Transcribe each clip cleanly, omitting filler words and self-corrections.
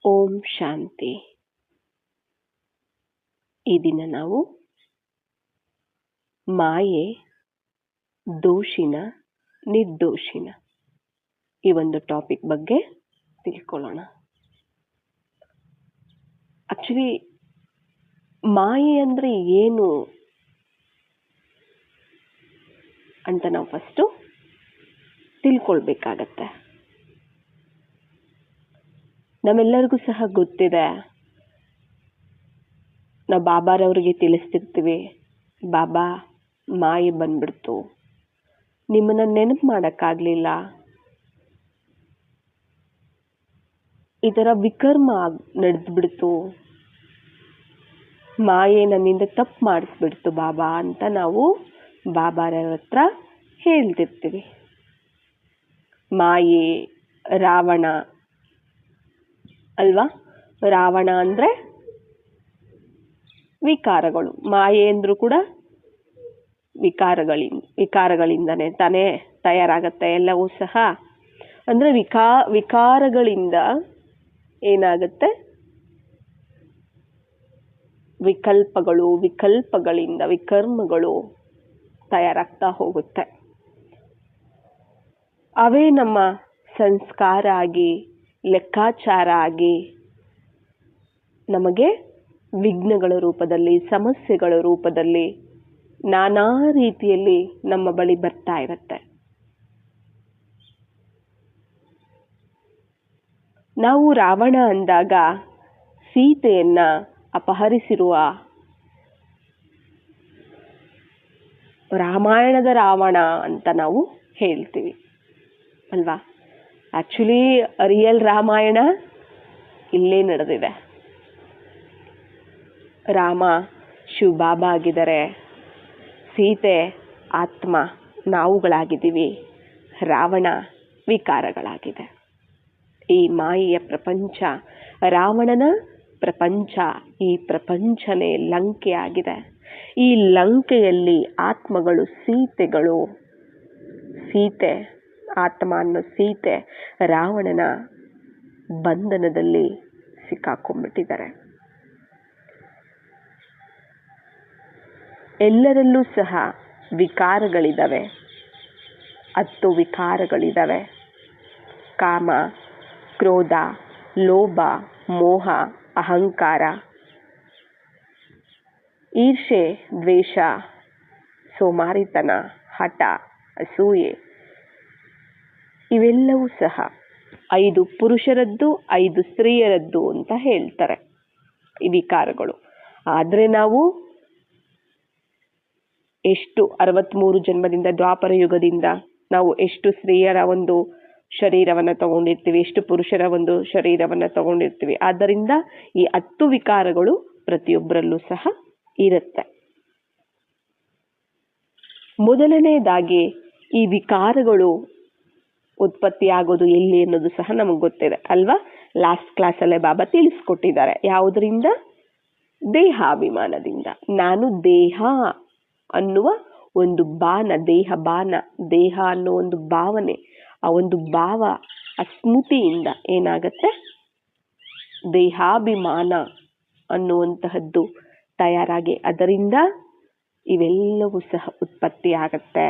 ಓಂ ಶಾಂತಿ. ಈ ದಿನ ನಾವು ಮಾಯೆ ದೋಷಿನ ನಿರ್ದೋಷಿನ ಈ ಒಂದು ಟಾಪಿಕ್ ಬಗ್ಗೆ ತಿಳ್ಕೊಳ್ಳೋಣ. ಆಕ್ಚುಲಿ ಮಾಯೆ ಅಂದ್ರೆ ಏನು ಅಂತ ನಾವು ಫಸ್ಟು ತಿಳ್ಕೊಳ್ಬೇಕಾಗತ್ತೆ. ನಮ್ಮೆಲ್ಲರಿಗೂ ಸಹ ಗೊತ್ತಿದೆ, ನಾವು ಬಾಬಾರವ್ರಿಗೆ ತಿಳಿಸ್ತಿರ್ತೀವಿ, ಬಾಬಾ ಮಾಯೆ ಬಂದ್ಬಿಡ್ತು, ನಿಮ್ಮನ್ನ ನೆನಪು ಮಾಡೋಕ್ಕಾಗಲಿಲ್ಲ, ಈ ಥರ ವಿಕರ್ಮ ನಡೆದ್ಬಿಡ್ತು, ಮಾಯೆ ನನ್ನಿಂದ ತಪ್ಪು ಮಾಡಿಸ್ಬಿಡ್ತು ಬಾಬಾ ಅಂತ ನಾವು ಬಾಬಾರವ್ರ ಹತ್ರ ಹೇಳ್ತಿರ್ತೀವಿ. ಮಾಯೆ, ರಾವಣ ಅಲ್ವಾ? ರಾವಣ ಅಂದರೆ ವಿಕಾರಗಳು, ಮಾಯೆ ಅಂದರೂ ಕೂಡ ವಿಕಾರಗಳಿಂದನೇ ತಾನೇ ತಯಾರಾಗತ್ತೆ ಎಲ್ಲವೂ ಸಹ. ಅಂದರೆ ವಿಕಾರಗಳಿಂದ ಏನಾಗುತ್ತೆ, ವಿಕಲ್ಪಗಳಿಂದ ವಿಕರ್ಮಗಳು ತಯಾರಾಗ್ತಾ ಹೋಗುತ್ತೆ. ಅವೇ ನಮ್ಮ ಸಂಸ್ಕಾರ ಆಗಿ, ಲೆಕ್ಕಾಚಾರ ಆಗಿ ನಮಗೆ ವಿಘ್ನಗಳ ರೂಪದಲ್ಲಿ, ಸಮಸ್ಯೆಗಳ ರೂಪದಲ್ಲಿ ನಾನಾ ರೀತಿಯಲ್ಲಿ ನಮ್ಮ ಬಳಿ ಬರ್ತಾ ಇರುತ್ತೆ. ನಾವು ರಾವಣ ಅಂದಾಗ ಸೀತೆಯನ್ನ ಅಪಹರಿಸಿರುವ ರಾಮಾಯಣದ ರಾವಣ ಅಂತ ನಾವು ಹೇಳ್ತೀವಿ ಅಲ್ವಾ? ಆಕ್ಚುಲಿ ರಿಯಲ್ ರಾಮಾಯಣ ಇಲ್ಲೇ ನಡೆದಿದೆ. ರಾಮ ಶಿವಬಾಬಾ ಆಗಿದ್ದಾರೆ, ಸೀತೆ ಆತ್ಮ ನಾವುಗಳಾಗಿದ್ದೀವಿ, ರಾವಣ ವಿಕಾರಗಳಾಗಿದೆ. ಈ ಮಾಯೆಯ ಪ್ರಪಂಚ, ರಾವಣನ ಪ್ರಪಂಚ, ಈ ಪ್ರಪಂಚನೇ ಲಂಕೆ ಆಗಿದೆ. ಈ ಲಂಕೆಯಲ್ಲಿ ಆತ್ಮಗಳು, ಸೀತೆ ಆತ್ಮ ಅನ್ನೋ ಸೀತೆ ರಾವಣನ ಬಂಧನದಲ್ಲಿ ಸಿಕ್ಕಾಕೊಂಡ್ಬಿಟ್ಟಿದ್ದಾರೆ. ಎಲ್ಲರಲ್ಲೂ ಸಹ ವಿಕಾರಗಳಿದ್ದಾವೆ, 10 ವಿಕಾರಗಳಿದ್ದಾವೆ. ಕಾಮ, ಕ್ರೋಧ, ಲೋಭ, ಮೋಹ, ಅಹಂಕಾರ, ಈರ್ಷೆ, ದ್ವೇಷ, ಸೋಮಾರಿತನ, ಹಠ, ಅಸೂಯೆ, ಇವೆಲ್ಲವೂ ಸಹ 5 ಪುರುಷರದ್ದು 5 ಸ್ತ್ರೀಯರದ್ದು ಅಂತ ಹೇಳ್ತಾರೆ ಈ ವಿಕಾರಗಳು. ಆದರೆ ನಾವು ಎಷ್ಟು 63 ಜನ್ಮದಿಂದ, ದ್ವಾಪರ ಯುಗದಿಂದ ನಾವು ಎಷ್ಟು ಸ್ತ್ರೀಯರ ಒಂದು ಶರೀರವನ್ನು ತಗೊಂಡಿರ್ತೀವಿ, ಎಷ್ಟು ಪುರುಷರ ಒಂದು ಶರೀರವನ್ನು ತಗೊಂಡಿರ್ತೀವಿ. ಆದ್ದರಿಂದ ಈ 10 ವಿಕಾರಗಳು ಪ್ರತಿಯೊಬ್ಬರಲ್ಲೂ ಸಹ ಇರುತ್ತೆ. ಮೊದಲನೇದಾಗಿ ಈ ವಿಕಾರಗಳು ಉತ್ಪತ್ತಿಯಾಗೋದು ಎಲ್ಲಿ ಅನ್ನೋದು ಸಹ ನಮಗೆ ಗೊತ್ತಿದೆ ಅಲ್ವಾ? ಲಾಸ್ಟ್ ಕ್ಲಾಸಲ್ಲೇ ಬಾಬಾ ತಿಳಿಸ್ಕೊಟ್ಟಿದ್ದಾರೆ. ಯಾವುದರಿಂದ? ದೇಹಾಭಿಮಾನದಿಂದ. ನಾನು ದೇಹ ಅನ್ನುವ ಒಂದು ಬಾನ, ದೇಹ ಅನ್ನೋ ಒಂದು ಭಾವನೆ, ಆ ಒಂದು ಭಾವ, ಆ ಸ್ಮೃತಿಯಿಂದ ಏನಾಗತ್ತೆ, ದೇಹಾಭಿಮಾನ ಅನ್ನುವಂತಹದ್ದು ತಯಾರಾಗಿ ಅದರಿಂದ ಇವೆಲ್ಲವೂ ಸಹ ಉತ್ಪತ್ತಿ ಆಗತ್ತೆ.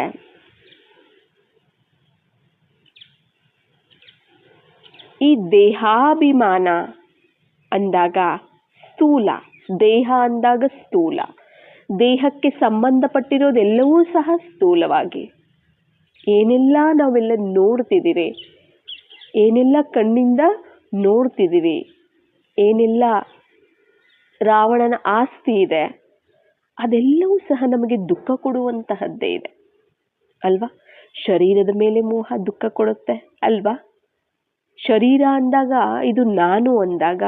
ಈ ದೇಹಾಭಿಮಾನ ಅಂದಾಗ ಸ್ಥೂಲ, ದೇಹ ಅಂದಾಗ ಸ್ಥೂಲ, ದೇಹಕ್ಕೆ ಸಂಬಂಧಪಟ್ಟಿರೋದೆಲ್ಲವೂ ಸಹ ಸ್ಥೂಲವಾಗಿ ಏನೆಲ್ಲ ನಾವೆಲ್ಲ ನೋಡ್ತಿದ್ದೀವಿ, ಏನೆಲ್ಲ ಕಣ್ಣಿಂದ ನೋಡ್ತಿದ್ದೀವಿ, ಏನೆಲ್ಲ ರಾವಣನ ಆಸ್ತಿ ಇದೆ, ಅದೆಲ್ಲವೂ ಸಹ ನಮಗೆ ದುಃಖ ಕೊಡುವಂತಹದ್ದೇ ಇದೆ ಅಲ್ವಾ? ಶರೀರದ ಮೇಲೆ ಮೋಹ ದುಃಖ ಕೊಡುತ್ತೆ ಅಲ್ವಾ? ಶರೀರ ಅಂದಾಗ, ಇದು ನಾನು ಅಂದಾಗ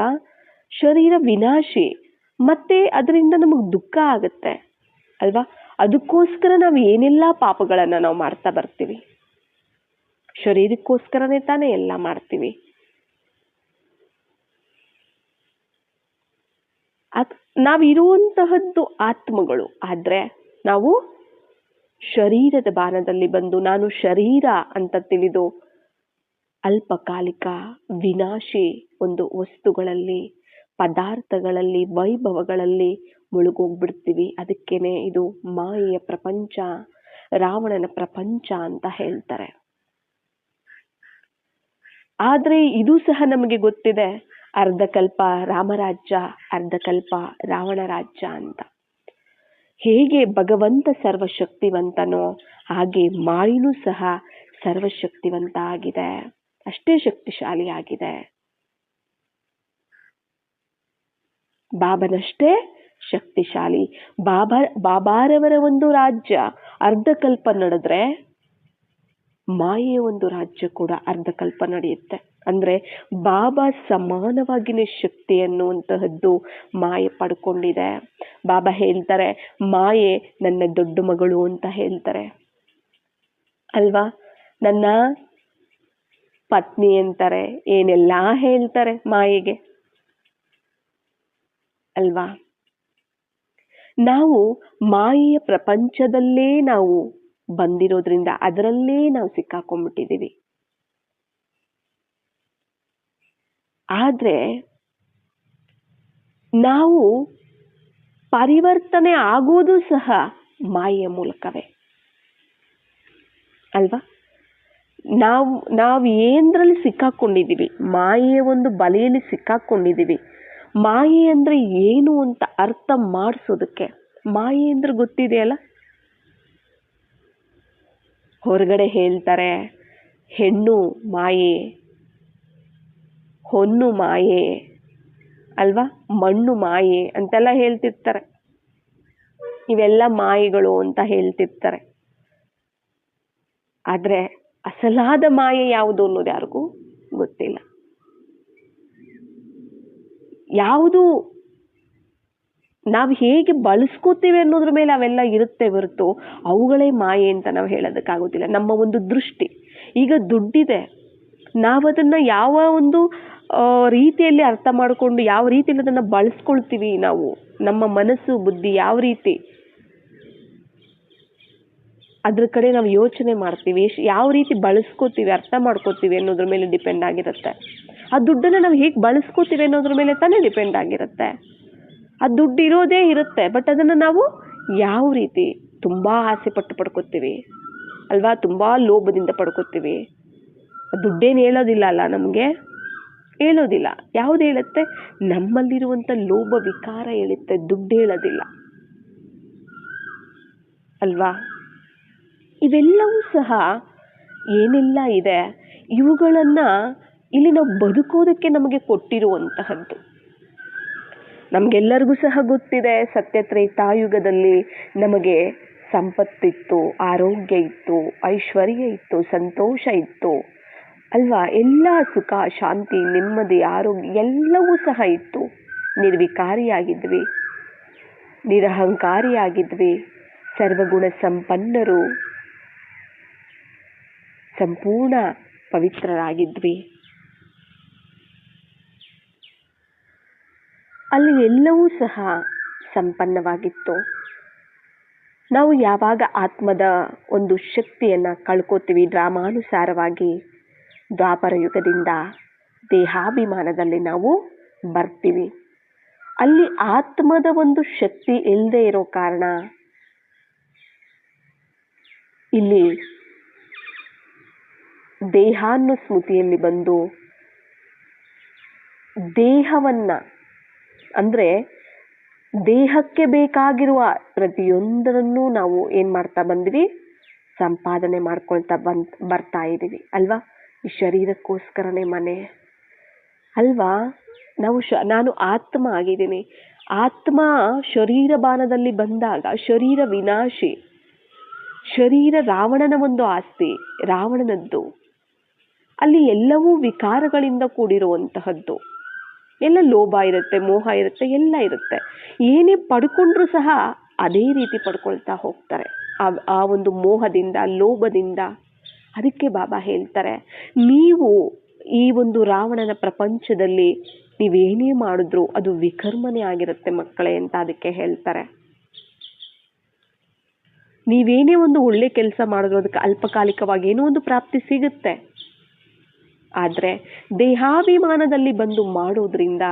ಶರೀರ ವಿನಾಶಿ, ಮತ್ತೆ ಅದರಿಂದ ನಮಗೆ ದುಃಖ ಆಗುತ್ತೆ ಅಲ್ವಾ? ಅದಕ್ಕೋಸ್ಕರ ನಾವು ಏನೆಲ್ಲ ಪಾಪಗಳನ್ನು ನಾವು ಮಾಡ್ತಾ ಬರ್ತೀವಿ. ಶರೀರಕ್ಕೋಸ್ಕರನೇ ತಾನೇ ಎಲ್ಲ ಮಾಡ್ತೀವಿ. ನಾವಿರುವಂತಹದ್ದು ಆತ್ಮಗಳು, ಆದ್ರೆ ನಾವು ಶರೀರದ ಬಾನದಲ್ಲಿ ಬಂದು ನಾನು ಶರೀರ ಅಂತ ತಿಳಿದು ಅಲ್ಪಕಾಲಿಕ ವಿನಾಶಿ ಒಂದು ವಸ್ತುಗಳಲ್ಲಿ, ಪದಾರ್ಥಗಳಲ್ಲಿ, ವೈಭವಗಳಲ್ಲಿ ಮುಳುಗೋಗ್ಬಿಡ್ತೀವಿ. ಅದಕ್ಕೇನೆ ಇದು ಮಾಯೆಯ ಪ್ರಪಂಚ, ರಾವಣನ ಪ್ರಪಂಚ ಅಂತ ಹೇಳ್ತಾರೆ. ಆದ್ರೆ ಇದು ಸಹ ನಮಗೆ ಗೊತ್ತಿದೆ, ಅರ್ಧಕಲ್ಪ ರಾಮರಾಜ್ಯ, ಅರ್ಧಕಲ್ಪ ರಾವಣ ರಾಜ್ಯ ಅಂತ. ಹೇಗೆ ಭಗವಂತ ಸರ್ವಶಕ್ತಿವಂತನೋ ಹಾಗೆ ಮಾಯೆನೂ ಸಹ ಸರ್ವಶಕ್ತಿವಂತ ಆಗಿದೆ, ಅಷ್ಟೇ ಶಕ್ತಿಶಾಲಿ ಆಗಿದೆ. ಬಾಬನಷ್ಟೇ ಶಕ್ತಿಶಾಲಿ. ಬಾಬಾರವರ ಒಂದು ರಾಜ್ಯ ಅರ್ಧಕಲ್ಪ ನಡೆದ್ರೆ ಮಾಯೆಯ ಒಂದು ರಾಜ್ಯ ಕೂಡ ಅರ್ಧಕಲ್ಪ ನಡೆಯುತ್ತೆ. ಅಂದ್ರೆ ಬಾಬಾ ಸಮಾನವಾಗಿನ ಶಕ್ತಿ ಅನ್ನುವಂತಹದ್ದು ಮಾಯೆ ಪಡ್ಕೊಂಡಿದೆ. ಬಾಬಾ ಹೇಳ್ತಾರೆ, ಮಾಯೆ ನನ್ನ ದೊಡ್ಡ ಮಗಳು ಅಂತ ಹೇಳ್ತಾರೆ ಅಲ್ವಾ. ನನ್ನ ಪತ್ನಿ ಅಂತಾರೆ, ಏನೆಲ್ಲಾ ಹೇಳ್ತಾರೆ ಮಾಯೆಗೆ ಅಲ್ವಾ. ನಾವು ಮಾಯೆಯ ಪ್ರಪಂಚದಲ್ಲೇ ನಾವು ಬಂದಿರೋದ್ರಿಂದ ಅದರಲ್ಲೇ ನಾವು ಸಿಕ್ಕಾಕೊಂಡ್ಬಿಟ್ಟಿದ್ದೀವಿ. ಆದ್ರೆ ನಾವು ಪರಿವರ್ತನೆ ಆಗೋದು ಸಹ ಮಾಯೆಯ ಮೂಲಕವೇ ಅಲ್ವಾ. ನಾವು ಏನ್ರಲ್ಲಿ ಸಿಕ್ಕಾಕೊಂಡಿದ್ದೀವಿ, ಮಾಯೆಯ ಒಂದು ಬಲೆಯಲ್ಲಿ ಸಿಕ್ಕಾಕೊಂಡಿದ್ದೀವಿ. ಮಾಯೆ ಅಂದ್ರೆ ಏನು ಅಂತ ಅರ್ಥ ಮಾಡಿಸೋದಕ್ಕೆ, ಮಾಯೆ ಅಂದ್ರೆ ಗೊತ್ತಿದೆಯಲ್ಲ. ಹೊರಗಡೆ ಹೇಳ್ತಾರೆ ಹೆಣ್ಣು ಮಾಯೆ, ಹೊನ್ನು ಮಾಯೆ ಅಲ್ವಾ, ಮಣ್ಣು ಮಾಯೆ ಅಂತೆಲ್ಲ ಹೇಳ್ತಿರ್ತಾರೆ. ಇವೆಲ್ಲ ಮಾಯೆಗಳು ಅಂತ ಹೇಳ್ತಿರ್ತಾರೆ. ಆದ್ರೆ ಅಸಲಾದ ಮಾಯೆ ಯಾವುದು ಅನ್ನೋದು ಯಾರಿಗೂ ಗೊತ್ತಿಲ್ಲ. ಯಾವುದು ನಾವು ಹೇಗೆ ಬಳಸ್ಕೋತೀವಿ ಅನ್ನೋದ್ರ ಮೇಲೆ ಅವೆಲ್ಲ ಇರುತ್ತೆ ಹೊರತು ಅವುಗಳೇ ಮಾಯೆ ಅಂತ ನಾವು ಹೇಳೋದಕ್ಕಾಗೋದಿಲ್ಲ. ನಮ್ಮ ಒಂದು ದೃಷ್ಟಿ, ಈಗ ದುಡ್ಡಿದೆ, ನಾವದನ್ನ ಯಾವ ಒಂದು ರೀತಿಯಲ್ಲಿ ಅರ್ಥ ಮಾಡಿಕೊಂಡು ಯಾವ ರೀತಿಯಲ್ಲಿ ಅದನ್ನ ಬಳಸ್ಕೊಳ್ತೀವಿ, ನಾವು ನಮ್ಮ ಮನಸ್ಸು ಬುದ್ಧಿ ಯಾವ ರೀತಿ ಅದ್ರ ಕಡೆ ನಾವು ಯೋಚನೆ ಮಾಡ್ತೀವಿ, ಯಾವ ರೀತಿ ಬಳಸ್ಕೋತೀವಿ, ಅರ್ಥ ಮಾಡ್ಕೋತೀವಿ ಅನ್ನೋದ್ರ ಮೇಲೆ ಡಿಪೆಂಡ್ ಆಗಿರುತ್ತೆ. ಆ ದುಡ್ಡನ್ನ ನಾವು ಹೇಗೆ ಬಳಸ್ಕೋತೀವಿ ಅನ್ನೋದ್ರ ಮೇಲೆ ತಾನೇ ಡಿಪೆಂಡ್ ಆಗಿರುತ್ತೆ. ಆ ದುಡ್ಡು ಇರೋದೇ ಇರುತ್ತೆ, ಬಟ್ ಅದನ್ನ ನಾವು ಯಾವ ರೀತಿ ತುಂಬಾ ಆಸೆ ಪಟ್ಟು ಪಡ್ಕೋತೀವಿ ಅಲ್ವಾ, ತುಂಬಾ ಲೋಭದಿಂದ ಪಡ್ಕೋತೀವಿ. ದುಡ್ಡೇನು ಹೇಳೋದಿಲ್ಲ ಅಲ್ಲ, ನಮ್ಗೆ ಹೇಳೋದಿಲ್ಲ. ಯಾವ್ದು ಹೇಳುತ್ತೆ, ನಮ್ಮಲ್ಲಿರುವಂತ ಲೋಭ ವಿಕಾರ ಹೇಳುತ್ತೆ, ದುಡ್ಡು ಹೇಳೋದಿಲ್ಲ ಅಲ್ವಾ. ಇವೆಲ್ಲವೂ ಸಹ ಏನೆಲ್ಲ ಇದೆ, ಇವುಗಳನ್ನ ಇಲ್ಲಿ ನಾವು ಬದುಕೋದಕ್ಕೆ ನಮಗೆ ಕೊಟ್ಟಿರುವಂತಹದ್ದು. ನಮ್ಗೆಲ್ಲರಿಗೂ ಸಹ ಗೊತ್ತಿದೆ, ಸತ್ಯತ್ರೇತಾಯುಗದಲ್ಲಿ ನಮಗೆ ಸಂಪತ್ತಿತ್ತು, ಆರೋಗ್ಯ ಇತ್ತು, ಐಶ್ವರ್ಯ ಇತ್ತು, ಸಂತೋಷ ಇತ್ತು ಅಲ್ವಾ. ಎಲ್ಲ ಸುಖ, ಶಾಂತಿ, ನೆಮ್ಮದಿ, ಆರೋಗ್ಯ ಎಲ್ಲವೂ ಸಹ ಇತ್ತು. ನಿರ್ವಿಕಾರಿಯಾಗಿದ್ವಿ, ನಿರಹಂಕಾರಿಯಾಗಿದ್ವಿ, ಸರ್ವಗುಣ ಸಂಪನ್ನರು, ಸಂಪೂರ್ಣ ಪವಿತ್ರರಾಗಿದ್ವಿ. ಅಲ್ಲಿ ಎಲ್ಲವೂ ಸಹ ಸಂಪನ್ನವಾಗಿತ್ತು. ನಾವು ಯಾವಾಗ ಆತ್ಮದ ಒಂದು ಶಕ್ತಿಯನ್ನ ಕಳ್ಕೋತೀವಿ, ಡ್ರಾಮಾನುಸಾರವಾಗಿ ದ್ವಾಪರ ಯುಗದಿಂದ ದೇಹಾಭಿಮಾನದಲ್ಲಿ ನಾವು ಬರ್ತೀವಿ. ಅಲ್ಲಿ ಆತ್ಮದ ಒಂದು ಶಕ್ತಿ ಇಲ್ಲದೆ ಇರೋ ಕಾರಣ ಇಲ್ಲಿ ದೇಹಾನ್ನು ಸ್ಮೃತಿಯಲ್ಲಿ ಬಂದು ದೇಹವನ್ನ, ಅಂದ್ರೆ ದೇಹಕ್ಕೆ ಬೇಕಾಗಿರುವ ಪ್ರತಿಯೊಂದರನ್ನು ನಾವು ಏನ್ ಮಾಡ್ತಾ ಬಂದ್ವಿ, ಸಂಪಾದನೆ ಮಾಡ್ಕೊಳ್ತಾ ಬರ್ತಾ ಇದೀವಿ ಅಲ್ವಾ. ಈ ಶರೀರಕ್ಕೋಸ್ಕರನೇ ಮನೆ ಅಲ್ವಾ. ನಾನು ಆತ್ಮ ಆಗಿದ್ದೀನಿ. ಆತ್ಮ ಶರೀರ ಬಾನದಲ್ಲಿ ಬಂದಾಗ ಶರೀರ ವಿನಾಶಿ, ಶರೀರ ರಾವಣನ ಒಂದು ಆಸ್ತಿ, ರಾವಣನದ್ದು. ಅಲ್ಲಿ ಎಲ್ಲವೂ ವಿಕಾರಗಳಿಂದ ಕೂಡಿರುವಂತಹದ್ದು. ಎಲ್ಲ ಲೋಭ ಇರುತ್ತೆ, ಮೋಹ ಇರುತ್ತೆ, ಎಲ್ಲ ಇರುತ್ತೆ. ಏನೇ ಪಡ್ಕೊಂಡ್ರು ಸಹ ಅದೇ ರೀತಿ ಪಡ್ಕೊಳ್ತಾ ಹೋಗ್ತಾರೆ ಆ ಒಂದು ಮೋಹದಿಂದ, ಲೋಭದಿಂದ. ಅದಕ್ಕೆ ಬಾಬಾ ಹೇಳ್ತಾರೆ, ನೀವು ಈ ಒಂದು ರಾವಣನ ಪ್ರಪಂಚದಲ್ಲಿ ನೀವೇನೇ ಮಾಡಿದ್ರು ಅದು ವಿಕರ್ಮನೆ ಆಗಿರುತ್ತೆ ಮಕ್ಕಳೇ ಅಂತ ಅದಕ್ಕೆ ಹೇಳ್ತಾರೆ. ನೀವೇನೇ ಒಂದು ಒಳ್ಳೆ ಕೆಲಸ ಮಾಡಿದ್ರು ಅದಕ್ಕೆ ಅಲ್ಪಕಾಲಿಕವಾಗಿ ಏನೋ ಒಂದು ಪ್ರಾಪ್ತಿ ಸಿಗುತ್ತೆ, ಆದರೆ ದೇಹಾಭಿಮಾನದಲ್ಲಿ ಬಂದು ಮಾಡೋದ್ರಿಂದ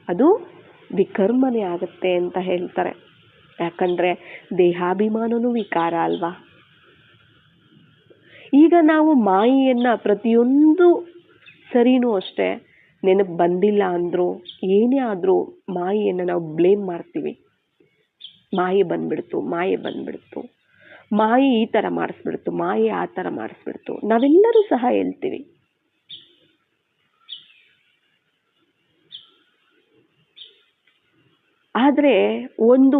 ಅದು ವಿಕರ್ಮನೆ ಆಗುತ್ತೆ ಅಂತ ಹೇಳ್ತಾರೆ. ಯಾಕಂದ್ರೆ ದೇಹಾಭಿಮಾನನೂ ವಿಕಾರ ಅಲ್ವಾ. ಈಗ ನಾವು ಮಾಯೆಯನ್ನ ಪ್ರತಿಯೊಂದು ಸರಿನೂ ಅಷ್ಟೇ ನೆನಪು ಬಂದಿಲ್ಲ ಅಂದ್ರು ಏನೇ ಆದ್ರೂ ಮಾಯೆಯನ್ನು ನಾವು ಬ್ಲೇಮ್ ಮಾಡ್ತೀವಿ. ಮಾಯೆ ಬಂದ್ಬಿಡ್ತು, ಮಾಯೆ ಬಂದ್ಬಿಡ್ತು, ಮಾಯೆ ಈ ತರ ಮಾಡಿಸ್ಬಿಡ್ತು, ಮಾಯೆ ಆ ತರ ಮಾಡಿಸ್ಬಿಡ್ತು, ನಾವೆಲ್ಲರೂ ಸಹ ಹೇಳ್ತೀವಿ. ಆದ್ರೆ ಒಂದು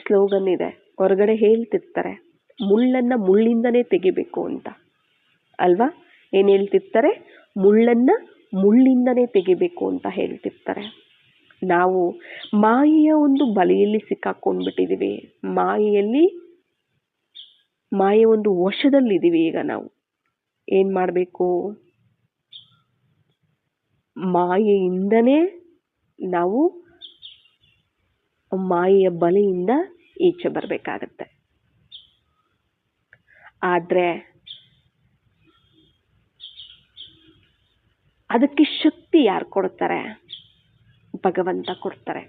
ಸ್ಲೋಗನ್ ಇದೆ, ಹೊರಗಡೆ ಹೇಳ್ತಿರ್ತಾರೆ, ಮುಳ್ಳನ್ನ ಮುಳ್ಳಿಂದನೇ ತೆಗಿಬೇಕು ಅಂತ ಅಲ್ವಾ. ಏನ್ ಹೇಳ್ತಿರ್ತಾರೆ? ಮುಳ್ಳನ್ನ ಮುಳ್ಳಿಂದನೇ ತೆಗಿಬೇಕು ಅಂತ ಹೇಳ್ತಿರ್ತಾರೆ. ನಾವು ಮಾಯೆಯ ಒಂದು ಬಲೆಯಲ್ಲಿ ಸಿಕ್ಕಾಕೊಂಡ್ಬಿಟ್ಟಿದೀವಿ. ಮಾಯೆ ಒಂದು ವಶದಲ್ಲಿದ್ದೀವಿ. ಈಗ ನಾವು ಏನ್ ಮಾಡಬೇಕು? ಮಾಯೆಯಿಂದನೇ ನಾವು ಮಾಯೆಯ ಬಲೆಯಿಂದ ಈಚೆ ಬರಬೇಕಾಗತ್ತೆ. ಆದ್ರೆ ಅದಕ್ಕೆ ಶಕ್ತಿ ಯಾರು ಕೊಡ್ತಾರೆ? ಭಗವಂತ ಕೊಡ್ತಾರೆ.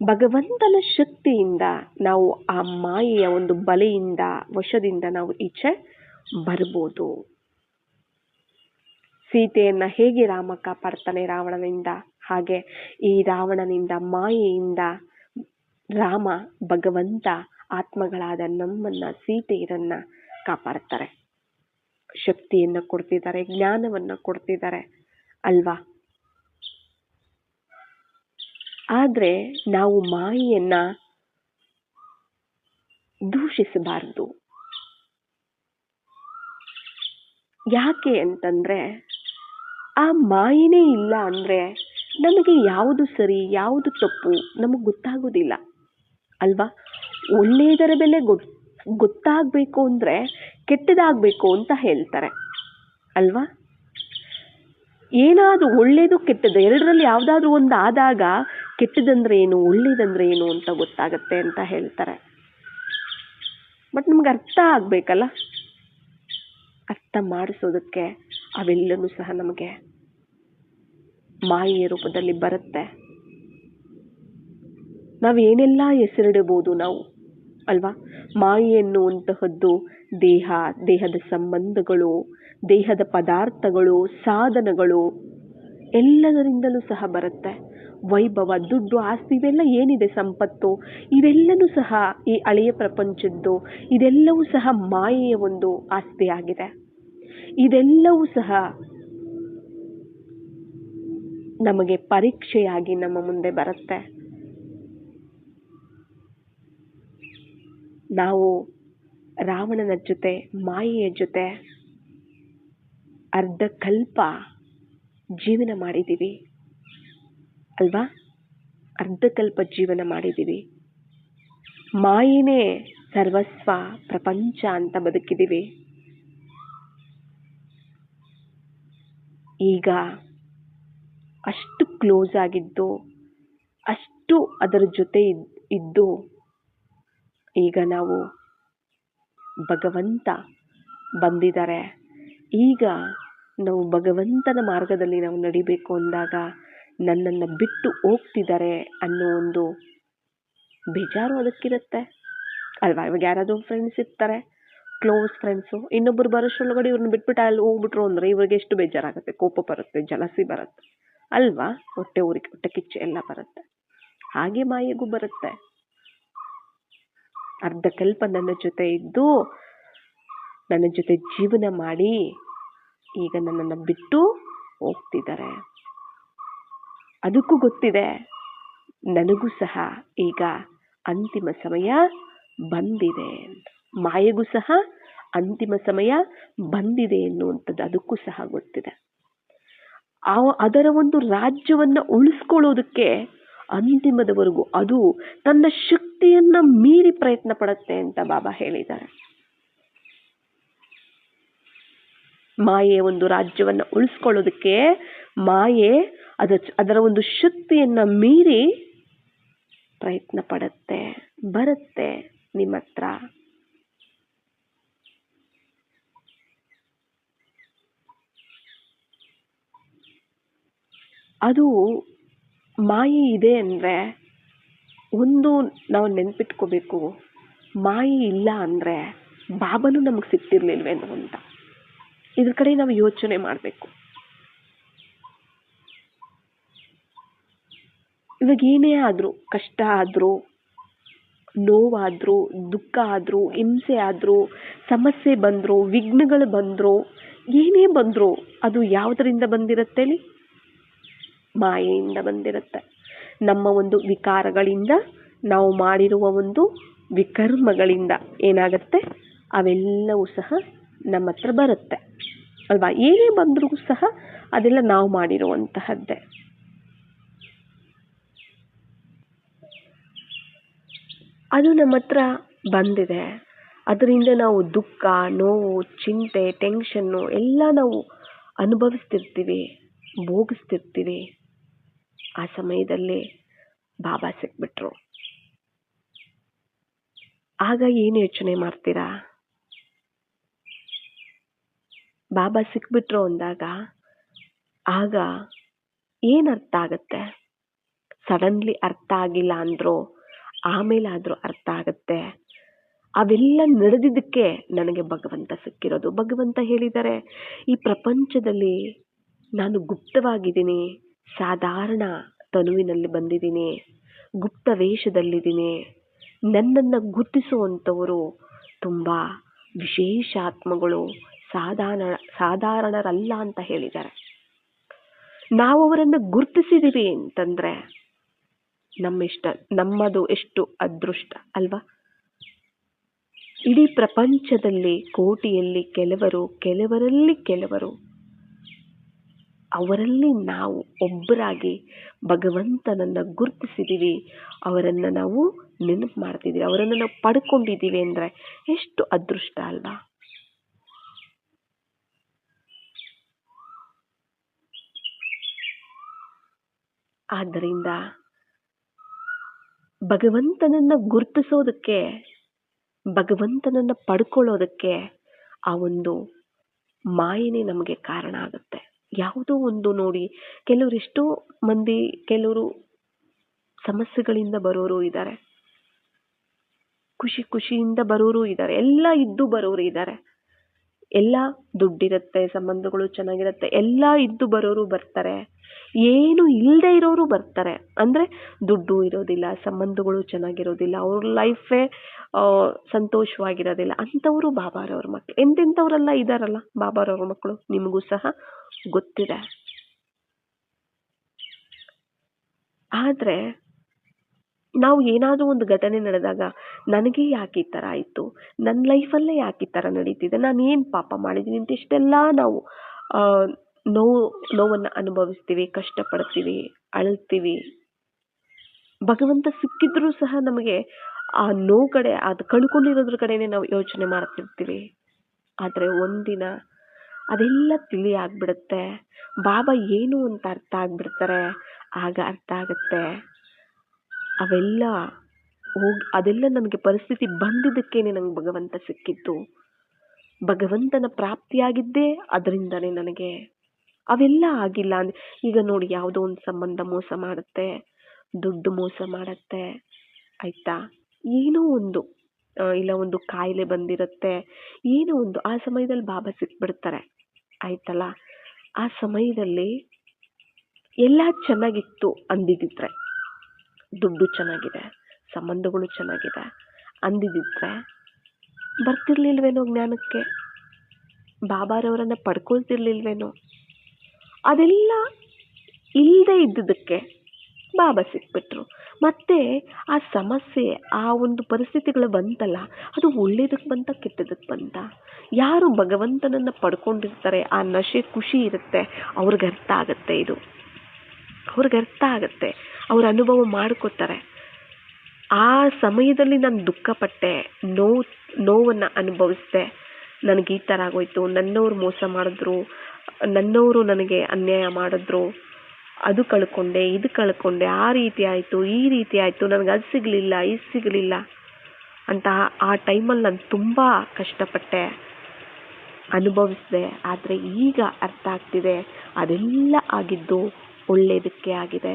ಭಗವಂತನ ಶಕ್ತಿಯಿಂದ ನಾವು ಆ ಮಾಯೆಯ ಒಂದು ಬಲೆಯಿಂದ, ವಶದಿಂದ ನಾವು ಈಚೆ ಬರ್ಬೋದು. ಸೀತೆಯನ್ನ ಹೇಗೆ ರಾಮ ಕಾಪಾಡ್ತಾನೆ ರಾವಣನಿಂದ, ಹಾಗೆ ಈ ರಾವಣನಿಂದ, ಮಾಯೆಯಿಂದ ರಾಮ, ಭಗವಂತ ಆತ್ಮಗಳಾದ ನಮ್ಮನ್ನ, ಸೀತೆಯರನ್ನ ಕಾಪಾಡ್ತಾರೆ. ಶಕ್ತಿಯನ್ನ ಕೊಡ್ತಿದ್ದಾರೆ, ಜ್ಞಾನವನ್ನ ಕೊಡ್ತಿದ್ದಾರೆ ಅಲ್ವಾ. ಆದ್ರೆ ನಾವು ಮಾಯೆಯನ್ನ ದೂಷಿಸಬಾರದು. ಯಾಕೆ ಅಂತಂದ್ರೆ ಆ ಮಾಯೆನೇ ಇಲ್ಲ ಅಂದ್ರೆ ನಮಗೆ ಯಾವುದು ಸರಿ ಯಾವುದು ತಪ್ಪು ನಮಗೆ ಗೊತ್ತಾಗೋದಿಲ್ಲ ಅಲ್ವಾ. ಒಳ್ಳೆಯದರ ಬೆಲೆ ಗೊತ್ತಾಗಬೇಕು ಅಂದ್ರೆ ಕೆಟ್ಟದಾಗಬೇಕು ಅಂತ ಹೇಳ್ತಾರೆ ಅಲ್ವಾ. ಏನಾದ್ರೂ ಒಳ್ಳೇದು ಕೆಟ್ಟದ್ದು ಎರಡರಲ್ಲಿ ಯಾವ್ದಾದ್ರು ಒಂದು ಆದಾಗ ಕೆಟ್ಟದಂದ್ರೆ ಏನು ಒಳ್ಳೇದಂದ್ರೆ ಏನು ಅಂತ ಗೊತ್ತಾಗತ್ತೆ ಅಂತ ಹೇಳ್ತಾರೆ. ಬಟ್ ನಮ್ಗೆ ಅರ್ಥ ಆಗ್ಬೇಕಲ್ಲ. ಅರ್ಥ ಮಾಡಿಸೋದಕ್ಕೆ ಅವೆಲ್ಲನೂ ಸಹ ನಮಗೆ ಮಾಯೆಯ ರೂಪದಲ್ಲಿ ಬರುತ್ತೆ. ನಾವೇನೆಲ್ಲ ಹೆಸರಿಡಬಹುದು ನಾವು ಅಲ್ವಾ. ಮಾಯೆ ಎನ್ನುವಂತಹದ್ದು ದೇಹದ ಸಂಬಂಧಗಳು, ದೇಹದ ಪದಾರ್ಥಗಳು, ಸಾಧನಗಳು ಎಲ್ಲದರಿಂದಲೂ ಸಹ ಬರುತ್ತೆ. ವೈಭವ, ದುಡ್ಡು, ಆಸ್ತಿ ಇವೆಲ್ಲ ಏನಿದೆ ಸಂಪತ್ತು, ಇವೆಲ್ಲನೂ ಸಹ ಈ ಹಳೆಯ ಪ್ರಪಂಚದ್ದು, ಇದೆಲ್ಲವೂ ಸಹ ಮಾಯೆಯ ಒಂದು ಆಸ್ತಿ ಆಗಿದೆ. ಇದೆಲ್ಲವೂ ಸಹ ನಮಗೆ ಪರೀಕ್ಷೆಯಾಗಿ ನಮ್ಮ ಮುಂದೆ ಬರುತ್ತೆ. ನಾವು ರಾವಣನ ಜೊತೆ, ಮಾಯೆಯ ಜೊತೆ ಅರ್ಧ ಕಲ್ಪ ಜೀವನ ಮಾಡಿದ್ದೀವಿ ಅಲ್ವಾ. ಅರ್ಧ ಕಲ್ಪ ಜೀವನ ಮಾಡಿದ್ದೀವಿ. ಮಾಯೆನೇ ಸರ್ವಸ್ವ ಪ್ರಪಂಚ ಅಂತ ಬದುಕಿದ್ದೀವಿ. ಈಗ ಅಷ್ಟು ಕ್ಲೋಸ್ ಆಗಿದ್ದು, ಅಷ್ಟು ಅದರ ಜೊತೆ ಇದ್ದು, ಈಗ ನಾವು ಭಗವಂತ ಬಂದಿದ್ದಾರೆ, ಈಗ ನಾವು ಭಗವಂತನ ಮಾರ್ಗದಲ್ಲಿ ನಾವು ನಡಿಬೇಕು ಅಂದಾಗ ನನ್ನನ್ನು ಬಿಟ್ಟು ಹೋಗ್ತಿದ್ದಾರೆ ಅನ್ನೋ ಒಂದು ಬೇಜಾರು ಅದಕ್ಕಿರುತ್ತೆ ಅಲ್ವಾ. ಇವಾಗ ಯಾರಾದರೂ ಫ್ರೆಂಡ್ಸ್ ಇರ್ತಾರೆ, ಕ್ಲೋಸ್ ಫ್ರೆಂಡ್ಸು, ಇನ್ನೊಬ್ಬರು ಬರೋಷ್ಟರೊಳಗಡೆ ಇವ್ರನ್ನ ಬಿಟ್ಬಿಟ್ಟು ಅಲ್ಲಿ ಹೋಗ್ಬಿಟ್ರು ಅಂದ್ರೆ ಇವ್ರಿಗೆ ಎಷ್ಟು ಬೇಜಾರಾಗುತ್ತೆ, ಕೋಪ ಬರುತ್ತೆ, ಜಲಸಿ ಬರುತ್ತೆ ಅಲ್ವಾ. ಹೊಟ್ಟೆ ಊರಿಗೆ, ಹೊಟ್ಟೆ ಕಿಚ್ಚು ಎಲ್ಲ ಬರುತ್ತೆ. ಹಾಗೆ ಮಾಯೆಗೂ ಬರುತ್ತೆ. ಅರ್ಧ ಕಲ್ಪ ನನ್ನ ಜೊತೆ ಇದ್ದು, ನನ್ನ ಜೊತೆ ಜೀವನ ಮಾಡಿ ಈಗ ನನ್ನನ್ನು ಬಿಟ್ಟು ಹೋಗ್ತಿದ್ದಾರೆ. ಅದಕ್ಕೂ ಗೊತ್ತಿದೆ ನನಗೂ ಸಹ ಈಗ ಅಂತಿಮ ಸಮಯ ಬಂದಿದೆ, ಮಾಯೆಗೂ ಸಹ ಅಂತಿಮ ಸಮಯ ಬಂದಿದೆ ಎನ್ನುವಂಥದ್ದು ಅದಕ್ಕೂ ಸಹ ಗೊತ್ತಿದೆ. ಅದರ ಒಂದು ರಾಜ್ಯವನ್ನ ಉಳಿಸ್ಕೊಳ್ಳೋದಕ್ಕೆ ಅಂತಿಮದವರೆಗೂ ಅದು ತನ್ನ ಶಕ್ತಿಯನ್ನ ಮೀರಿ ಪ್ರಯತ್ನ ಪಡುತ್ತೆ ಅಂತ ಬಾಬಾ ಹೇಳಿದ್ದಾರೆ. ಮಾಯೆಯ ಒಂದು ರಾಜ್ಯವನ್ನ ಉಳಿಸ್ಕೊಳ್ಳೋದಕ್ಕೆ ಮಾಯೆ ಅದರ ಒಂದು ಶಕ್ತಿಯನ್ನ ಮೀರಿ ಪ್ರಯತ್ನ ಪಡುತ್ತೆ, ಬರುತ್ತೆ ನಿಮ್ಮ ಹತ್ರ. ಅದು ಮಾಯೆ ಇದೆ ಅಂದರೆ ಒಂದು ನಾವು ನೆನ್ಪಿಟ್ಕೋಬೇಕು, ಮಾಯೆ ಇಲ್ಲ ಅಂದರೆ ಬಾಬಾನು ನಮಗೆ ಸಿಗ್ತಿರ್ಲಿಲ್ವೇನೋ ಅಂತ. ಇದ್ರ ಕಡೆ ನಾವು ಯೋಚನೆ ಮಾಡಬೇಕು. ಇವಾಗ ಏನೇ ಆದರೂ, ಕಷ್ಟ ಆದರೂ, ನೋವಾದರೂ, ದುಃಖ ಆದರೂ, ಹಿಂಸೆ ಆದರೂ, ಸಮಸ್ಯೆ ಬಂದರೂ, ವಿಘ್ನಗಳು ಬಂದರೂ, ಏನೇ ಬಂದರೂ ಅದು ಯಾವುದರಿಂದ ಬಂದಿರತ್ತೇಳಿ? ಮಾಯೆಯಿಂದ ಬಂದಿರುತ್ತೆ. ನಮ್ಮ ಒಂದು ವಿಕಾರಗಳಿಂದ, ನಾವು ಮಾಡಿರುವ ಒಂದು ವಿಕರ್ಮಗಳಿಂದ ಏನಾಗುತ್ತೆ, ಅವೆಲ್ಲವೂ ಸಹ ನಮ್ಮ ಹತ್ರ ಬರುತ್ತೆ ಅಲ್ವಾ? ಏನೇ ಬಂದರೂ ಸಹ ಅದೆಲ್ಲ ನಾವು ಮಾಡಿರುವಂತಹದ್ದೇ. ಅದು ನಮ್ಮ ಹತ್ರ ಬಂದಿದೆ. ಅದರಿಂದ ನಾವು ದುಃಖ, ನೋವು, ಚಿಂತೆ, ಟೆನ್ಷನ್ನು ಎಲ್ಲ ನಾವು ಅನುಭವಿಸ್ತಿರ್ತೀವಿ, ಭೋಗಿಸ್ತಿರ್ತೀವಿ. ಆ ಸಮಯದಲ್ಲಿ ಬಾಬಾ ಸಿಕ್ಬಿಟ್ರು. ಆಗ ಏನು ಯೋಚನೆ ಮಾಡ್ತೀರಾ? ಬಾಬಾ ಸಿಕ್ಬಿಟ್ರು ಅಂದಾಗ ಆಗ ಏನು ಅರ್ಥ ಆಗತ್ತೆ? ಸಡನ್ಲಿ ಅರ್ಥ ಆಗಿಲ್ಲ ಅಂದ್ರು ಆಮೇಲಾದರೂ ಅರ್ಥ ಆಗತ್ತೆ. ಅವೆಲ್ಲ ನಡೆದಿದ್ದಕ್ಕೆ ನನಗೆ ಭಗವಂತ ಸಿಕ್ಕಿರೋದು. ಭಗವಂತ ಹೇಳಿದ್ದಾರೆ, ಈ ಪ್ರಪಂಚದಲ್ಲಿ ನಾನು ಗುಪ್ತವಾಗಿದ್ದೀನಿ, ಸಾಧಾರಣ ತನುವಿನಲ್ಲಿ ಬಂದಿದ್ದೀನಿ, ಗುಪ್ತ ವೇಷದಲ್ಲಿದ್ದೀನಿ. ನನ್ನನ್ನು ಗುರುತಿಸುವಂಥವರು ತುಂಬ ವಿಶೇಷ ಆತ್ಮಗಳು, ಸಾಧಾರಣರಲ್ಲ ಅಂತ ಹೇಳಿದ್ದಾರೆ. ನಾವು ಅವರನ್ನು ಗುರುತಿಸಿದ್ದೀವಿ ಅಂತಂದರೆ ನಮ್ಮದು ಎಷ್ಟು ಅದೃಷ್ಟ ಅಲ್ವಾ? ಇಡೀ ಪ್ರಪಂಚದಲ್ಲಿ ಕೋಟಿಯಲ್ಲಿ ಕೆಲವರಲ್ಲಿ ಕೆಲವರು, ಅವರಲ್ಲಿ ನಾವು ಒಬ್ಬರಾಗಿ ಭಗವಂತನನ್ನು ಗುರುತಿಸಿದ್ದೀವಿ, ಅವರನ್ನು ನಾವು ನೆನಪು ಮಾಡ್ತಿದ್ದೀವಿ, ಅವರನ್ನು ನಾವು ಪಡ್ಕೊಂಡಿದ್ದೀವಿ ಅಂದರೆ ಎಷ್ಟು ಅದೃಷ್ಟ ಅಲ್ವಾ? ಆದ್ದರಿಂದ ಭಗವಂತನನ್ನು ಗುರುತಿಸೋದಕ್ಕೆ, ಭಗವಂತನನ್ನು ಪಡ್ಕೊಳ್ಳೋದಕ್ಕೆ ಆ ಒಂದು ಮಾಯೆನೇ ನಮಗೆ ಕಾರಣ ಆಗುತ್ತೆ. ಯಾವುದೋ ಒಂದು ನೋಡಿ, ಕೆಲವರು ಎಷ್ಟೋ ಮಂದಿ, ಕೆಲವರು ಸಮಸ್ಯೆಗಳಿಂದ ಬರೋರು ಇದ್ದಾರೆ, ಖುಷಿಯಿಂದ ಬರೋರು ಇದ್ದಾರೆ, ಎಲ್ಲ ಇದ್ದು ಬರೋರು ಇದ್ದಾರೆ. ಎಲ್ಲ ದುಡ್ಡಿರುತ್ತೆ, ಸಂಬಂಧಗಳು ಚೆನ್ನಾಗಿರುತ್ತೆ, ಎಲ್ಲ ಇದ್ದು ಬರೋರು ಬರ್ತಾರೆ, ಏನು ಇಲ್ಲದೆ ಇರೋರು ಬರ್ತಾರೆ. ಅಂದರೆ ದುಡ್ಡು ಇರೋದಿಲ್ಲ, ಸಂಬಂಧಗಳು ಚೆನ್ನಾಗಿರೋದಿಲ್ಲ, ಅವ್ರ ಲೈಫೇ ಸಂತೋಷವಾಗಿರೋದಿಲ್ಲ, ಅಂಥವರು ಬಾಬಾರವ್ರ ಮಕ್ಕಳು. ಎಂತೆಂಥವರೆಲ್ಲ ಇದ್ದಾರಲ್ಲ ಬಾಬಾರವ್ರ ಮಕ್ಕಳು, ನಿಮಗೂ ಸಹ ಗೊತ್ತಿದೆ. ಆದರೆ ನಾವು ಏನಾದರೂ ಒಂದು ಘಟನೆ ನಡೆದಾಗ ನನಗೆ ಯಾಕೆ ಈ ಥರ ಆಯಿತು, ನನ್ನ ಲೈಫಲ್ಲೇ ಯಾಕೆ ಈ ಥರ ನಡೀತಿದೆ, ನಾನು ಏನು ಪಾಪ ಮಾಡಿದ್ದೀನಿ ಅಂತ ಇಷ್ಟೆಲ್ಲ ನಾವು ನೋವನ್ನು ಅನುಭವಿಸ್ತೀವಿ, ಕಷ್ಟಪಡ್ತೀವಿ, ಅಳ್ತೀವಿ. ಭಗವಂತ ಸಿಕ್ಕಿದ್ರೂ ಸಹ ನಮಗೆ ಆ ನೋವು ಕಡೆ, ಅದು ಕಳ್ಕೊಂಡಿರೋದ್ರ ಕಡೆನೇ ನಾವು ಯೋಚನೆ ಮಾಡ್ತಿರ್ತೀವಿ. ಆದರೆ ಒಂದಿನ ಅದೆಲ್ಲ ತಿಳಿ ಆಗ್ಬಿಡುತ್ತೆ, ಬಾಬಾ ಏನು ಅಂತ ಅರ್ಥ ಆಗ್ಬಿಡ್ತಾರೆ. ಆಗ ಅರ್ಥ ಆಗುತ್ತೆ, ಅವೆಲ್ಲ ಅದೆಲ್ಲ ನನಗೆ ಪರಿಸ್ಥಿತಿ ಬಂದಿದ್ದಕ್ಕೇನೆ ನಂಗೆ ಭಗವಂತ ಸಿಕ್ಕಿತ್ತು, ಭಗವಂತನ ಪ್ರಾಪ್ತಿಯಾಗಿದ್ದೇ ಅದರಿಂದನೇ ನನಗೆ. ಅವೆಲ್ಲ ಆಗಿಲ್ಲ ಅಂದ್ರೆ ಈಗ ನೋಡಿ, ಯಾವುದೋ ಒಂದು ಸಂಬಂಧ ಮೋಸ ಮಾಡುತ್ತೆ, ದುಡ್ಡು ಮೋಸ ಮಾಡುತ್ತೆ, ಆಯ್ತಾ, ಏನೋ ಒಂದು ಇಲ್ಲ ಒಂದು ಕಾಯಿಲೆ ಬಂದಿರುತ್ತೆ, ಏನೋ ಒಂದು, ಆ ಸಮಯದಲ್ಲಿ ಬಾಬಾ ಸಿಕ್ಬಿಡ್ತಾರೆ, ಆಯ್ತಲ್ಲ. ಆ ಸಮಯದಲ್ಲಿ ಎಲ್ಲ ಚೆನ್ನಾಗಿತ್ತು ಅಂದಿದ್ದಿದ್ರೆ, ದುಡ್ಡು ಚೆನ್ನಾಗಿದೆ, ಸಂಬಂಧಗಳು ಚೆನ್ನಾಗಿದೆ ಅಂದಿದ್ದಿದ್ರೆ ಬರ್ತಿರ್ಲಿಲ್ವೇನೋ ಜ್ಞಾನಕ್ಕೆ, ಬಾಬಾರವರನ್ನ ಪಡ್ಕೊಳ್ತಿರ್ಲಿಲ್ವೇನೋ. ಅದೆಲ್ಲ ಇಲ್ಲದೆ ಇದ್ದುದಕ್ಕೆ ಬಾಬಾ ಸಿಕ್ಬಿಟ್ರು. ಮತ್ತೆ ಆ ಸಮಸ್ಯೆ, ಆ ಒಂದು ಪರಿಸ್ಥಿತಿಗಳು ಬಂತಲ್ಲ, ಅದು ಒಳ್ಳೇದಕ್ಕೆ ಬಂತ ಕೆಟ್ಟದಕ್ಕೆ ಬಂತ? ಯಾರು ಭಗವಂತನನ್ನು ಪಡ್ಕೊಂಡಿರ್ತಾರೆ, ಆ ನಶೆ ಖುಷಿ ಇರುತ್ತೆ, ಅವ್ರಿಗೆ ಅರ್ಥ ಆಗುತ್ತೆ, ಇದು ಅವ್ರಿಗೆ ಅರ್ಥ ಆಗುತ್ತೆ, ಅವ್ರ ಅನುಭವ ಮಾಡ್ಕೋತಾರೆ. ಆ ಸಮಯದಲ್ಲಿ ನಾನು ದುಃಖಪಟ್ಟೆ, ನೋವನ್ನು ಅನುಭವಿಸ್ದೆ, ನನಗೆ ಈ ಥರ ಆಗೋಯ್ತು, ನನ್ನವರು ಮೋಸ ಮಾಡಿದ್ರು, ನನ್ನವರು ನನಗೆ ಅನ್ಯಾಯ ಮಾಡಿದ್ರು, ಅದು ಕಳ್ಕೊಂಡೆ, ಇದು ಕಳ್ಕೊಂಡೆ, ಆ ರೀತಿ ಆಯಿತು, ಈ ರೀತಿ ಆಯಿತು, ನನಗೆ ಅದು ಸಿಗಲಿಲ್ಲ, ಇದು ಸಿಗಲಿಲ್ಲ ಅಂತ ಆ ಟೈಮಲ್ಲಿ ನಾನು ತುಂಬ ಕಷ್ಟಪಟ್ಟೆ, ಅನುಭವಿಸಿದೆ. ಆದರೆ ಈಗ ಅರ್ಥ ಆಗ್ತಿದೆ, ಅದೆಲ್ಲ ಆಗಿದ್ದು ಒಳ್ಳೆಯದಕ್ಕೆ ಆಗಿದೆ.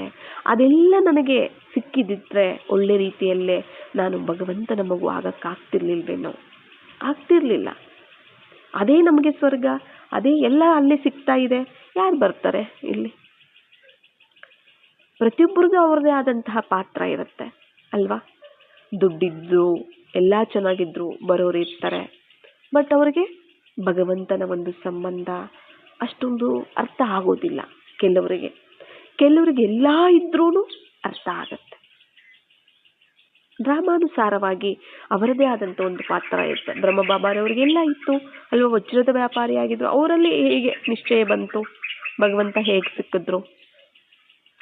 ಅದೆಲ್ಲ ನನಗೆ ಸಿಕ್ಕಿದಿದ್ರೆ ಒಳ್ಳೆ ರೀತಿಯಲ್ಲೇ ನಾನು ಭಗವಂತನ ಮಗು ಆಗಕ್ಕಾಗ್ತಿರ್ಲಿಲ್ವೇನೋ, ಆಗ್ತಿರ್ಲಿಲ್ಲ. ಅದೇ ನಮಗೆ ಸ್ವರ್ಗ, ಅದೇ ಎಲ್ಲ ಅಲ್ಲೇ ಸಿಗ್ತಾ ಇದೆ. ಯಾರು ಬರ್ತಾರೆ ಇಲ್ಲಿ? ಪ್ರತಿಯೊಬ್ಬರಿಗೂ ಅವ್ರದ್ದೇ ಆದಂತಹ ಪಾತ್ರ ಇರುತ್ತೆ ಅಲ್ವಾ? ದುಡ್ಡಿದ್ರು ಎಲ್ಲ ಚೆನ್ನಾಗಿದ್ರು ಬರೋರು ಇರ್ತಾರೆ, ಬಟ್ ಅವ್ರಿಗೆ ಭಗವಂತನ ಒಂದು ಸಂಬಂಧ ಅಷ್ಟೊಂದು ಅರ್ಥ ಆಗೋದಿಲ್ಲ. ಕೆಲವರಿಗೆ ಎಲ್ಲ ಇದ್ರೂ ಅರ್ಥ ಆಗತ್ತೆ. ಡ್ರಾಮಾನುಸಾರವಾಗಿ ಅವರದೇ ಆದಂಥ ಒಂದು ಪಾತ್ರ ಇರುತ್ತೆ. ಬ್ರಹ್ಮಬಾಬಾರವ್ರಿಗೆಲ್ಲ ಇತ್ತು ಅಲ್ವಾ? ವಜ್ರದ ವ್ಯಾಪಾರಿ ಆಗಿದ್ರು, ಅವರಲ್ಲಿ ಹೇಗೆ ನಿಶ್ಚಯ ಬಂತು? ಭಗವಂತ ಹೇಗೆ ಸಿಕ್ಕಿದ್ರು?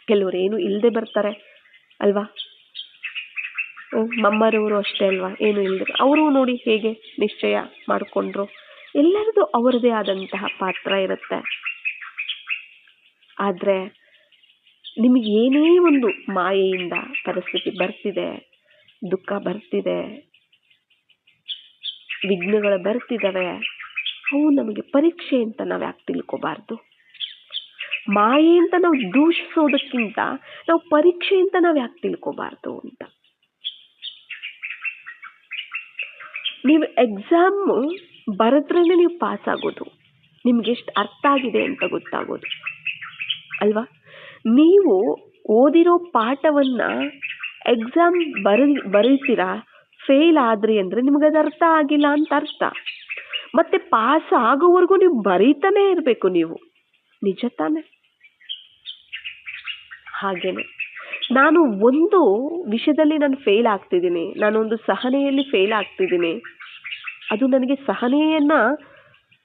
ಕೆಲವರು ಏನು ಇಲ್ಲದೆ ಬರ್ತಾರೆ ಅಲ್ವಾ? ಮಮ್ಮರವರು ಅಷ್ಟೇ ಅಲ್ವಾ, ಏನು ಇಲ್ಲದೆ ಅವರು ನೋಡಿ ಹೇಗೆ ನಿಶ್ಚಯ ಮಾಡಿಕೊಂಡ್ರು. ಎಲ್ಲರದು ಅವರದೇ ಆದಂತಹ ಪಾತ್ರ ಇರುತ್ತೆ. ಆದರೆ ನಿಮಗೆ ಏನೇ ಒಂದು ಮಾಯೆಯಿಂದ ಪರಿಸ್ಥಿತಿ ಬರ್ತಿದೆ, ದುಃಖ ಬರ್ತಿದೆ, ವಿಘ್ನಗಳು ಬರ್ತಿದ್ದಾವೆ, ಅವು ನಮಗೆ ಪರೀಕ್ಷೆ ಅಂತ ನಾವು ಯಾಕೆ ತಿಳ್ಕೋಬಾರ್ದು? ಮಾಯೆ ಅಂತ ನಾವು ದೂಷಿಸೋದಕ್ಕಿಂತ ನಾವು ಪರೀಕ್ಷೆ ಅಂತ ನಾವು ಯಾಕೆ ತಿಳ್ಕೋಬಾರ್ದು ಅಂತ. ನೀವು ಎಕ್ಸಾಮ್ ಬರೆದ್ರೇನೆ ನೀವು ಪಾಸ್ ಆಗೋದು, ನಿಮ್ಗೆ ಎಷ್ಟು ಅರ್ಥ ಆಗಿದೆ ಅಂತ ಗೊತ್ತಾಗೋದು ಅಲ್ವಾ? ನೀವು ಓದಿರೋ ಪಾಠವನ್ನ ಎಕ್ಸಾಮ್ ಬರೀತೀರಾ, ಫೇಲ್ ಆದ್ರಿ ಅಂದ್ರೆ ನಿಮ್ಗದು ಅರ್ಥ ಆಗಿಲ್ಲ ಅಂತ ಅರ್ಥ. ಮತ್ತೆ ಪಾಸ್ ಆಗೋವರೆಗೂ ನೀವು ಬರೀತಾನೆ ಇರಬೇಕು. ನೀವು ನಿಜ ತಾನೆ? ಹಾಗೇನೆ ನಾನು ಒಂದು ವಿಷಯದಲ್ಲಿ ನಾನು ಫೇಲ್ ಆಗ್ತಿದ್ದೀನಿ, ನಾನೊಂದು ಸಹನೆಯಲ್ಲಿ ಫೇಲ್ ಆಗ್ತಿದ್ದೀನಿ, ಅದು ನನಗೆ ಸಹನೆಯನ್ನ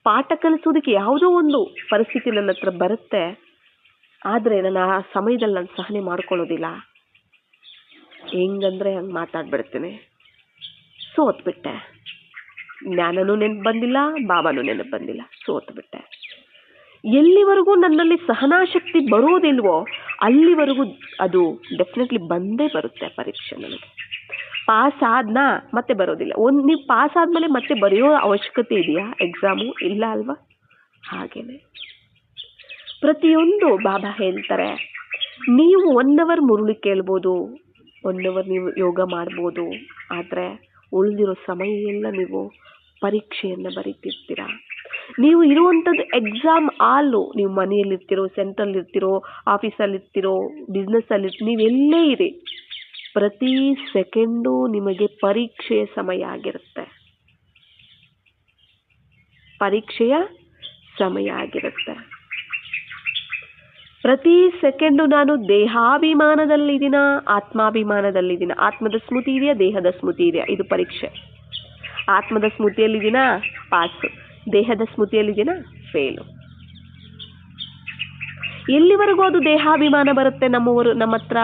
ಪಾಠ ಕಲಿಸೋದಕ್ಕೆ ಯಾವುದೋ ಒಂದು ಪರಿಸ್ಥಿತಿ ನನ್ನ ಹತ್ರ ಬರುತ್ತೆ. ಆದರೆ ನಾನು ಆ ಸಮಯದಲ್ಲಿ ನಾನು ಸಹನೆ ಮಾಡ್ಕೊಳ್ಳೋದಿಲ್ಲ. ಹೆಂಗಂದ್ರೆ ಹಂಗೆ ಮಾತಾಡ್ಬಿಡ್ತೀನಿ, ಸೋತ್ಬಿಟ್ಟೆ. ಜ್ಞಾನನೂ ನೆನಪು ಬಂದಿಲ್ಲ, ಬಾಬಾನೂ ನೆನಪು ಬಂದಿಲ್ಲ, ಸೋತ್ಬಿಟ್ಟೆ. ಎಲ್ಲಿವರೆಗೂ ನನ್ನಲ್ಲಿ ಸಹನಾಶಕ್ತಿ ಬರೋದಿಲ್ವೋ ಅಲ್ಲಿವರೆಗೂ ಅದು ಡೆಫಿನೆಟ್ಲಿ ಬಂದೇ ಬರುತ್ತೆ ಪರೀಕ್ಷೆ. ನನಗೆ ಪಾಸ್ ಆದ್ನಾ ಮತ್ತೆ ಬರೋದಿಲ್ಲ. ನೀವು ಪಾಸ್ ಆದ್ಮೇಲೆ ಮತ್ತೆ ಬರೆಯೋ ಅವಶ್ಯಕತೆ ಇದೆಯಾ ಎಕ್ಸಾಮು? ಇಲ್ಲ ಅಲ್ವಾ? ಹಾಗೇನೆ ಪ್ರತಿಯೊಂದು ಬಾಬಾ ಹೇಳ್ತಾರೆ, ನೀವು 1 hour ಮುರುಳಿ ಕೇಳ್ಬೋದು, 1 hour ನೀವು ಯೋಗ ಮಾಡ್ಬೋದು, ಆದರೆ ಉಳಿದಿರೋ ಸಮಯ ಎಲ್ಲ ನೀವು ಪರೀಕ್ಷೆಯನ್ನು ಬರೀತಿರ್ತೀರ. ನೀವು ಇರುವಂಥದ್ದು ಎಕ್ಸಾಮ್ ಹಾಲು. ನೀವು ಮನೆಯಲ್ಲಿರ್ತಿರೋ, ಸೆಂಟ್ರಲ್ಲಿ ಇರ್ತಿರೋ, ಆಫೀಸಲ್ಲಿ ಇರ್ತಿರೋ, ಬಿಸ್ನೆಸ್ಸಲ್ಲಿ ನೀವೆಲ್ಲೇ ಇರಿ, ಪ್ರತಿ ಸೆಕೆಂಡು ನಿಮಗೆ ಪರೀಕ್ಷೆಯ ಸಮಯ ಆಗಿರುತ್ತೆ. ಪರೀಕ್ಷೆಯ ಸಮಯ ಆಗಿರುತ್ತೆ. ಪ್ರತಿ ಸೆಕೆಂಡು ನಾನು ದೇಹಾಭಿಮಾನದಲ್ಲಿದ್ದೀನ, ಆತ್ಮಾಭಿಮಾನದಲ್ಲಿದ್ದೀನ. ಆತ್ಮದ ಸ್ಮೃತಿ ಇದೆಯಾ, ದೇಹದ ಸ್ಮೃತಿ ಇದೆಯಾ? ಇದು ಪರೀಕ್ಷೆ. ಆತ್ಮದ ಸ್ಮೃತಿಯಲ್ಲಿದ್ದೀನ, ಪಾಸು. ದೇಹದ ಸ್ಮೃತಿಯಲ್ಲಿದ್ದೀನ, ಫೇಲು. ಎಲ್ಲಿವರೆಗೂ ಅದು ದೇಹಾಭಿಮಾನ ಬರುತ್ತೆ ನಮ್ಮ ಹತ್ರ?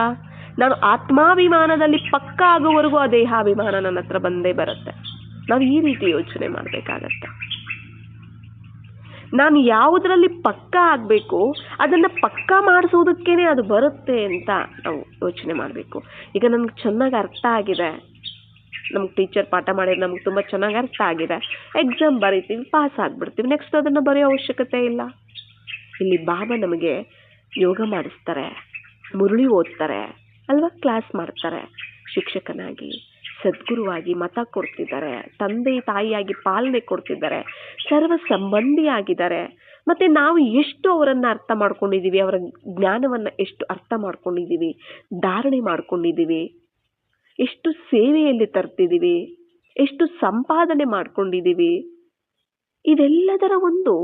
ನಾನು ಆತ್ಮಾಭಿಮಾನದಲ್ಲಿ ಪಕ್ಕ ಆಗೋವರೆಗೂ ಆ ದೇಹಾಭಿಮಾನ ನನ್ನ ಹತ್ರ ಬಂದೇ ಬರುತ್ತೆ. ನಾವು ಈ ರೀತಿ ಯೋಚನೆ ಮಾಡಬೇಕಾಗತ್ತೆ. ನಾನು ಯಾವುದರಲ್ಲಿ ಪಕ್ಕ ಆಗಬೇಕು ಅದನ್ನು ಪಕ್ಕ ಮಾಡಿಸೋದಕ್ಕೇನೆ ಅದು ಬರುತ್ತೆ ಅಂತ ನಾವು ಯೋಚನೆ ಮಾಡಬೇಕು. ಈಗ ನಮ್ಗೆ ಚೆನ್ನಾಗಿ ಅರ್ಥ ಆಗಿದೆ, ನಮ್ಗೆ ಟೀಚರ್ ಪಾಠ ಮಾಡಿದ್ರೆ ನಮ್ಗೆ ತುಂಬ ಚೆನ್ನಾಗಿ ಅರ್ಥ ಆಗಿದೆ, ಎಕ್ಸಾಮ್ ಬರೀತೀವಿ, ಪಾಸ್ ಆಗಿಬಿಡ್ತೀವಿ, ನೆಕ್ಸ್ಟ್ ಅದನ್ನು ಬರೆಯೋ ಅವಶ್ಯಕತೆ ಇಲ್ಲ. ಇಲ್ಲಿ ಬಾಬಾ ನಮಗೆ ಯೋಗ ಮಾಡಿಸ್ತಾರೆ, ಮುರುಳಿ ಓದ್ತಾರೆ ಅಲ್ವಾ, ಕ್ಲಾಸ್ ಮಾಡ್ತಾರೆ, ಶಿಕ್ಷಕನಾಗಿ ಸದ್ಗುರುವಾಗಿ ಮತ ಕೊಡ್ತಿದ್ದಾರೆ, ತಂದೆ ತಾಯಿಯಾಗಿ ಪಾಲನೆ ಕೊಡ್ತಿದ್ದಾರೆ, ಸರ್ವ ಸಂಬಂಧಿಯಾಗಿದ್ದಾರೆ. ಮತ್ತು ನಾವು ಎಷ್ಟು ಅವರನ್ನು ಅರ್ಥ ಮಾಡ್ಕೊಂಡಿದ್ದೀವಿ, ಅವರ ಜ್ಞಾನವನ್ನು ಎಷ್ಟು ಅರ್ಥ ಮಾಡ್ಕೊಂಡಿದ್ದೀವಿ, ಧಾರಣೆ ಮಾಡ್ಕೊಂಡಿದ್ದೀವಿ, ಎಷ್ಟು ಸೇವೆಯಲ್ಲಿ ತರ್ತಿದ್ದೀವಿ, ಎಷ್ಟು ಸಂಪಾದನೆ ಮಾಡ್ಕೊಂಡಿದ್ದೀವಿ, ಇದೆಲ್ಲದರ ಒಂದು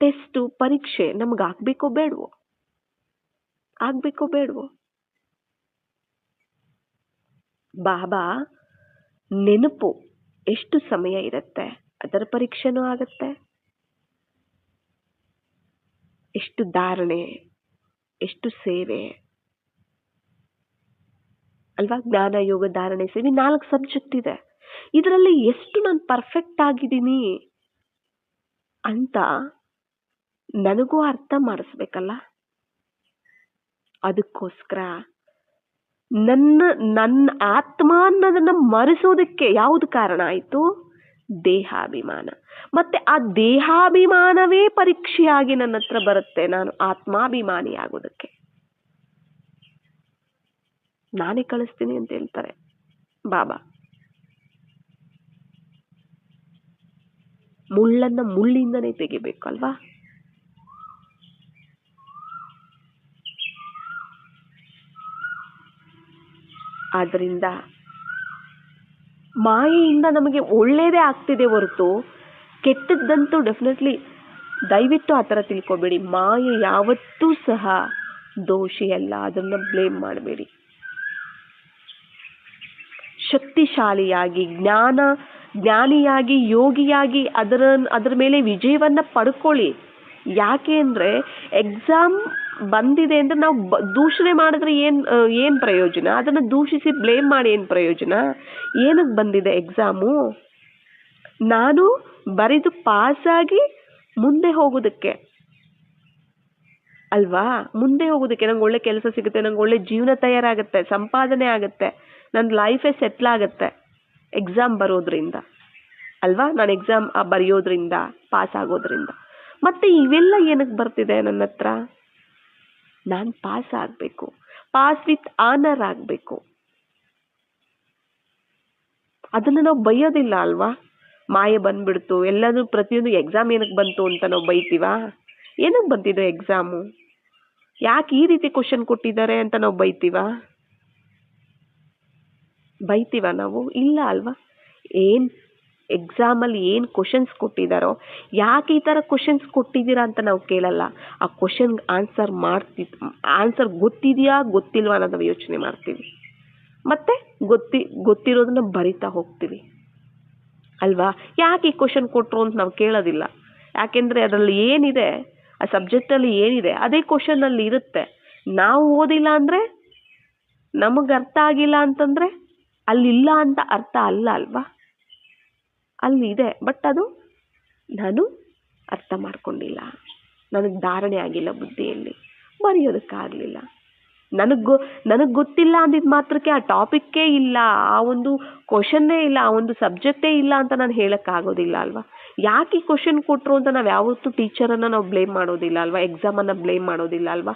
ಟೆಸ್ಟು, ಪರೀಕ್ಷೆ ನಮಗಾಗಬೇಕೋ ಬೇಡವೋ? ಆಗಬೇಕೋ ಬೇಡವೋ? ಬಾಬಾ ನೆನಪು ಎಷ್ಟು ಸಮಯ ಇರುತ್ತೆ, ಅದರ ಪರೀಕ್ಷೆನೂ ಆಗತ್ತೆ. ಎಷ್ಟು ಧಾರಣೆ, ಎಷ್ಟು ಸೇವೆ ಅಲ್ವಾ? ಜ್ಞಾನ, ಯೋಗ, ಧಾರಣೆ, ಸೇವೆ 4 ಸಬ್ಜೆಕ್ಟ್ ಇದೆ. ಇದರಲ್ಲಿ ಎಷ್ಟು ನಾನು ಪರ್ಫೆಕ್ಟ್ ಆಗಿದ್ದೀನಿ ಅಂತ ನನಗೂ ಅರ್ಥ ಮಾಡಿಸ್ಬೇಕಲ್ಲ. ಅದಕ್ಕೋಸ್ಕರ ನನ್ನ ಆತ್ಮ ಅನ್ನೋದನ್ನ ಮರೆಸೋದಕ್ಕೆ ಯಾವುದು ಕಾರಣ ಆಯಿತು? ದೇಹಾಭಿಮಾನ. ಮತ್ತೆ ಆ ದೇಹಾಭಿಮಾನವೇ ಪರೀಕ್ಷೆಯಾಗಿ ನನ್ನ ಹತ್ರ ಬರುತ್ತೆ ನಾನು ಆತ್ಮಾಭಿಮಾನಿ ಆಗೋದಕ್ಕೆ. ನಾನೇ ಕಳಿಸ್ತೀನಿ ಅಂತ ಹೇಳ್ತಾರೆ ಬಾಬಾ. ಮುಳ್ಳನ್ನ ಮುಳ್ಳಿಂದನೇ ತೆಗಿಬೇಕಲ್ವಾ? ಆದ್ರಿಂದ ಮಾಯೆಯಿಂದ ನಮಗೆ ಒಳ್ಳೇದೇ ಆಗ್ತಿದೆ ಹೊರತು ಕೆಟ್ಟದ್ದಂತೂ ಡೆಫಿನೆಟ್ಲಿ ದಯವಿಟ್ಟು ಆ ಥರ ತಿಳ್ಕೊಬೇಡಿ. ಮಾಯೆ ಯಾವತ್ತೂ ಸಹ ದೋಷಿಯಲ್ಲ, ಅದನ್ನ ಬ್ಲೇಮ್ ಮಾಡಬೇಡಿ. ಶಕ್ತಿಶಾಲಿಯಾಗಿ ಜ್ಞಾನಿಯಾಗಿ ಯೋಗಿಯಾಗಿ ಅದರ ಮೇಲೆ ವಿಜಯವನ್ನ ಪಡ್ಕೊಳ್ಳಿ. ಯಾಕೆ ಅಂದ್ರೆ ಎಕ್ಸಾಮ್ ಬಂದಿದೆ ಅಂದ್ರೆ ನಾವು ದೂಷಣೆ ಮಾಡಿದ್ರೆ ಏನ್ ಪ್ರಯೋಜನ? ಅದನ್ನ ದೂಷಿಸಿ ಬ್ಲೇಮ್ ಮಾಡಿ ಏನ್ ಪ್ರಯೋಜನ? ಏನಕ್ಕೆ ಬಂದಿದೆ ಎಕ್ಸಾಮು? ನಾನು ಬರೆದು ಪಾಸಾಗಿ ಮುಂದೆ ಹೋಗೋದಕ್ಕೆ ಅಲ್ವಾ? ಮುಂದೆ ಹೋಗೋದಕ್ಕೆ ನಂಗೆ ಒಳ್ಳೆ ಕೆಲಸ ಸಿಗುತ್ತೆ, ನಂಗೆ ಒಳ್ಳೆ ಜೀವನ ತಯಾರಾಗುತ್ತೆ, ಸಂಪಾದನೆ ಆಗುತ್ತೆ, ನನ್ನ ಲೈಫೇ ಸೆಟ್ಲ್ ಆಗುತ್ತೆ ಎಕ್ಸಾಮ್ ಬರೋದ್ರಿಂದ ಅಲ್ವಾ? ನಾನು ಎಕ್ಸಾಮ್ ಬರೆಯೋದ್ರಿಂದ, ಪಾಸ್ ಆಗೋದ್ರಿಂದ. ಮತ್ತೆ ಇವೆಲ್ಲ ಏನಕ್ಕೆ ಬರ್ತಿದೆ ನನ್ನ ಹತ್ರ? ನಾನು ಪಾಸ್ ಆಗಬೇಕು, ಪಾಸ್ ವಿತ್ ಆನರ್ ಆಗಬೇಕು. ಅದನ್ನ ನಾವು ಬೈಯೋದಿಲ್ಲ ಅಲ್ವಾ? ಮಾಯೆ ಬಂದ್ಬಿಡ್ತು ಎಲ್ಲಾನು, ಪ್ರತಿಯೊಂದು ಎಕ್ಸಾಮ್ ಏನಕ್ಕೆ ಬಂತು ಅಂತ ನಾವು ಬೈತೀವಾ? ಏನಕ್ಕೆ ಬಂತಿದೆ ಎಕ್ಸಾಮು? ಯಾಕೆ ಈ ರೀತಿ ಕ್ವಶನ್ ಕೊಟ್ಟಿದ್ದಾರೆ ಅಂತ ನಾವು ಬೈತೀವ ನಾವು? ಇಲ್ಲ ಅಲ್ವಾ? ಎಕ್ಸಾಮಲ್ಲಿ ಏನು ಕ್ವಶನ್ಸ್ ಕೊಟ್ಟಿದ್ದಾರೋ, ಯಾಕೆ ಈ ಥರ ಕ್ವಶನ್ಸ್ ಕೊಟ್ಟಿದ್ದೀರಾ ಅಂತ ನಾವು ಕೇಳಲ್ಲ. ಆ ಕ್ವಶನ್ಗೆ ಆನ್ಸರ್ ಗೊತ್ತಿದೆಯಾ ಗೊತ್ತಿಲ್ವಾ ಅನ್ನೋದನ್ನ ಯೋಚನೆ ಮಾಡ್ತೀವಿ. ಮತ್ತೆ ಗೊತ್ತಿರೋದನ್ನ ಬರಿತಾ ಹೋಗ್ತೀವಿ ಅಲ್ವಾ? ಯಾಕೆ ಈ ಕ್ವಶನ್ ಕೊಟ್ಟರು ಅಂತ ನಾವು ಕೇಳೋದಿಲ್ಲ. ಯಾಕೆಂದರೆ ಅದರಲ್ಲಿ ಏನಿದೆ, ಆ ಸಬ್ಜೆಕ್ಟಲ್ಲಿ ಏನಿದೆ ಅದೇ ಕ್ವಶನಲ್ಲಿ ಇರುತ್ತೆ. ನಾವು ಓದಿಲ್ಲ ಅಂದರೆ, ನಮಗೆ ಅರ್ಥ ಆಗಿಲ್ಲ ಅಂತಂದರೆ ಅಲ್ಲಿಲ್ಲ ಅಂತ ಅರ್ಥ ಅಲ್ಲ ಅಲ್ವಾ? ಅಲ್ಲಿದೆ, ಬಟ್ ಅದು ನಾನು ಅರ್ಥ ಮಾಡ್ಕೊಂಡಿಲ್ಲ, ನನಗೆ ಧಾರಣೆ ಆಗಿಲ್ಲ ಬುದ್ಧಿಯಲ್ಲಿ, ಬರೆಯೋದಕ್ಕಾಗಲಿಲ್ಲ. ನನಗೆ ಗೊತ್ತಿಲ್ಲ ಅಂದಿದ್ದು ಮಾತ್ರಕ್ಕೆ ಆ ಟಾಪಿಕ್ಕೇ ಇಲ್ಲ, ಆ ಒಂದು ಕ್ವಶನ್ನೇ ಇಲ್ಲ, ಆ ಒಂದು ಸಬ್ಜೆಕ್ಟೇ ಇಲ್ಲ ಅಂತ ನಾನು ಹೇಳೋಕ್ಕಾಗೋದಿಲ್ಲ ಅಲ್ವಾ? ಯಾಕೆ ಈ ಕ್ವಶನ್ ಕೊಟ್ಟರು ಅಂತ ನಾವು ಯಾವತ್ತೂ ಟೀಚರನ್ನು ನಾವು ಬ್ಲೇಮ್ ಮಾಡೋದಿಲ್ಲ ಅಲ್ವಾ? ಎಕ್ಸಾಮನ್ನು ಬ್ಲೇಮ್ ಮಾಡೋದಿಲ್ಲ ಅಲ್ವಾ?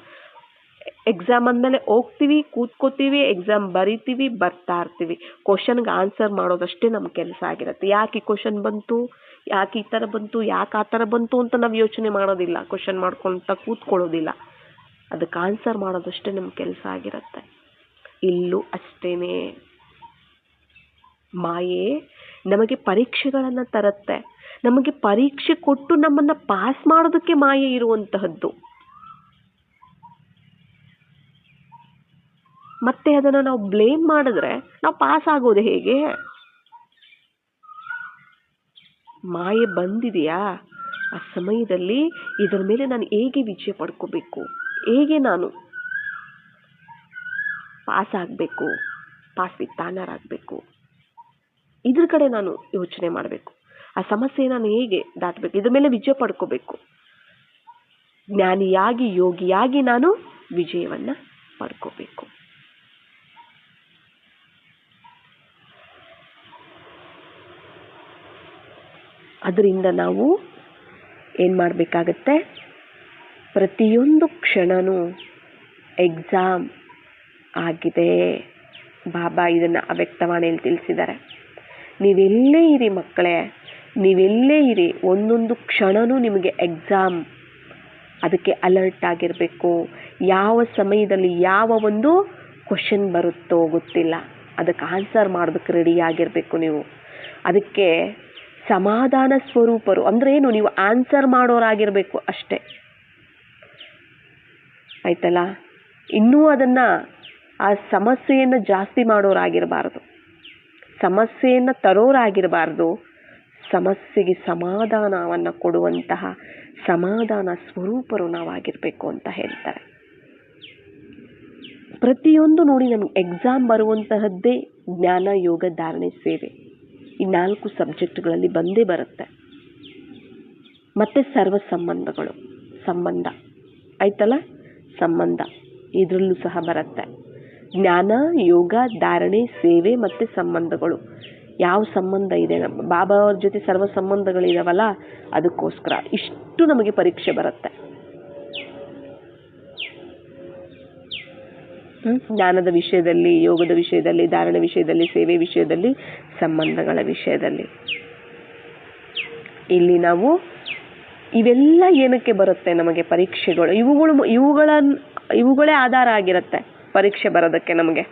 ಎಕ್ಸಾಮ್ ಅಂದಮೇಲೆ ಹೋಗ್ತೀವಿ, ಕೂತ್ಕೋತೀವಿ, ಎಕ್ಸಾಮ್ ಬರಿತೀವಿ, ಬರ್ತಾ ಇರ್ತೀವಿ. ಕ್ವಶನ್ಗೆ ಆನ್ಸರ್ ಮಾಡೋದಷ್ಟೇ ನಮ್ಮ ಕೆಲಸ ಆಗಿರುತ್ತೆ. ಯಾಕೆ ಈ ಕ್ವಶನ್ ಬಂತು, ಯಾಕೆ ಈ ಥರ ಬಂತು, ಯಾಕೆ ಆ ಥರ ಬಂತು ಅಂತ ನಾವು ಯೋಚನೆ ಮಾಡೋದಿಲ್ಲ, ಕ್ವಶನ್ ಮಾಡ್ಕೊಳ್ತಾ ಕೂತ್ಕೊಳ್ಳೋದಿಲ್ಲ. ಅದಕ್ಕೆ ಆನ್ಸರ್ ಮಾಡೋದಷ್ಟೇ ನಮ್ಮ ಕೆಲಸ ಆಗಿರುತ್ತೆ. ಇಲ್ಲೂ ಅಷ್ಟೇನೆ, ಮಾಯೆ ನಮಗೆ ಪರೀಕ್ಷೆಗಳನ್ನು ತರುತ್ತೆ. ನಮಗೆ ಪರೀಕ್ಷೆ ಕೊಟ್ಟು ನಮ್ಮನ್ನು ಪಾಸ್ ಮಾಡೋದಕ್ಕೆ ಮಾಯೆ ಇರುವಂತಹದ್ದು. ಮತ್ತೆ ಅದನ್ನು ನಾವು ಬ್ಲೇಮ್ ಮಾಡಿದ್ರೆ ನಾವು ಪಾಸ್ ಆಗೋದು ಹೇಗೆ? ಮಾಯೆ ಬಂದಿದೆಯಾ ಆ ಸಮಯದಲ್ಲಿ ಇದರ ಮೇಲೆ ನಾನು ಹೇಗೆ ವಿಜಯ ಪಡ್ಕೋಬೇಕು, ಹೇಗೆ ನಾನು ಪಾಸ್ ಆಗಬೇಕು, ಪಾಸ್ ವಿತ್ ಆನರ್ ಆಗಬೇಕು, ಇದ್ರ ಕಡೆ ನಾನು ಯೋಚನೆ ಮಾಡಬೇಕು. ಆ ಸಮಸ್ಯೆ ನಾನು ಹೇಗೆ ದಾಟಬೇಕು, ಇದ್ರ ಮೇಲೆ ವಿಜಯ ಪಡ್ಕೋಬೇಕು. ಜ್ಞಾನಿಯಾಗಿ ಯೋಗಿಯಾಗಿ ನಾನು ವಿಜಯವನ್ನ ಪಡ್ಕೋಬೇಕು. ಅದರಿಂದ ನಾವು ಏನು ಮಾಡಬೇಕಾಗತ್ತೆ? ಪ್ರತಿಯೊಂದು ಕ್ಷಣನೂ ಎಕ್ಸಾಮ್ ಆಗಿದೆ. ಬಾಬಾ ಇದನ್ನು ಅವ್ಯಕ್ತವಾಣಿಯಲ್ಲಿ ತಿಳಿಸಿದ್ದಾರೆ. ನೀವೆಲ್ಲೇ ಇರಿ ಮಕ್ಕಳೇ, ನೀವೆಲ್ಲೇ ಇರಿ, ಒಂದೊಂದು ಕ್ಷಣನೂ ನಿಮಗೆ ಎಕ್ಸಾಮ್. ಅದಕ್ಕೆ ಅಲರ್ಟ್ ಆಗಿರಬೇಕು. ಯಾವ ಸಮಯದಲ್ಲಿ ಯಾವ ಒಂದು ಕ್ವಶನ್ ಬರುತ್ತೋ ಗೊತ್ತಿಲ್ಲ, ಅದಕ್ಕೆ ಆನ್ಸರ್ ಮಾಡೋದಕ್ಕೆ ರೆಡಿ ಆಗಿರಬೇಕು ನೀವು. ಅದಕ್ಕೆ ಸಮಾಧಾನ ಸ್ವರೂಪರು ಅಂದರೆ ಏನು? ನೀವು ಆನ್ಸರ್ ಮಾಡೋರಾಗಿರಬೇಕು ಅಷ್ಟೇ, ಆಯ್ತಲ್ಲ? ಇನ್ನೂ ಅದನ್ನು ಆ ಸಮಸ್ಯೆಯನ್ನು ಜಾಸ್ತಿ ಮಾಡೋರಾಗಿರಬಾರ್ದು, ಸಮಸ್ಯೆಯನ್ನು ತರೋರಾಗಿರಬಾರ್ದು. ಸಮಸ್ಯೆಗೆ ಸಮಾಧಾನವನ್ನು ಕೊಡುವಂತಹ ಸಮಾಧಾನ ಸ್ವರೂಪರು ನಾವಾಗಿರಬೇಕು ಅಂತ ಹೇಳ್ತಾರೆ. ಪ್ರತಿಯೊಂದು ನೋಡಿ, ನಮಗೆ ಎಕ್ಸಾಮ್ ಬರುವಂತಹದ್ದೇ ಜ್ಞಾನ, ಯೋಗ, ಧಾರಣೆ, ಸೇವೆ. ಈ 4 ಸಬ್ಜೆಕ್ಟ್ಗಳಲ್ಲಿ ಬಂದೇ ಬರುತ್ತೆ. ಮತ್ತು ಸರ್ವ ಸಂಬಂಧ ಆಯ್ತಲ್ಲ, ಸಂಬಂಧ ಇದರಲ್ಲೂ ಸಹ ಬರುತ್ತೆ. ಜ್ಞಾನ, ಯೋಗ, ಧಾರಣೆ, ಸೇವೆ ಮತ್ತು ಸಂಬಂಧಗಳು. ಯಾವ ಸಂಬಂಧ ಇದೆ, ನಮ್ಮ ಬಾಬಾ ಅವ್ರ ಜೊತೆ ಸರ್ವ ಸಂಬಂಧಗಳಿದಾವಲ್ಲ, ಅದಕ್ಕೋಸ್ಕರ ಇಷ್ಟು ನಮಗೆ ಪರೀಕ್ಷೆ ಬರುತ್ತೆ. ಜ್ಞಾನದ ವಿಷಯದಲ್ಲಿ, ಯೋಗದ ವಿಷಯದಲ್ಲಿ, ಧಾರಣೆ ವಿಷಯದಲ್ಲಿ, ಸೇವೆ ವಿಷಯದಲ್ಲಿ, ಸಂಬಂಧಗಳ ವಿಷಯದಲ್ಲಿ. ಇಲ್ಲಿ ನಾವು ಇವೆಲ್ಲ ಏನಕ್ಕೆ ಬರುತ್ತೆ ನಮಗೆ ಪರೀಕ್ಷೆಗಳು, ಇವುಗಳೇ ಆಧಾರ ಆಗಿರುತ್ತೆ ಪರೀಕ್ಷೆ ಬರೋದಕ್ಕೆ ನಮಗೆ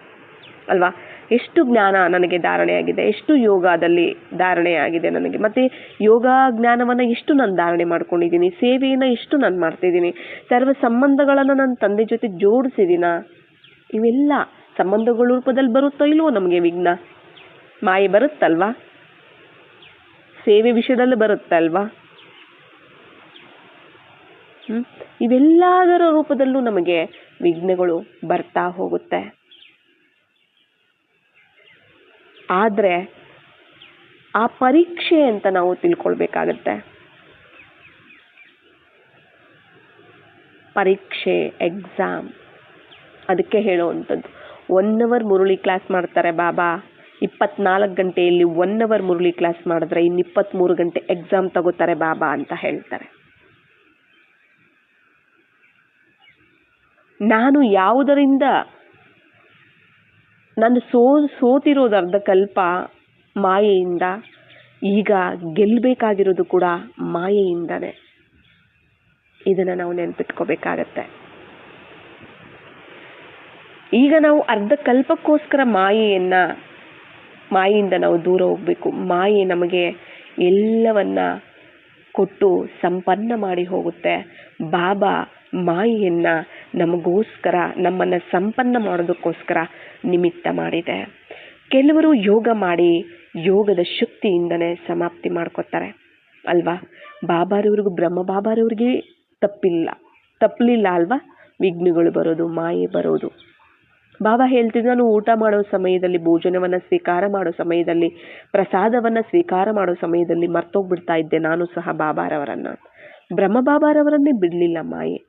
ಅಲ್ವಾ. ಎಷ್ಟು ಜ್ಞಾನ ನನಗೆ ಧಾರಣೆಯಾಗಿದೆ, ಎಷ್ಟು ಯೋಗದಲ್ಲಿ ಧಾರಣೆಯಾಗಿದೆ ನನಗೆ, ಮತ್ತು ಯೋಗ ಜ್ಞಾನವನ್ನು ಎಷ್ಟು ನಾನು ಧಾರಣೆ ಮಾಡ್ಕೊಂಡಿದ್ದೀನಿ, ಸೇವೆಯನ್ನು ಎಷ್ಟು ನಾನು ಮಾಡ್ತಿದ್ದೀನಿ, ಸರ್ವ ಸಂಬಂಧಗಳನ್ನು ನನ್ನ ತಂದೆ ಜೊತೆ ಜೋಡಿಸಿದ್ದೀನ, ಇವೆಲ್ಲ ಸಂಬಂಧಗಳ ರೂಪದಲ್ಲಿ ಬರುತ್ತೋ ಇಲ್ವೋ ನಮಗೆ ವಿಘ್ನ, ಮಾಯೆ ಬರುತ್ತಲ್ವಾ, ಸೇವೆ ವಿಷಯದಲ್ಲಿ ಬರುತ್ತಲ್ವಾ, ಇವೆಲ್ಲದರ ರೂಪದಲ್ಲೂ ನಮಗೆ ವಿಘ್ನಗಳು ಬರ್ತಾ ಹೋಗುತ್ತೆ. ಆದರೆ ಆ ಪರೀಕ್ಷೆ ಅಂತ ನಾವು ತಿಳ್ಕೊಳ್ಬೇಕಾಗತ್ತೆ. ಪರೀಕ್ಷೆ, ಎಕ್ಸಾಮ್, ಅದಕ್ಕೆ ಹೇಳುವಂಥದ್ದು. 1 hour ಮುರುಳಿ ಕ್ಲಾಸ್ ಮಾಡ್ತಾರೆ ಬಾಬಾ, 24 ಗಂಟೆಯಲ್ಲಿ 1 hour ಮುರುಳಿ ಕ್ಲಾಸ್ ಮಾಡಿದ್ರೆ ಇನ್ನು 23 ಗಂಟೆ ಎಕ್ಸಾಮ್ ತಗೋತಾರೆ ಬಾಬಾ ಅಂತ ಹೇಳ್ತಾರೆ. ನಾನು ಯಾವುದರಿಂದ ನಾನು ಸೋತಿರೋದು ಅರ್ಧ ಕಲ್ಪ ಮಾಯೆಯಿಂದ, ಈಗ ಗೆಲ್ಲಬೇಕಾಗಿರೋದು ಕೂಡ ಮಾಯೆಯಿಂದನೇ. ಇದನ್ನು ನಾವು ನೆನಪಿಟ್ಕೋಬೇಕಾಗತ್ತೆ. ಈಗ ನಾವು ಅರ್ಧ ಕಲ್ಪಕ್ಕೋಸ್ಕರ ಮಾಯೆಯಿಂದ ನಾವು ದೂರ ಹೋಗಬೇಕು. ಮಾಯೆ ನಮಗೆ ಎಲ್ಲವನ್ನ ಕೊಟ್ಟು ಸಂಪನ್ನ ಮಾಡಿ ಹೋಗುತ್ತೆ. ಬಾಬಾ ಮಾಯೆಯನ್ನ ನಮಗೋಸ್ಕರ, ನಮ್ಮನ್ನು ಸಂಪನ್ನ ಮಾಡೋದಕ್ಕೋಸ್ಕರ ನಿಮಿತ್ತ ಮಾಡಿದೆ. ಕೆಲವರು ಯೋಗ ಮಾಡಿ ಯೋಗದ ಶಕ್ತಿಯಿಂದನೇ ಸಮಾಪ್ತಿ ಮಾಡ್ಕೋತಾರೆ ಅಲ್ವಾ. ಬಾಬಾರವ್ರಿಗೂ, ಬ್ರಹ್ಮ ಬಾಬಾರವ್ರಿಗೆ ತಪ್ಪಲಿಲ್ಲ ಅಲ್ವಾ ವಿಘ್ನಗಳು ಬರೋದು, ಮಾಯೆ ಬರೋದು. ಬಾಬಾ ಹೇಳ್ತಿದ್ರು, ನಾನು ಊಟ ಮಾಡೋ ಸಮಯದಲ್ಲಿ, ಭೋಜನವನ್ನು ಸ್ವೀಕಾರ ಮಾಡೋ ಸಮಯದಲ್ಲಿ, ಪ್ರಸಾದವನ್ನು ಸ್ವೀಕಾರ ಮಾಡೋ ಸಮಯದಲ್ಲಿ ಮರ್ತೋಗ್ಬಿಡ್ತಾ ಇದ್ದೆ ನಾನು ಸಹ ಬಾಬಾರವರನ್ನ. ಬ್ರಹ್ಮ ಬಾಬಾರವರನ್ನೇ ಬಿಡಲಿಲ್ಲ ಮಾಯೆ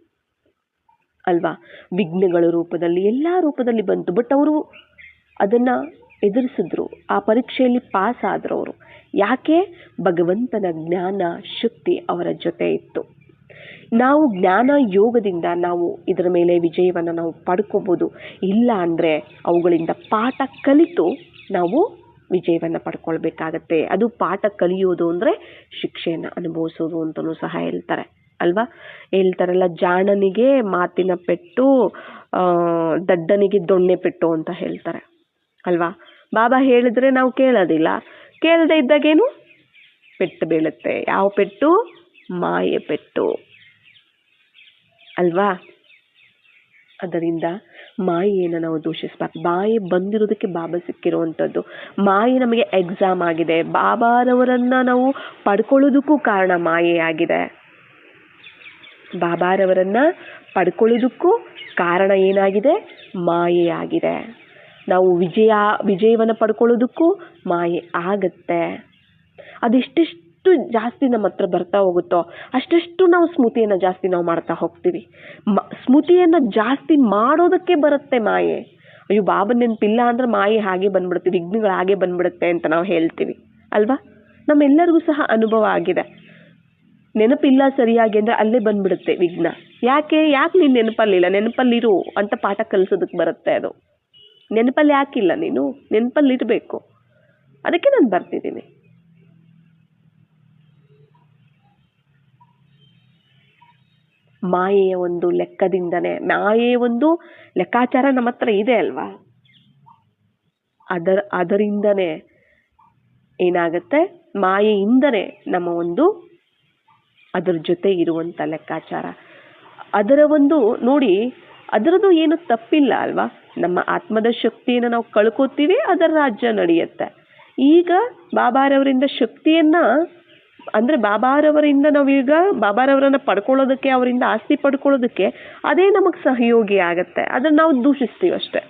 ಅಲ್ವಾ. ವಿಘ್ನಗಳ ರೂಪದಲ್ಲಿ, ಎಲ್ಲ ರೂಪದಲ್ಲಿ ಬಂತು. ಬಟ್ ಅವರು ಅದನ್ನು ಎದುರಿಸಿದ್ರು, ಆ ಪರೀಕ್ಷೆಯಲ್ಲಿ ಪಾಸ್ ಆದ್ರು ಅವರು. ಯಾಕೆ? ಭಗವಂತನ ಜ್ಞಾನ ಶಕ್ತಿ ಅವರ ಜೊತೆ ಇತ್ತು. ನಾವು ಜ್ಞಾನ ಯೋಗದಿಂದ ನಾವು ಇದರ ಮೇಲೆ ವಿಜಯವನ್ನು ನಾವು ಪಡ್ಕೋಬೋದು. ಇಲ್ಲ ಅಂದರೆ ಅವುಗಳಿಂದ ಪಾಠ ಕಲಿತು ನಾವು ವಿಜಯವನ್ನು ಪಡ್ಕೊಳ್ಬೇಕಾಗತ್ತೆ. ಅದು ಪಾಠ ಕಲಿಯೋದು ಅಂದರೆ ಶಿಕ್ಷೆಯನ್ನು ಅನುಭವಿಸೋದು ಅಂತಲೂ ಸಹ ಹೇಳ್ತಾರೆ ಅಲ್ವಾ. ಹೇಳ್ತಾರಲ್ಲ, ಜಾಣನಿಗೆ ಮಾತಿನ ಪೆಟ್ಟು, ದಡ್ಡನಿಗೆ ದೊಣ್ಣೆ ಪೆಟ್ಟು ಅಂತ ಹೇಳ್ತಾರೆ ಅಲ್ವಾ. ಬಾಬಾ ಹೇಳಿದ್ರೆ ನಾವು ಕೇಳೋದಿಲ್ಲ, ಕೇಳದೆ ಇದ್ದಾಗೇನು ಪೆಟ್ಟು ಬೀಳುತ್ತೆ. ಯಾವ ಪೆಟ್ಟು? ಮಾಯೆ ಪೆಟ್ಟು ಅಲ್ವಾ. ಅದರಿಂದ ಮಾಯೆಯನ್ನು ನಾವು ದೂಷಿಸಬಾರ್ದು. ಮಾಯೆ ಬಂದಿರೋದಕ್ಕೆ ಬಾಬಾ ಸಿಕ್ಕಿರುವಂಥದ್ದು. ಮಾಯೆ ನಮಗೆ ಎಕ್ಸಾಮ್ ಆಗಿದೆ. ಬಾಬಾರವರನ್ನು ನಾವು ಪಡ್ಕೊಳ್ಳೋದಕ್ಕೂ ಕಾರಣ ಮಾಯೆ ಆಗಿದೆ. ಬಾಬಾರವರನ್ನ ಪಡ್ಕೊಳ್ಳೋದಕ್ಕೂ ಕಾರಣ ಏನಾಗಿದೆ? ಮಾಯೆ ಆಗಿದೆ. ನಾವು ವಿಜಯವನ್ನು ಪಡ್ಕೊಳ್ಳೋದಕ್ಕೂ ಮಾಯೆ ಆಗತ್ತೆ. ಅದೆಷ್ಟೆಷ್ಟು ಜಾಸ್ತಿ ನಮ್ಮ ಹತ್ರ ಬರ್ತಾ ಹೋಗುತ್ತೋ ಅಷ್ಟೆಷ್ಟು ನಾವು ಸ್ಮೃತಿಯನ್ನು ಜಾಸ್ತಿ ನಾವು ಮಾಡ್ತಾ ಹೋಗ್ತೀವಿ. ಸ್ಮೃತಿಯನ್ನು ಜಾಸ್ತಿ ಮಾಡೋದಕ್ಕೆ ಬರುತ್ತೆ ಮಾಯೆ. ಅಯ್ಯೋ ಬಾಬಾ ನೆನಪಿಲ್ಲ ಅಂದ್ರೆ ಮಾಯೆ ಹಾಗೆ ಬಂದ್ಬಿಡುತ್ತೆ, ವಿಘ್ನಗಳು ಹಾಗೆ ಬಂದ್ಬಿಡುತ್ತೆ ಅಂತ ನಾವು ಹೇಳ್ತೀವಿ ಅಲ್ವಾ. ನಮ್ಮೆಲ್ಲರಿಗೂ ಸಹ ಅನುಭವ ಆಗಿದೆ. ನೆನಪಿಲ್ಲ ಸರಿಯಾಗಿ ಅಂದರೆ ಅಲ್ಲೇ ಬಂದ್ಬಿಡುತ್ತೆ ವಿಘ್ನ. ಯಾಕೆ ನೀನು ನೆನಪಲ್ಲಿಲ್ಲ? ನೆನಪಲ್ಲಿರು ಅಂತ ಪಾಠ ಕಲಿಸೋದಕ್ಕೆ ಬರುತ್ತೆ ಅದು. ನೆನಪಲ್ಲಿ ಯಾಕಿಲ್ಲ ನೀನು? ನೆನಪಲ್ಲಿರಬೇಕು. ಅದಕ್ಕೆ ನಾನು ಬರ್ತಿದ್ದೀನಿ. ಮಾಯೆಯ ಒಂದು ಲೆಕ್ಕದಿಂದನೇ, ಮಾಯೆಯ ಒಂದು ಲೆಕ್ಕಾಚಾರ ನಮ್ಮ ಹತ್ರ ಇದೆ ಅಲ್ವಾ, ಅದರಿಂದನೇ ಏನಾಗುತ್ತೆ? ಮಾಯೆಯಿಂದನೇ ನಮ್ಮ ಒಂದು ಅದರ ಜೊತೆ ಇರುವಂಥ ಲೆಕ್ಕಾಚಾರ, ಅದರ ಒಂದು ನೋಡಿ, ಅದರದ್ದು ಏನು ತಪ್ಪಿಲ್ಲ ಅಲ್ವಾ. ನಮ್ಮ ಆತ್ಮದ ಶಕ್ತಿಯನ್ನು ನಾವು ಕಳ್ಕೊತೀವಿ, ಅದರ ರಾಜ್ಯ ನಡೆಯುತ್ತೆ. ಈಗ ಬಾಬಾರವರಿಂದ ಶಕ್ತಿಯನ್ನು ಅಂದರೆ ಬಾಬಾರವರಿಂದ ನಾವೀಗ ಬಾಬಾರವರನ್ನು ಪಡ್ಕೊಳ್ಳೋದಕ್ಕೆ, ಅವರಿಂದ ಆಸ್ತಿ ಪಡ್ಕೊಳ್ಳೋದಕ್ಕೆ ಅದೇ ನಮಗೆ ಸಹಯೋಗಿ ಆಗುತ್ತೆ. ಅದನ್ನು ನಾವು ದೂಷಿಸ್ತೀವಿ ಅಷ್ಟೇ.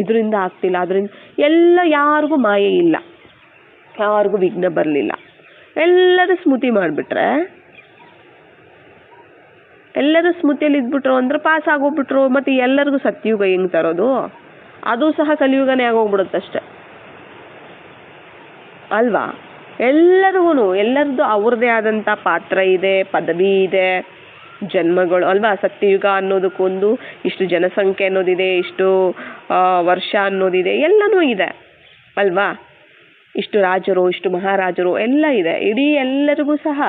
ಇದರಿಂದ ಆಗ್ತಿಲ್ಲ, ಅದರಿಂದ ಯಾರಿಗೂ ಮಾಯೆ ಇಲ್ಲ, ಯಾರಿಗೂ ವಿಘ್ನ ಬರಲಿಲ್ಲ, ಎಲ್ಲರೂ ಸ್ಮೃತಿ ಮಾಡಿಬಿಟ್ರೆ, ಎಲ್ಲರೂ ಸ್ಮೃತಿಯಲ್ಲಿ ಇದ್ಬಿಟ್ರು ಅಂದ್ರೆ ಪಾಸ್ ಆಗೋಗ್ಬಿಟ್ರು. ಮತ್ತು ಎಲ್ಲರಿಗೂ ಸತ್ಯುಗ ಹೆಂಗೆ ತರೋದು? ಅದು ಸಹ ಕಲಿಯುಗನೇ ಆಗೋಗ್ಬಿಡುತ್ತಷ್ಟೆ ಅಲ್ವಾ. ಎಲ್ಲರದ್ದು ಅವ್ರದ್ದೇ ಆದಂಥ ಪಾತ್ರ ಇದೆ, ಪದವಿ ಇದೆ, ಜನ್ಮಗಳು ಅಲ್ವಾ. ಸತ್ಯಯುಗ ಅನ್ನೋದಕ್ಕೊಂದು ಇಷ್ಟು ಜನಸಂಖ್ಯೆ ಅನ್ನೋದಿದೆ, ಇಷ್ಟು ವರ್ಷ ಅನ್ನೋದಿದೆ, ಎಲ್ಲನೂ ಇದೆ ಅಲ್ವಾ. ಇಷ್ಟು ರಾಜರು, ಇಷ್ಟು ಮಹಾರಾಜರು ಎಲ್ಲ ಇದೆ. ಇಡೀ ಎಲ್ಲರಿಗೂ ಸಹ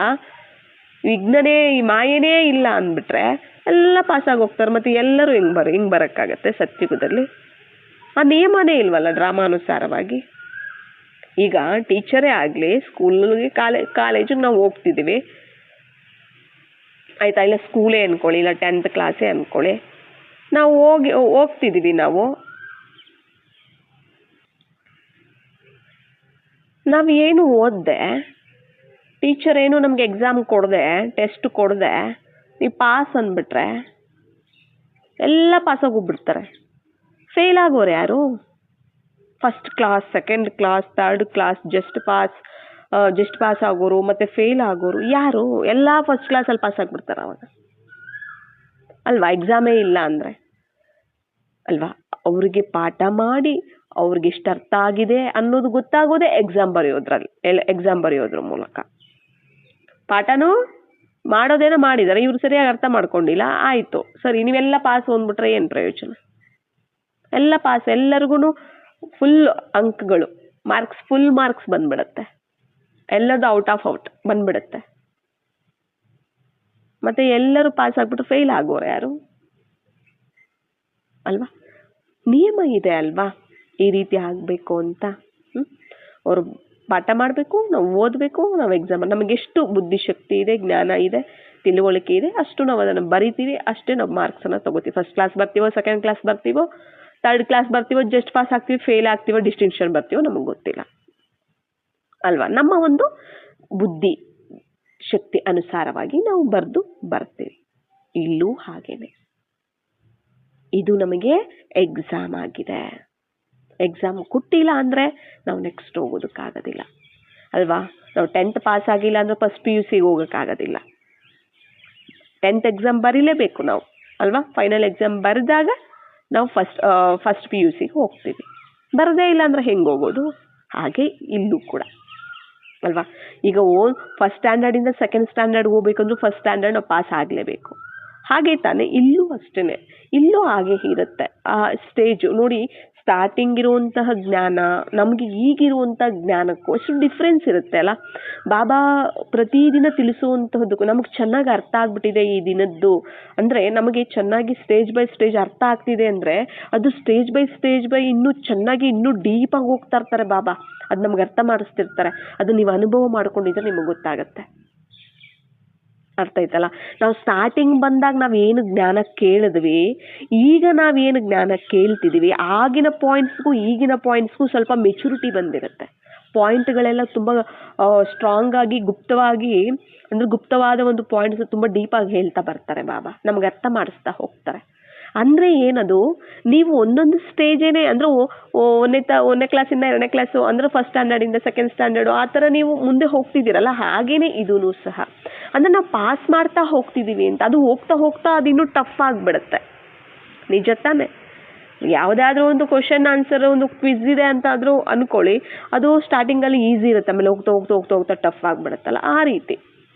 ವಿಘ್ನನೇ, ಈ ಮಾಯನೇ ಇಲ್ಲ ಅಂದ್ಬಿಟ್ರೆ ಎಲ್ಲ ಪಾಸಾಗಿ ಹೋಗ್ತಾರೆ. ಮತ್ತು ಎಲ್ಲರೂ ಹಿಂಗೆ ಬರೋಕ್ಕಾಗತ್ತೆ ಸತ್ಯುಗದಲ್ಲಿ? ಆ ನಿಯಮನೇ ಇಲ್ವಲ್ಲ ಡ್ರಾಮಾನುಸಾರವಾಗಿ. ಈಗ ಟೀಚರೇ ಆಗಲಿ, ಸ್ಕೂಲ್ಗೆ ಕಾಲೇಜಿಗೆ ನಾವು ಹೋಗ್ತಿದ್ದೀವಿ ಆಯಿತಾ, ಇಲ್ಲ ಸ್ಕೂಲೇ ಅಂದ್ಕೊಳ್ಳಿ, ಇಲ್ಲ 10th ಕ್ಲಾಸೇ ಅಂದ್ಕೊಳ್ಳಿ, ನಾವು ಹೋಗ್ತಿದ್ದೀವಿ. ನಾವು ಏನು ಓದಿದೆ, ಟೀಚರ್ ಏನು ನಮಗೆ ಎಕ್ಸಾಮ್ ಕೊಡದೆ, ಟೆಸ್ಟ್ ಕೊಡದೆ ನೀವು ಪಾಸ್ ಅಂದ್ಬಿಟ್ರೆ ಎಲ್ಲ ಪಾಸಾಗಿ ಹೋಗ್ಬಿಡ್ತಾರೆ. ಫೇಲ್ ಆಗೋರು ಯಾರು? First class, second class, third class, just pass ಆಗೋರು ಮತ್ತು ಫೇಲ್ ಆಗೋರು ಯಾರು? ಎಲ್ಲ ಫಸ್ಟ್ ಕ್ಲಾಸಲ್ಲಿ ಪಾಸ್ ಆಗಿಬಿಡ್ತಾರೆ ಅವಾಗ ಅಲ್ವಾ, ಎಕ್ಸಾಮೇ ಇಲ್ಲ ಅಂದರೆ ಅಲ್ವಾ. ಅವ್ರಿಗೆ ಪಾಠ ಮಾಡಿ ಅವ್ರಿಗೆ ಎಷ್ಟು ಅರ್ಥ ಆಗಿದೆ ಅನ್ನೋದು ಗೊತ್ತಾಗೋದೇ ಎಕ್ಸಾಮ್ ಬರೆಯೋದ್ರ ಮೂಲಕ. ಪಾಠನೂ ಮಾಡೋದೇನೋ ಮಾಡಿದ್ದಾರೆ, ಇವ್ರು ಸರಿಯಾಗಿ ಅರ್ಥ ಮಾಡ್ಕೊಂಡಿಲ್ಲ, ಆಯಿತು ಸರಿ ನೀವೆಲ್ಲ ಪಾಸ್ ಅಂದ್ಬಿಟ್ರೆ ಏನು ಪ್ರಯೋಜನ? ಎಲ್ಲ ಪಾಸ್, ಎಲ್ಲರಿಗೂ ಫುಲ್ ಅಂಕಗಳು, ಫುಲ್ ಮಾರ್ಕ್ಸ್ ಬಂದ್ಬಿಡುತ್ತೆ, ಎಲ್ಲದು ಔಟ್ ಬಂದ್ಬಿಡುತ್ತೆ. ಮತ್ತೆ ಎಲ್ಲರೂ ಪಾಸ್ ಆಗ್ಬಿಟ್ಟು ಫೇಲ್ ಆಗೋರು ಯಾರು ಅಲ್ವಾ. ನಿಯಮ ಇದೆ ಅಲ್ವಾ ಈ ರೀತಿ ಆಗಬೇಕು ಅಂತ. ಅವರು ಪಾಠ ಮಾಡಬೇಕು, ನಾವು ಓದಬೇಕು, ನಾವು ಎಕ್ಸಾಮ್, ನಮಗೆಷ್ಟು ಬುದ್ಧಿಶಕ್ತಿ ಇದೆ, ಜ್ಞಾನ ಇದೆ, ತಿಳುವಳಿಕೆ ಇದೆ, ಅಷ್ಟು ನಾವು ಅದನ್ನು ಬರಿತೀವಿ, ಅಷ್ಟೇ ನಾವು ಮಾರ್ಕ್ಸನ್ನು ತೊಗೋತೀವಿ. ಫಸ್ಟ್ ಕ್ಲಾಸ್ ಬರ್ತೀವೋ, ಸೆಕೆಂಡ್ ಕ್ಲಾಸ್ ಬರ್ತೀವೋ, ಥರ್ಡ್ ಕ್ಲಾಸ್ ಬರ್ತೀವೋ, ಜಸ್ಟ್ ಪಾಸ್ ಆಗ್ತೀವಿ, ಫೇಲ್ ಆಗ್ತೀವೋ, ಡಿಸ್ಟಿಂಕ್ಷನ್ ಬರ್ತೀವೋ ನಮಗೆ ಗೊತ್ತಿಲ್ಲ ಅಲ್ವಾ. ನಮ್ಮ ಒಂದು ಬುದ್ಧಿ ಶಕ್ತಿ ಅನುಸಾರವಾಗಿ ನಾವು ಬರ್ತೀವಿ. ಇಲ್ಲೂ ಹಾಗೇನೆ, ಇದು ನಮಗೆ ಎಕ್ಸಾಮ್ ಆಗಿದೆ. ಎಕ್ಸಾಮ್ ಕೊಟ್ಟಿಲ್ಲ ಅಂದರೆ ನಾವು ನೆಕ್ಸ್ಟ್ ಹೋಗೋದಕ್ಕಾಗೋದಿಲ್ಲ ಅಲ್ವಾ. ನಾವು 10th ಪಾಸ್ ಆಗಿಲ್ಲ ಅಂದರೆ ಫಸ್ಟ್ PUC ಹೋಗೋಕ್ಕಾಗೋದಿಲ್ಲ. 10th ಎಕ್ಸಾಮ್ ಬರೀಲೇಬೇಕು ನಾವು ಅಲ್ವಾ. ಫೈನಲ್ ಎಕ್ಸಾಮ್ ಬರೆದಾಗ ನಾವು ಫಸ್ಟ್ PUC ಹೋಗ್ತೀವಿ. ಬರದೇ ಇಲ್ಲ ಅಂದರೆ ಹೆಂಗೆ ಹೋಗೋದು? ಹಾಗೆ ಇಲ್ಲೂ ಕೂಡ ಅಲ್ವಾ. ಈಗ ಫಸ್ಟ್ ಸ್ಟ್ಯಾಂಡರ್ಡಿಂದ ಸೆಕೆಂಡ್ ಸ್ಟ್ಯಾಂಡರ್ಡ್ಗೆ ಹೋಗ್ಬೇಕಂದ್ರೂ ಫಸ್ಟ್ ಸ್ಟ್ಯಾಂಡರ್ಡ್ ನಾವು ಪಾಸ್ ಆಗಲೇಬೇಕು. ಹಾಗೆ ತಾನೇ ಇಲ್ಲೂ ಅಷ್ಟೇ, ಇಲ್ಲೂ ಹಾಗೆ ಇರುತ್ತೆ. ಆ ಸ್ಟೇಜು ನೋಡಿ, ಸ್ಟಾರ್ಟಿಂಗ್ ಇರುವಂತಹ ಜ್ಞಾನ ನಮಗೆ ಈಗಿರುವಂಥ ಜ್ಞಾನಕ್ಕೂ ಅಷ್ಟು ಡಿಫ್ರೆನ್ಸ್ ಇರುತ್ತೆ ಅಲ್ಲ. ಬಾಬಾ ಪ್ರತಿದಿನ ತಿಳಿಸುವಂತಹದ್ದಕ್ಕೂ ನಮಗೆ ಚೆನ್ನಾಗಿ ಅರ್ಥ ಆಗ್ಬಿಟ್ಟಿದೆ ಈ ದಿನದ್ದು ಅಂದರೆ, ನಮಗೆ ಚೆನ್ನಾಗಿ ಸ್ಟೇಜ್ ಬೈ ಸ್ಟೇಜ್ ಅರ್ಥ ಆಗ್ತಿದೆ ಅಂದರೆ ಅದು ಸ್ಟೇಜ್ ಬೈ ಇನ್ನೂ ಚೆನ್ನಾಗಿ ಇನ್ನೂ ಡೀಪಾಗಿ ಹೋಗ್ತಾ ಇರ್ತಾರೆ ಬಾಬಾ. ಅದು ನಮ್ಗೆ ಅರ್ಥ ಮಾಡಿಸ್ತಿರ್ತಾರೆ. ಅದು ನೀವು ಅನುಭವ ಮಾಡ್ಕೊಂಡಿದ್ರೆ ನಿಮಗೆ ಗೊತ್ತಾಗತ್ತೆ. ಅರ್ಥ ಆಯ್ತಲ್ಲ. ನಾವು ಸ್ಟಾರ್ಟಿಂಗ್ ಬಂದಾಗ ನಾವೇನು ಜ್ಞಾನ ಕೇಳಿದ್ವಿ, ಈಗ ನಾವೇನು ಜ್ಞಾನ ಕೇಳ್ತಿದ್ದೀವಿ, ಆಗಿನ ಪಾಯಿಂಟ್ಸ್ಗೂ ಈಗಿನ ಪಾಯಿಂಟ್ಸ್ಗೂ ಸ್ವಲ್ಪ ಮೆಚುರಿಟಿ ಬಂದಿರುತ್ತೆ. ಪಾಯಿಂಟ್ಗಳೆಲ್ಲ ತುಂಬ ಸ್ಟ್ರಾಂಗ್ ಆಗಿ ಗುಪ್ತವಾದ ಒಂದು ಪಾಯಿಂಟ್ಸ್ ತುಂಬ ಡೀಪಾಗಿ ಹೇಳ್ತಾ ಬರ್ತಾರೆ ಬಾಬಾ, ನಮ್ಗೆ ಅರ್ಥ ಮಾಡಿಸ್ತಾ ಹೋಗ್ತಾರೆ. ಅಂದರೆ ಏನದು, ನೀವು ಒಂದೊಂದು ಸ್ಟೇಜೇನೆ ಅಂದರೆ ಒಂದನೇ ಕ್ಲಾಸಿಂದ 2ನೇ ಕ್ಲಾಸು ಅಂದರೆ ಫಸ್ಟ್ ಸ್ಟ್ಯಾಂಡರ್ಡಿಂದ ಸೆಕೆಂಡ್ ಸ್ಟ್ಯಾಂಡರ್ಡು ಆ ಥರ ನೀವು ಮುಂದೆ ಹೋಗ್ತಿದ್ದೀರಲ್ಲ, ಹಾಗೇನೆ ಇದೂ ಸಹ ಅಂದರೆ ನಾವು ಪಾಸ್ ಮಾಡ್ತಾ ಹೋಗ್ತಿದ್ದೀವಿ ಅಂತ. ಅದು ಹೋಗ್ತಾ ಅದು ಇನ್ನೂ ಟಫ್ ಆಗಿಬಿಡುತ್ತೆ. ನಿಜ ತಾನೆ? ಯಾವುದಾದ್ರೂ ಒಂದು ಕ್ವಶನ್ ಆನ್ಸರ್ ಒಂದು ಕ್ವಿಜ್ ಇದೆ ಅಂತ ಆದರೂ ಅಂದ್ಕೊಳ್ಳಿ, ಅದು ಸ್ಟಾರ್ಟಿಂಗಲ್ಲಿ ಈಸಿ ಇರುತ್ತೆ, ಆಮೇಲೆ ಹೋಗ್ತಾ ಟಫ್ ಆಗಿಬಿಡುತ್ತಲ್ಲ, ಆ ರೀತಿ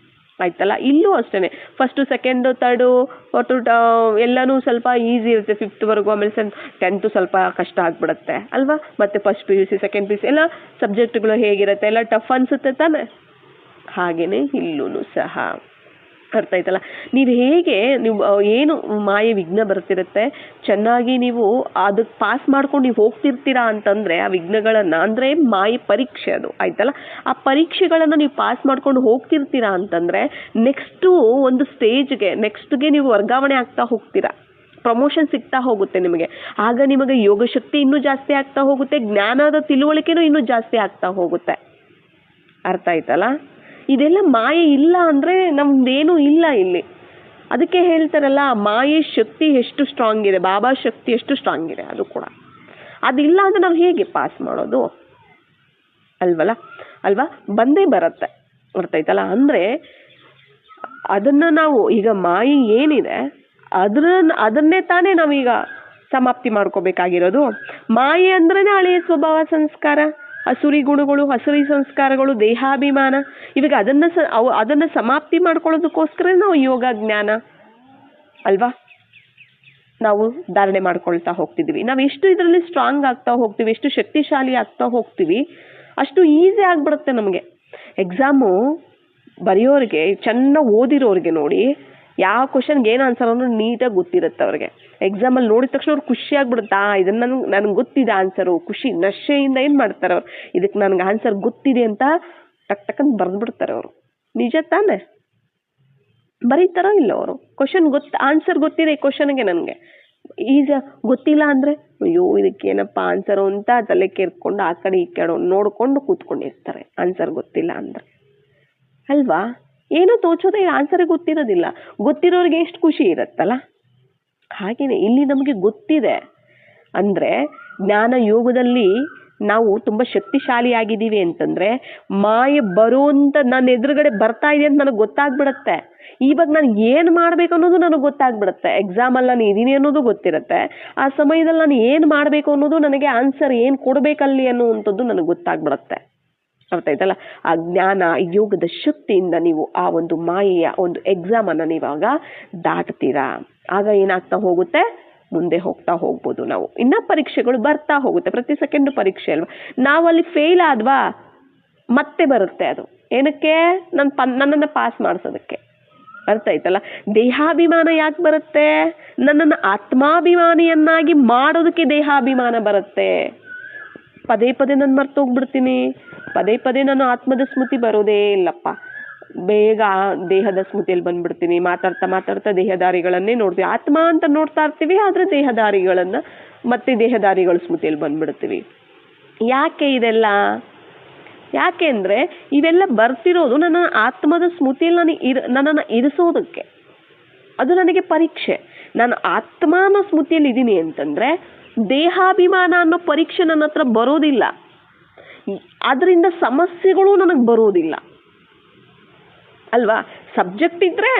ಆಯ್ತಲ್ಲ. ಇಲ್ಲೂ ಅಷ್ಟೇ, ಫಸ್ಟು ಸೆಕೆಂಡು ಥರ್ಡು ಫೋರ್ತು ಎಲ್ಲನೂ ಸ್ವಲ್ಪ ಈಸಿ ಇರುತ್ತೆ 5th ಆಮೇಲೆ 10th ಸ್ವಲ್ಪ ಕಷ್ಟ ಆಗಿಬಿಡುತ್ತೆ ಅಲ್ವಾ. ಮತ್ತು ಫಸ್ಟ್ PUC ಸೆಕೆಂಡ್ PUC ಎಲ್ಲ ಸಬ್ಜೆಕ್ಟ್ಗಳು ಹೇಗಿರುತ್ತೆ, ಎಲ್ಲ ಟಫ್ ಅನಿಸುತ್ತೆ ತಾನೆ. ಹಾಗೆಯೇ ಇಲ್ಲೂ ಸಹ ಅರ್ಥ ಆಯ್ತಲ್ಲ. ನೀವು ಏನು ಮಾಯೆ ವಿಘ್ನ ಬರ್ತಿರುತ್ತೆ, ಚೆನ್ನಾಗಿ ನೀವು ಅದಕ್ಕೆ ಪಾಸ್ ಮಾಡ್ಕೊಂಡು ನೀವು ಹೋಗ್ತಿರ್ತೀರಾ ಅಂತಂದರೆ ಆ ವಿಘ್ನಗಳನ್ನು, ಅಂದರೆ ಮಾಯೆ ಪರೀಕ್ಷೆ ಅದು ಆಯ್ತಲ್ಲ. ಆ ಪರೀಕ್ಷೆಗಳನ್ನು ನೀವು ಪಾಸ್ ಮಾಡ್ಕೊಂಡು ಹೋಗ್ತಿರ್ತೀರಾ ಅಂತಂದರೆ ನೆಕ್ಸ್ಟು ಒಂದು ನೆಕ್ಸ್ಟ್ಗೆ ನೀವು ವರ್ಗಾವಣೆ ಆಗ್ತಾ ಹೋಗ್ತೀರಾ, ಪ್ರಮೋಷನ್ ಸಿಗ್ತಾ ಹೋಗುತ್ತೆ ನಿಮಗೆ. ಆಗ ನಿಮಗೆ ಯೋಗಶಕ್ತಿ ಇನ್ನೂ ಜಾಸ್ತಿ ಆಗ್ತಾ ಹೋಗುತ್ತೆ, ಜ್ಞಾನದ ತಿಳುವಳಿಕೆನೂ ಇನ್ನೂ ಜಾಸ್ತಿ ಆಗ್ತಾ ಹೋಗುತ್ತೆ. ಅರ್ಥ ಆಯ್ತಲ್ಲ. ಇದೆಲ್ಲ ಮಾಯೆ ಇಲ್ಲ ಅಂದರೆ ನಮ್ದೇನೂ ಇಲ್ಲ ಇಲ್ಲಿ. ಅದಕ್ಕೆ ಹೇಳ್ತಾರಲ್ಲ, ಮಾಯೆ ಶಕ್ತಿ ಎಷ್ಟು ಸ್ಟ್ರಾಂಗ್ ಇದೆ, ಬಾಬಾ ಶಕ್ತಿ ಎಷ್ಟು ಸ್ಟ್ರಾಂಗ್ ಇದೆ, ಅದು ಕೂಡ ಅದಿಲ್ಲ ಅಂದರೆ ನಾವು ಹೇಗೆ ಪಾಸ್ ಮಾಡೋದು ಅಲ್ವಾ. ಬಂದೇ ಬರುತ್ತೆ. ಅರ್ಥ ಆಯ್ತಲ್ಲ. ಅಂದರೆ ಅದನ್ನು ನಾವು ಈಗ ಮಾಯೆ ಏನಿದೆ ಅದನ್ನೇ ತಾನೇ ನಾವೀಗ ಸಮಾಪ್ತಿ ಮಾಡ್ಕೋಬೇಕಾಗಿರೋದು. ಮಾಯೆ ಅಂದ್ರೆ ಹಳೆಯ ಸ್ವಭಾವ ಸಂಸ್ಕಾರ, ಹಸುರಿ ಗುಣಗಳು, ಹಸುರಿ ಸಂಸ್ಕಾರಗಳು, ದೇಹಾಭಿಮಾನ, ಇವಾಗ ಅದನ್ನು ಸಮಾಪ್ತಿ ಮಾಡ್ಕೊಳ್ಳೋದಕ್ಕೋಸ್ಕರ ನಾವು ಯೋಗ ಜ್ಞಾನ ಅಲ್ವಾ. ನಾವು ಧಾರಣೆ ಮಾಡ್ಕೊಳ್ತಾ ಹೋಗ್ತಿದ್ವಿ. ನಾವು ಎಷ್ಟು ಇದರಲ್ಲಿ ಸ್ಟ್ರಾಂಗ್ ಆಗ್ತಾ ಹೋಗ್ತೀವಿ, ಎಷ್ಟು ಶಕ್ತಿಶಾಲಿ ಆಗ್ತಾ ಹೋಗ್ತೀವಿ, ಅಷ್ಟು ಈಸಿ ಆಗ್ಬಿಡುತ್ತೆ ನಮಗೆ. ಎಕ್ಸಾಮು ಬರೆಯೋರಿಗೆ, ಚೆನ್ನಾಗಿ ಓದಿರೋರಿಗೆ ನೋಡಿ, ಯಾವ ಕ್ವಶನ್ಗೆ ಏನು ಆನ್ಸರ್ ಅನ್ನೋದು ನೀಟಾಗಿ ಗೊತ್ತಿರುತ್ತೆ ಅವ್ರಿಗೆ. ಎಕ್ಸಾಮಲ್ಲಿ ನೋಡಿದ ತಕ್ಷಣ ಅವ್ರು ಖುಷಿ ಆಗ್ಬಿಡುತ್ತಾ, ಇದನ್ನು ನನಗೆ ಗೊತ್ತಿದೆ ಆನ್ಸರು, ಖುಷಿ ನಶೆಯಿಂದ ಏನು ಮಾಡ್ತಾರೆ ಅವ್ರು, ಇದಕ್ಕೆ ನನಗೆ ಆನ್ಸರ್ ಗೊತ್ತಿದೆ ಅಂತ ಟಕ್ ಟಕ್ಕಂತ ಬರೆದ್ಬಿಡ್ತಾರೆ ಅವರು. ನಿಜ ತಾನೆ? ಬರೀತಾರೋ ಇಲ್ಲ ಅವರು? ಕ್ವಶನ್ ಆನ್ಸರ್ ಗೊತ್ತಿದೆ ಈ ಕ್ವಶನ್ಗೆ, ನನಗೆ ಈಗ ಗೊತ್ತಿಲ್ಲ ಅಂದರೆ ಅಯ್ಯೋ ಇದಕ್ಕೇನಪ್ಪ ಆನ್ಸರು ಅಂತ ತಲೆ ಕೇರ್ಕೊಂಡು ಆ ಕಡೆ ಈ ಕಡೆ ನೋಡಿಕೊಂಡು ಕೂತ್ಕೊಂಡಿರ್ತಾರೆ ಆನ್ಸರ್ ಗೊತ್ತಿಲ್ಲ ಅಂದರೆ, ಅಲ್ವಾ? ಏನೋ ತೋಚೋದೇ, ಆನ್ಸರೇ ಗೊತ್ತಿರೋದಿಲ್ಲ. ಗೊತ್ತಿರೋರಿಗೆ ಎಷ್ಟು ಖುಷಿ ಇರುತ್ತಲ್ಲ. ಹಾಗೇನೆ ಇಲ್ಲಿ ನಮಗೆ ಗೊತ್ತಿದೆ ಅಂದರೆ ಜ್ಞಾನ ಯೋಗದಲ್ಲಿ ನಾವು ತುಂಬ ಶಕ್ತಿಶಾಲಿಯಾಗಿದ್ದೀವಿ ಅಂತಂದರೆ, ಮಾಯೆ ಬರುವಂತ ನನ್ನ ಎದುರುಗಡೆ ಬರ್ತಾ ಇದೆ ಅಂತ ನನಗೆ ಗೊತ್ತಾಗ್ಬಿಡತ್ತೆ. ಇವಾಗ ನಾನು ಏನು ಮಾಡಬೇಕು ಅನ್ನೋದು ನನಗೆ ಗೊತ್ತಾಗ್ಬಿಡುತ್ತೆ. ಎಕ್ಸಾಮಲ್ಲಿ ನಾನು ಇದೀನಿ ಅನ್ನೋದು ಗೊತ್ತಿರುತ್ತೆ. ಆ ಸಮಯದಲ್ಲಿ ನಾನು ಏನು ಮಾಡಬೇಕು ಅನ್ನೋದು, ನನಗೆ ಆನ್ಸರ್ ಏನು ಕೊಡಬೇಕಲ್ಲಿ ಅನ್ನುವಂಥದ್ದು ನನಗೆ ಗೊತ್ತಾಗ್ಬಿಡುತ್ತೆ. ಅರ್ಥ ಆಯ್ತಲ್ಲ? ಆ ಜ್ಞಾನ ಯೋಗದ ಶಕ್ತಿಯಿಂದ ನೀವು ಆ ಒಂದು ಮಾಯೆಯ ಒಂದು ಎಕ್ಸಾಮನ್ನು ನೀವಾಗ ದಾಟ್ತೀರಾ. ಆಗ ಏನಾಗ್ತಾ ಹೋಗುತ್ತೆ, ಮುಂದೆ ಹೋಗ್ತಾ ಹೋಗ್ಬೋದು ನಾವು. ಇನ್ನ ಪರೀಕ್ಷೆಗಳು ಬರ್ತಾ ಹೋಗುತ್ತೆ, ಪ್ರತಿ ಸೆಕೆಂಡು ಪರೀಕ್ಷೆ ಅಲ್ವಾ. ನಾವಲ್ಲಿ ಫೇಲ್ ಆದ್ವಾ, ಮತ್ತೆ ಬರುತ್ತೆ ಅದು. ಏನಕ್ಕೆ? ನನ್ನನ್ನು ಪಾಸ್ ಮಾಡಿಸೋದಕ್ಕೆ. ಅರ್ಥ ಆಯ್ತಲ್ಲ? ದೇಹಾಭಿಮಾನ ಯಾಕೆ ಬರುತ್ತೆ? ನನ್ನನ್ನು ಆತ್ಮಾಭಿಮಾನಿಯನ್ನಾಗಿ ಮಾಡೋದಕ್ಕೆ ದೇಹಾಭಿಮಾನ ಬರುತ್ತೆ. ಪದೇ ಪದೇ ನಾನು ಮರ್ತೋಗ್ಬಿಡ್ತೀನಿ, ಪದೇ ಪದೇ ನಾನು ಆತ್ಮದ ಸ್ಮೃತಿ ಬರೋದೇ ಇಲ್ಲಪ್ಪ. ಬೇಗ ದೇಹದ ಸ್ಮೃತಿಯಲ್ಲಿ ಬಂದ್ಬಿಡ್ತೀನಿ. ಮಾತಾಡ್ತಾ ಮಾತಾಡ್ತಾ ದೇಹದಾರಿಗಳನ್ನೇ ನೋಡ್ತೀವಿ. ಆತ್ಮ ಅಂತ ನೋಡ್ತಾ ಇರ್ತೀವಿ, ಆದರೆ ದೇಹದಾರಿಗಳನ್ನು ಮತ್ತೆ ದೇಹದಾರಿಗಳ ಸ್ಮೃತಿಯಲ್ಲಿ ಬಂದ್ಬಿಡ್ತೀವಿ. ಯಾಕೆ ಇದೆಲ್ಲ? ಯಾಕೆ ಅಂದರೆ ಇವೆಲ್ಲ ಬರ್ತಿರೋದು ನನ್ನ ಆತ್ಮದ ಸ್ಮೃತಿಯಲ್ಲಿ ನನ್ನನ್ನು ಇರಿಸೋದಕ್ಕೆ. ಅದು ನನಗೆ ಪರೀಕ್ಷೆ. ನಾನು ಆತ್ಮನ ಸ್ಮೃತಿಯಲ್ಲಿ ಇದ್ದೀನಿ ಅಂತಂದರೆ ದೇಹಾಭಿಮಾನ ಅನ್ನೋ ಪರೀಕ್ಷೆ ನನ್ನ ಹತ್ರ ಬರೋದಿಲ್ಲ. ಅದರಿಂದ ಸಮಸ್ಯೆಗಳು ನನಗೆ ಬರೋದಿಲ್ಲ ಅಲ್ವಾ. ಸಬ್ಜೆಕ್ಟ್ ಇದ್ದರೆ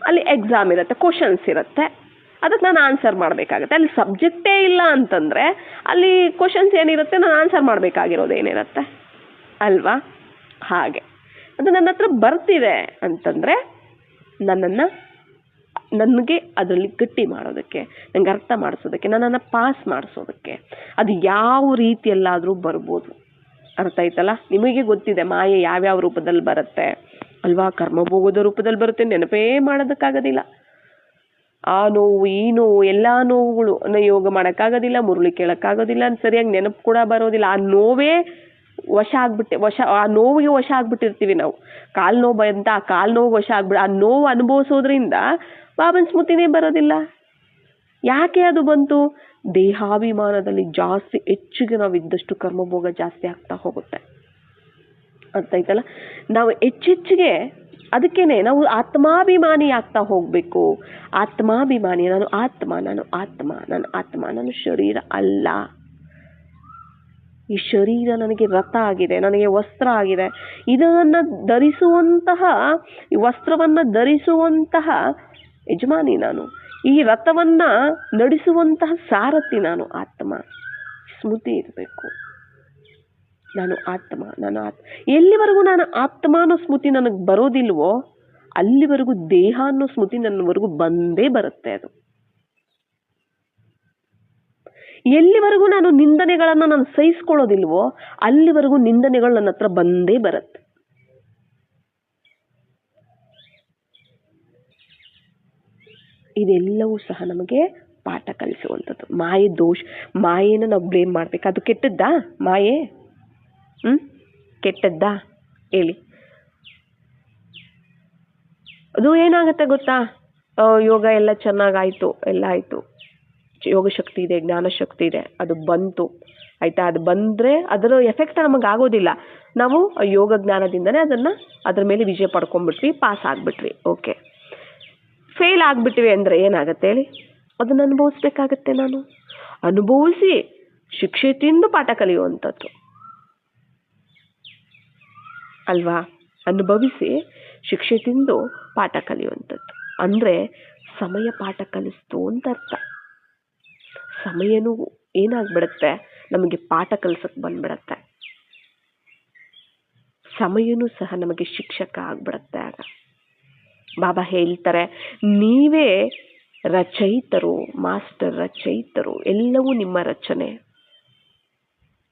ಅಲ್ಲಿ ಎಕ್ಸಾಮ್ ಇರುತ್ತೆ, ಕ್ವಶನ್ಸ್ ಇರುತ್ತೆ, ಅದಕ್ಕೆ ನಾನು ಆನ್ಸರ್ ಮಾಡಬೇಕಾಗತ್ತೆ. ಅಲ್ಲಿ ಸಬ್ಜೆಕ್ಟೇ ಇಲ್ಲ ಅಂತಂದರೆ ಅಲ್ಲಿ ಕ್ವಶನ್ಸ್ ಏನಿರುತ್ತೆ, ನಾನು ಆನ್ಸರ್ ಮಾಡಬೇಕಾಗಿರೋದು ಏನಿರುತ್ತೆ ಅಲ್ವಾ. ಹಾಗೆ ಅದು ನನ್ನ ಹತ್ರ ಬರ್ತಿದೆ ಅಂತಂದರೆ ನನಗೆ ಅದರಲ್ಲಿ ಗಟ್ಟಿ ಮಾಡೋದಕ್ಕೆ, ನನಗೆ ಅರ್ಥ ಮಾಡಿಸೋದಕ್ಕೆ, ನನ್ನನ್ನು ಪಾಸ್ ಮಾಡಿಸೋದಕ್ಕೆ. ಅದು ಯಾವ ರೀತಿಯಲ್ಲಾದರೂ ಬರ್ಬೋದು. ಅರ್ಥ ಆಯ್ತಲ್ಲ? ನಿಮಗೆ ಗೊತ್ತಿದೆ ಮಾಯೆ ಯಾವ್ಯಾವ ರೂಪದಲ್ಲಿ ಬರುತ್ತೆ ಅಲ್ವಾ. ಕರ್ಮಭೋಗದ ರೂಪದಲ್ಲಿ ಬರುತ್ತೆ, ನೆನಪೇ ಮಾಡೋದಕ್ಕಾಗೋದಿಲ್ಲ. ಆ ನೋವು ಈ ನೋವು ಎಲ್ಲ ನೋವುಗಳು ಯೋಗ ಮಾಡೋಕ್ಕಾಗೋದಿಲ್ಲ, ಮುರುಳಿ ಕೇಳೋಕ್ಕಾಗೋದಿಲ್ಲ, ಸರಿಯಾಗಿ ನೆನಪು ಕೂಡ ಬರೋದಿಲ್ಲ. ಆ ನೋವೇ ಆ ನೋವಿಗೆ ವಶ ಆಗ್ಬಿಟ್ಟಿರ್ತೀವಿ ನಾವು. ಕಾಲು ನೋವು ಬಂತ, ಆ ಕಾಲು ನೋವು ವಶ ಆಗ್ಬಿಟ್ಟು ಆ ನೋವು ಅನುಭವಿಸೋದ್ರಿಂದ ಬಾಬನ ಸ್ಮೃತಿನೇ ಬರೋದಿಲ್ಲ. ಯಾಕೆ ಅದು ಬಂತು? ದೇಹಾಭಿಮಾನದಲ್ಲಿ ಜಾಸ್ತಿ ಹೆಚ್ಚಿಗೆ ನಾವು ಇದ್ದಷ್ಟು ಕರ್ಮಭೋಗ ಜಾಸ್ತಿ ಆಗ್ತಾ ಹೋಗುತ್ತೆ. ಅರ್ಥ ಆಯ್ತಲ್ಲ? ನಾವು ಹೆಚ್ಚೆಚ್ಚಿಗೆ ಅದಕ್ಕೇನೆ ನಾವು ಆತ್ಮಾಭಿಮಾನಿ ಆಗ್ತಾ ಹೋಗಬೇಕು. ಆತ್ಮಾಭಿಮಾನಿ, ನಾನು ಆತ್ಮ, ನಾನು ಶರೀರ ಅಲ್ಲ. ಈ ಶರೀರ ನನಗೆ ರಥ ಆಗಿದೆ, ನನಗೆ ವಸ್ತ್ರ ಆಗಿದೆ. ಇದನ್ನು ಧರಿಸುವಂತಹ, ಈ ವಸ್ತ್ರವನ್ನು ಧರಿಸುವಂತಹ ಯಜಮಾನಿ ನಾನು. ಈ ರಥವನ್ನು ನಡೆಸುವಂತಹ ಸಾರಥಿ ನಾನು. ಆತ್ಮ ಸ್ಮೃತಿ ಇರಬೇಕು. ನಾನು ಆತ್ಮ. ಎಲ್ಲಿವರೆಗೂ ನಾನು ಆತ್ಮ ಅನ್ನೋ ಸ್ಮೃತಿ ನನಗೆ ಬರೋದಿಲ್ವೋ ಅಲ್ಲಿವರೆಗೂ ದೇಹ ಅನ್ನೋ ಸ್ಮೃತಿ ನನ್ನವರೆಗೂ ಬಂದೇ ಬರುತ್ತೆ. ಅದು ಎಲ್ಲಿವರೆಗೂ ನಾನು ನಿಂದನೆಗಳನ್ನು ನಾನು ಸಹಿಸ್ಕೊಳ್ಳೋದಿಲ್ವೋ ಅಲ್ಲಿವರೆಗೂ ನಿಂದನೆಗಳು ನನ್ನ ಹತ್ರ ಬಂದೇ ಬರುತ್ತೆ. ಇದೆಲ್ಲವೂ ಸಹ ನಮಗೆ ಪಾಠ ಕಲಿಸುವಂಥದ್ದು. ಮಾಯೆನ ನಾವು ಬ್ಲೇಮ್ ಮಾಡ್ಬೇಕು. ಅದು ಕೆಟ್ಟದ್ದಾ ಮಾಯೆ? ಕೆಟ್ಟದ್ದಾ ಹೇಳಿ? ಅದು ಏನಾಗುತ್ತೆ ಗೊತ್ತಾ? ಯೋಗ ಎಲ್ಲ ಚೆನ್ನಾಗಾಯ್ತು, ಎಲ್ಲ ಆಯಿತು, ಯೋಗ ಶಕ್ತಿ ಇದೆ, ಜ್ಞಾನ ಶಕ್ತಿ ಇದೆ, ಅದು ಬಂತು ಆಯಿತಾ. ಅದು ಬಂದರೆ ಅದರ ಎಫೆಕ್ಟ್ ನಮಗೆ ಆಗೋದಿಲ್ಲ. ನಾವು ಯೋಗ ಜ್ಞಾನದಿಂದನೇ ಅದ್ರ ಮೇಲೆ ವಿಜಯ ಪಡ್ಕೊಂಡ್ಬಿಟ್ವಿ, ಪಾಸ್ ಆಗಿಬಿಟ್ವಿ. ಓಕೆ, ಫೇಲ್ ಆಗಿಬಿಟ್ವಿ ಅಂದರೆ ಏನಾಗುತ್ತೆ ಹೇಳಿ? ಅದನ್ನು ಅನುಭವಿಸ್ಬೇಕಾಗತ್ತೆ. ನಾನು ಅನುಭವಿಸಿ ಶಿಕ್ಷೆ ತಿಂದು ಪಾಠ ಕಲಿಯುವಂಥದ್ದು ಅಲ್ವಾ. ಅನುಭವಿಸಿ ಶಿಕ್ಷೆ ತಿಂದು ಪಾಠ ಕಲಿಯುವಂಥದ್ದು ಅಂದರೆ ಸಮಯ ಪಾಠ ಕಲಿಸ್ತು ಅಂತ ಅರ್ಥ. ಸಮಯನೂ ಏನಾಗ್ಬಿಡುತ್ತೆ, ನಮಗೆ ಪಾಠ ಕಲಿಸಕ್ಕೆ ಬಂದ್ಬಿಡತ್ತೆ. ಸಮಯನೂ ಸಹ ನಮಗೆ ಶಿಕ್ಷಕ ಆಗ್ಬಿಡುತ್ತೆ. ಆಗ ಬಾಬಾ ಹೇಳ್ತಾರೆ, ನೀವೇ ರಚಯಿತರು, ಮಾಸ್ಟರ್ ರಚಯಿತರು. ಎಲ್ಲವೂ ನಿಮ್ಮ ರಚನೆ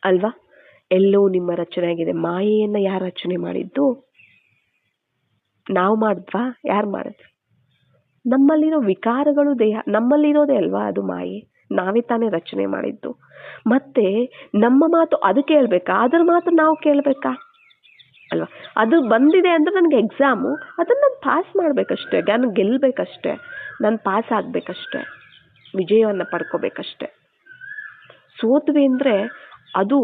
ಅಲ್ವಾ? ಎಲ್ಲವೂ ನಿಮ್ಮ ರಚನೆ ಆಗಿದೆ. ಮಾಯೆಯನ್ನು ಯಾರು ರಚನೆ ಮಾಡಿದ್ದು? ನಾವು ಮಾಡಿದ್ವಾ? ಯಾರು ಮಾಡಿದ್ರು? ನಮ್ಮಲ್ಲಿರೋ ವಿಕಾರಗಳು ದೇಹ ನಮ್ಮಲ್ಲಿರೋದೇ ಅಲ್ವಾ, ಅದು ಮಾಯೆ. ನಾವೇ ತಾನೇ ರಚನೆ ಮಾಡಿದ್ದು. ಮತ್ತೆ ನಮ್ಮ ಮಾತು ಅದು ಕೇಳಬೇಕಾ? ಅದರ ಮಾತು ನಾವು ಕೇಳಬೇಕಾ ಅಲ್ವಾ? ಅದು ಬಂದಿದೆ ಅಂದರೆ ನನಗೆ ಎಕ್ಸಾಮು, ಅದನ್ನು ನಾನು ಪಾಸ್ ಮಾಡಬೇಕಷ್ಟೇ, ನಾನು ಗೆಲ್ಲಬೇಕಷ್ಟೇ, ನಾನು ಪಾಸ್ ಆಗಬೇಕಷ್ಟೇ, ವಿಜಯವನ್ನು ಪಡ್ಕೋಬೇಕಷ್ಟೆ. ಸೋತ್ವಿ ಅಂದರೆ ಅದು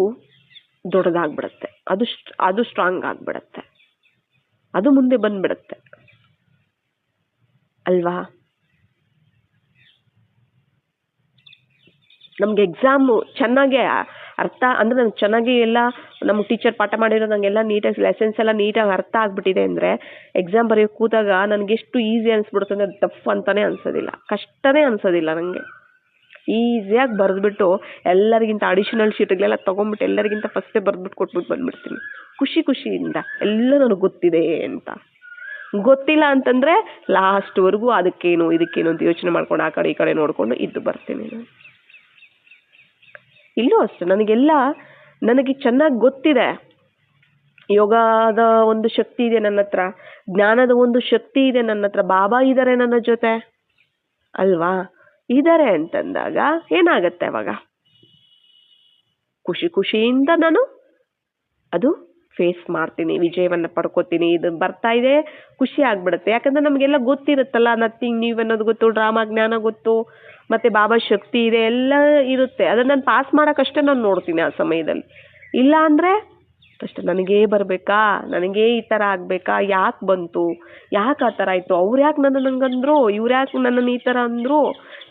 ದೊಡ್ಡದಾಗ್ಬಿಡುತ್ತೆ, ಅದು ಸ್ಟ್ರಾಂಗ್ ಆಗಿಬಿಡುತ್ತೆ, ಅದು ಮುಂದೆ ಬಂದ್ಬಿಡುತ್ತೆ ಅಲ್ವಾ? ನಮ್ಗೆ ಎಕ್ಸಾಮು ಚೆನ್ನಾಗೆ ಅರ್ಥ ಅಂದರೆ ನಂಗೆ ಚೆನ್ನಾಗಿ ಎಲ್ಲ ನಮ್ಮ ಟೀಚರ್ ಪಾಠ ಮಾಡಿರೋ ನನಗೆಲ್ಲ ನೀಟಾಗಿ ಲೆಸನ್ಸ್ ಎಲ್ಲ ನೀಟಾಗಿ ಅರ್ಥ ಆಗಿಬಿಟ್ಟಿದೆ ಅಂದರೆ ಎಕ್ಸಾಮ್ ಬರೆಯೋಕೆ ಕೂತಾಗ ನನಗೆಷ್ಟು ಈಸಿ ಅನಿಸ್ಬಿಡುತ್ತೆ ಅಂದರೆ ಟಫ್ ಅಂತಲೇ ಅನ್ಸೋದಿಲ್ಲ, ಕಷ್ಟನೇ ಅನ್ಸೋದಿಲ್ಲ ನನಗೆ. ಈಸಿಯಾಗಿ ಬರೆದ್ಬಿಟ್ಟು ಎಲ್ಲರಿಗಿಂತ ಅಡಿಷನಲ್ ಶೀಟ್ಗಳೆಲ್ಲ ತೊಗೊಂಡ್ಬಿಟ್ಟು ಎಲ್ಲರಿಗಿಂತ ಫಸ್ಟೇ ಬರೆದ್ಬಿಟ್ಟು ಕೊಟ್ಬಿಟ್ಟು ಬಂದುಬಿಡ್ತೀನಿ ಖುಷಿಯಿಂದ. ಎಲ್ಲ ನನಗೆ ಗೊತ್ತಿದೆ ಅಂತ. ಗೊತ್ತಿಲ್ಲ ಅಂತಂದರೆ ಲಾಸ್ಟ್ವರೆಗೂ ಅದಕ್ಕೇನು ಇದಕ್ಕೇನು ಅಂತ ಯೋಚನೆ ಮಾಡ್ಕೊಂಡು ಆ ಕಡೆ ಈ ಕಡೆ ನೋಡಿಕೊಂಡು ಇದ್ದು ಬರ್ತೀನಿ ನಾನು. ಇಲ್ಲೂ ಅಷ್ಟೆ, ನನಗೆ ಚೆನ್ನಾಗಿ ಗೊತ್ತಿದೆ. ಯೋಗದ ಒಂದು ಶಕ್ತಿ ಇದೆ ನನ್ನ ಹತ್ರ, ಜ್ಞಾನದ ಒಂದು ಶಕ್ತಿ ಇದೆ ನನ್ನ ಹತ್ರ, ಬಾಬಾ ಇದ್ದಾರೆ ನನ್ನ ಜೊತೆ ಅಲ್ವಾ? ಇದ್ದಾರೆ ಅಂತಂದಾಗ ಏನಾಗತ್ತೆ ಅವಾಗ? ಖುಷಿಯಿಂದ ನಾನು ಅದು ಫೇಸ್ ಮಾಡ್ತೀನಿ, ವಿಜಯವನ್ನು ಪಡ್ಕೋತೀನಿ. ಇದು ಬರ್ತಾ ಇದೆ, ಖುಷಿ ಆಗ್ಬಿಡುತ್ತೆ. ಯಾಕಂದ್ರೆ ನಮಗೆಲ್ಲ ಗೊತ್ತಿರುತ್ತಲ್ಲ, ನಥಿಂಗ್ ನ್ಯೂ ಅನ್ನೋದು ಗೊತ್ತು, ಡ್ರಾಮಾ ಜ್ಞಾನ ಗೊತ್ತು, ಮತ್ತೆ ಬಾಬಾ ಶಕ್ತಿ ಇದೆ, ಎಲ್ಲ ಇರುತ್ತೆ. ಅದನ್ನು ನಾನು ಪಾಸ್ ಮಾಡೋಕ್ಕಷ್ಟೇ ನಾನು ನೋಡ್ತೀನಿ ಆ ಸಮಯದಲ್ಲಿ. ಇಲ್ಲ ಅಂದರೆ ಅಷ್ಟೇ, ನನಗೇ ಬರಬೇಕಾ, ನನಗೇ ಈ ಥರ ಆಗಬೇಕಾ, ಯಾಕೆ ಬಂತು, ಯಾಕೆ ಆ ಥರ ಆಯಿತು, ಅವ್ರು ಯಾಕೆ ನನ್ನನ್ನು ಹಂಗಂದ್ರು, ಇವ್ರು ಯಾಕೆ ನನ್ನನ್ನು ಈ ಥರ ಅಂದರು,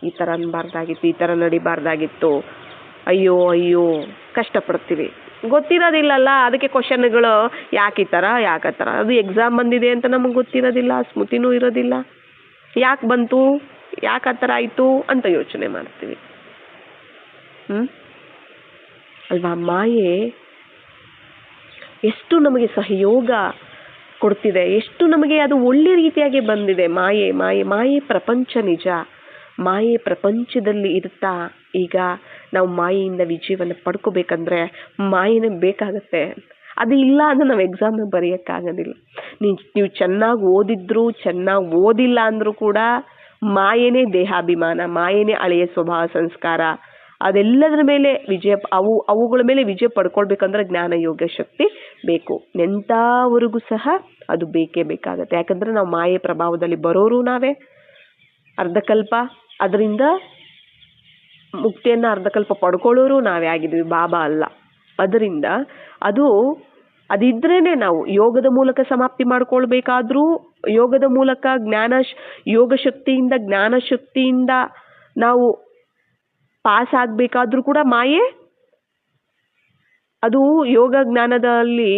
ಈ ಥರ ಅನ್ಬಾರ್ದಾಗಿತ್ತು, ಈ ಥರ ನಡಿಬಾರ್ದಾಗಿತ್ತು, ಅಯ್ಯೋ ಕಷ್ಟಪಡ್ತೀವಿ. ಗೊತ್ತಿರೋದಿಲ್ಲಲ್ಲ, ಅದಕ್ಕೆ ಕ್ವಶನ್ಗಳು ಯಾಕೆ ಈ ಥರ, ಯಾಕೆ ಆ ಥರ. ಅದು ಎಕ್ಸಾಮ್ ಬಂದಿದೆ ಅಂತ ನಮಗೆ ಗೊತ್ತಿರೋದಿಲ್ಲ, ಸ್ಮೃತಿನೂ ಇರೋದಿಲ್ಲ, ಯಾಕೆ ಬಂತು, ಯಾಕೆ ಆ ಥರ ಆಯಿತು ಅಂತ ಯೋಚನೆ ಮಾಡ್ತೀವಿ ಅಲ್ವಾ? ಮಾಯೆ ಎಷ್ಟು ನಮಗೆ ಸಹಯೋಗ ಕೊಡ್ತಿದೆ, ಎಷ್ಟು ನಮಗೆ ಅದು ಒಳ್ಳೆ ರೀತಿಯಾಗಿ ಬಂದಿದೆ. ಮಾಯೆ ಪ್ರಪಂಚ ನಿಜ. ಮಾಯೆ ಪ್ರಪಂಚದಲ್ಲಿ ಇರ್ತಾ ಈಗ ನಾವು ಮಾಯೆಯಿಂದ ವಿಜಯವನ್ನು ಪಡ್ಕೋಬೇಕಂದ್ರೆ ಮಾಯೆನೇ ಬೇಕಾಗತ್ತೆ. ಅದು ಇಲ್ಲ ಅಂದರೆ ನಾವು ಎಕ್ಸಾಮ್ನ ಬರೆಯೋಕ್ಕಾಗೋದಿಲ್ಲ. ನೀವು ಚೆನ್ನಾಗಿ ಓದಿದ್ರು, ಚೆನ್ನಾಗಿ ಓದಿಲ್ಲ ಅಂದರೂ ಕೂಡ ಮಾಯೆನೇ ದೇಹಾಭಿಮಾನ, ಮಾಯೆನೇ ಹಳೆಯ ಸ್ವಭಾವ ಸಂಸ್ಕಾರ, ಅದೆಲ್ಲದರ ಮೇಲೆ ಅವುಗಳ ಮೇಲೆ ವಿಜಯ ಪಡ್ಕೊಳ್ಬೇಕಂದ್ರೆ ಜ್ಞಾನ ಯೋಗ ಶಕ್ತಿ ಬೇಕು. ನೆಂಟವರೆಗೂ ಸಹ ಅದು ಬೇಕೇ ಬೇಕಾಗತ್ತೆ. ಯಾಕಂದರೆ ನಾವು ಮಾಯೆ ಪ್ರಭಾವದಲ್ಲಿ ಬರೋರು ನಾವೇ. ಅರ್ಧಕಲ್ಪ ಅದರಿಂದ ಮುಕ್ತಿಯನ್ನು ಅರ್ಧಕಲ್ಪ ಪಡ್ಕೊಳ್ಳೋರು ನಾವೇ ಆಗಿದ್ವಿ, ಬಾಬಾ ಅಲ್ಲ. ಅದರಿಂದ ಅದಿದ್ರೇ ನಾವು ಯೋಗದ ಮೂಲಕ ಸಮಾಪ್ತಿ ಮಾಡ್ಕೊಳ್ಬೇಕಾದ್ರೂ, ಯೋಗದ ಮೂಲಕ ಯೋಗ ಶಕ್ತಿಯಿಂದ ಜ್ಞಾನ ಶಕ್ತಿಯಿಂದ ನಾವು ಪಾಸ್ ಆಗಬೇಕಾದ್ರೂ ಕೂಡ ಮಾಯೆ ಅದು ಯೋಗ ಜ್ಞಾನದಲ್ಲಿ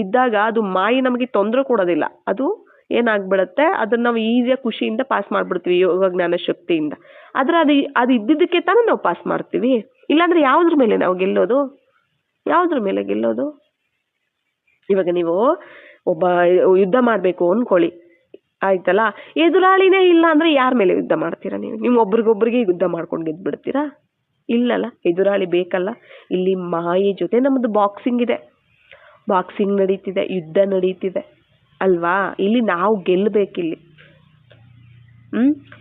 ಇದ್ದಾಗ ಅದು ಮಾಯೆ ನಮಗೆ ತೊಂದರೆ ಕೊಡೋದಿಲ್ಲ. ಅದು ಏನಾಗ್ಬಿಡುತ್ತೆ, ಅದನ್ನು ನಾವು ಈಸಿಯಾಗಿ ಖುಷಿಯಿಂದ ಪಾಸ್ ಮಾಡಿಬಿಡ್ತೀವಿ ಯೋಗ ಜ್ಞಾನ ಶಕ್ತಿಯಿಂದ. ಆದರೆ ಅದು ಇದ್ದಿದ್ದಕ್ಕೆ ತಾನೇ ನಾವು ಪಾಸ್ ಮಾಡ್ತೀವಿ. ಇಲ್ಲಾಂದರೆ ಯಾವುದ್ರ ಮೇಲೆ ನಾವು ಗೆಲ್ಲೋದು, ಯಾವುದ್ರ ಮೇಲೆ ಗೆಲ್ಲೋದು? ಇವಾಗ ನೀವು ಒಬ್ಬ ಯುದ್ಧ ಮಾಡಬೇಕು ಅಂದ್ಕೊಳ್ಳಿ, ಆಯ್ತಲ್ಲ, ಎದುರಾಳಿನೇ ಇಲ್ಲ ಅಂದರೆ ಯಾರ ಮೇಲೆ ಯುದ್ಧ ಮಾಡ್ತೀರಾ ನೀವು? ನಿಮ್ಮ ಒಬ್ರಿಗೊಬ್ರಿಗೆ ಯುದ್ಧ ಮಾಡ್ಕೊಂಡು ಗೆದ್ದುಬಿಡ್ತೀರಾ? ಇಲ್ಲಲ್ಲ, ಎದುರಾಳಿ ಬೇಕಲ್ಲ. ಇಲ್ಲಿ ಮಾಯೆ ಜೊತೆ ನಮ್ಮದು ಬಾಕ್ಸಿಂಗ್ ನಡೀತಿದೆ, ಯುದ್ಧ ನಡೀತಿದೆ ಅಲ್ವಾ? ಇಲ್ಲಿ ನಾವು ಗೆಲ್ಲಬೇಕಿಲ್ಲಿ.